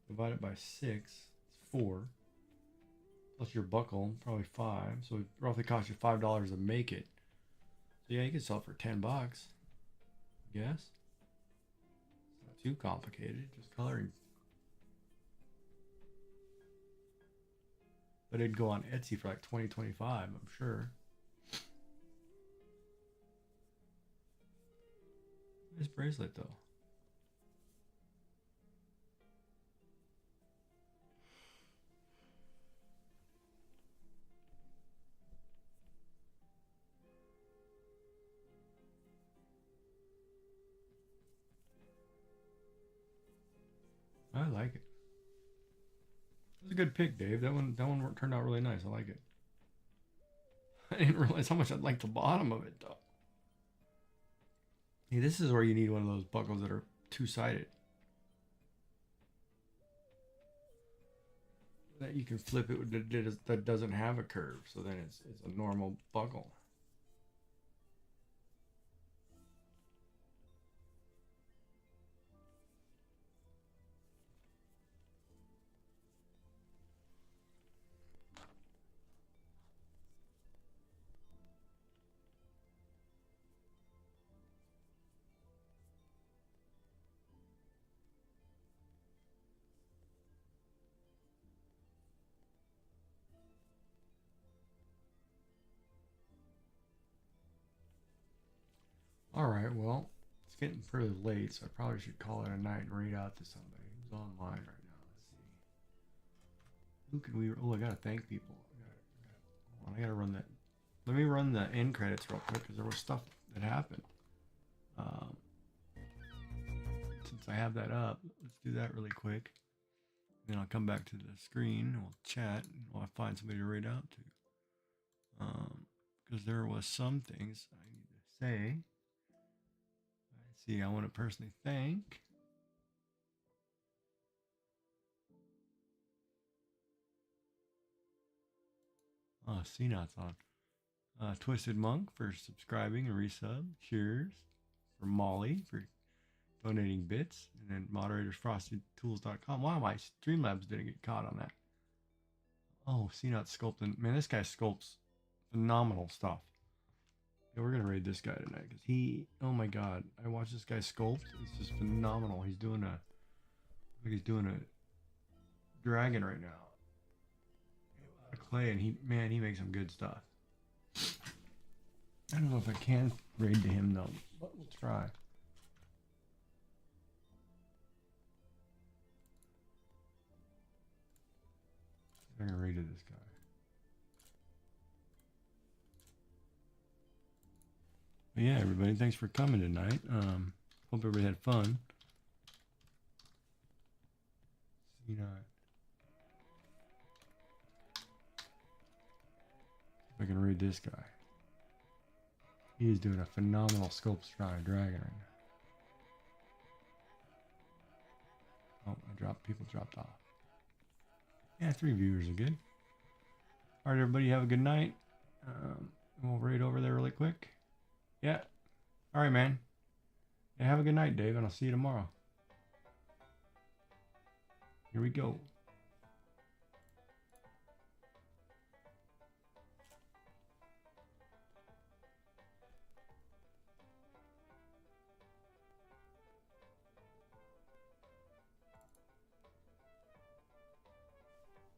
Divide it by 6, it's 4. Plus your buckle, probably 5. So it roughly costs you $5 to make it. So yeah, you can sell it for $10. I guess. It's not too complicated, just coloring. But it'd go on Etsy for like $20, $25, I'm sure. Nice bracelet though. I like it. It was a good pick, Dave. That one turned out really nice. I like it. I didn't realize how much I'd like the bottom of it though. Hey, this is where you need one of those buckles that are two-sided. That you can flip it that doesn't have a curve, so then it's a normal buckle. All right, well, it's getting pretty late, so I probably should call it a night and read out to somebody who's online right now. Let's see. Who can we? Oh, I gotta thank people. I gotta run that. Let me run the end credits real quick because there was stuff that happened. Since I have that up, let's do that really quick. Then I'll come back to the screen and we'll chat and I'll find somebody to read out to. Because there was some things I need to say. I want to personally thank Oh, CNOT's on. Twisted Monk for subscribing and resub. Cheers. For Molly for donating bits. And then moderators frostytools.com. Wow, my Streamlabs didn't get caught on that. Oh, CNOT sculpting. Man, this guy sculpts phenomenal stuff. Yeah, we're going to raid this guy tonight because he, oh my god, I watched this guy sculpt. It's just phenomenal. He's doing a dragon right now. Clay, and he makes some good stuff. I don't know if I can raid to him though, but we'll try. I'm gonna raid to this guy. But yeah, everybody, thanks for coming tonight. Hope everybody had fun. You know, if I can read this guy. He is doing a phenomenal sculpt dragon right now. Oh, people dropped off. Yeah, 3 viewers are good. All right, everybody, have a good night. We'll raid over there really quick. Yeah. All right, man. Yeah, have a good night, Dave, and I'll see you tomorrow. Here we go.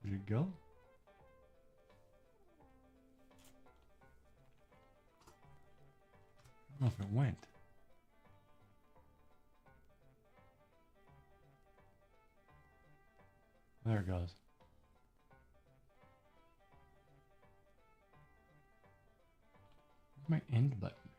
Did it go? I don't know if it went. There it goes. Where's my end button?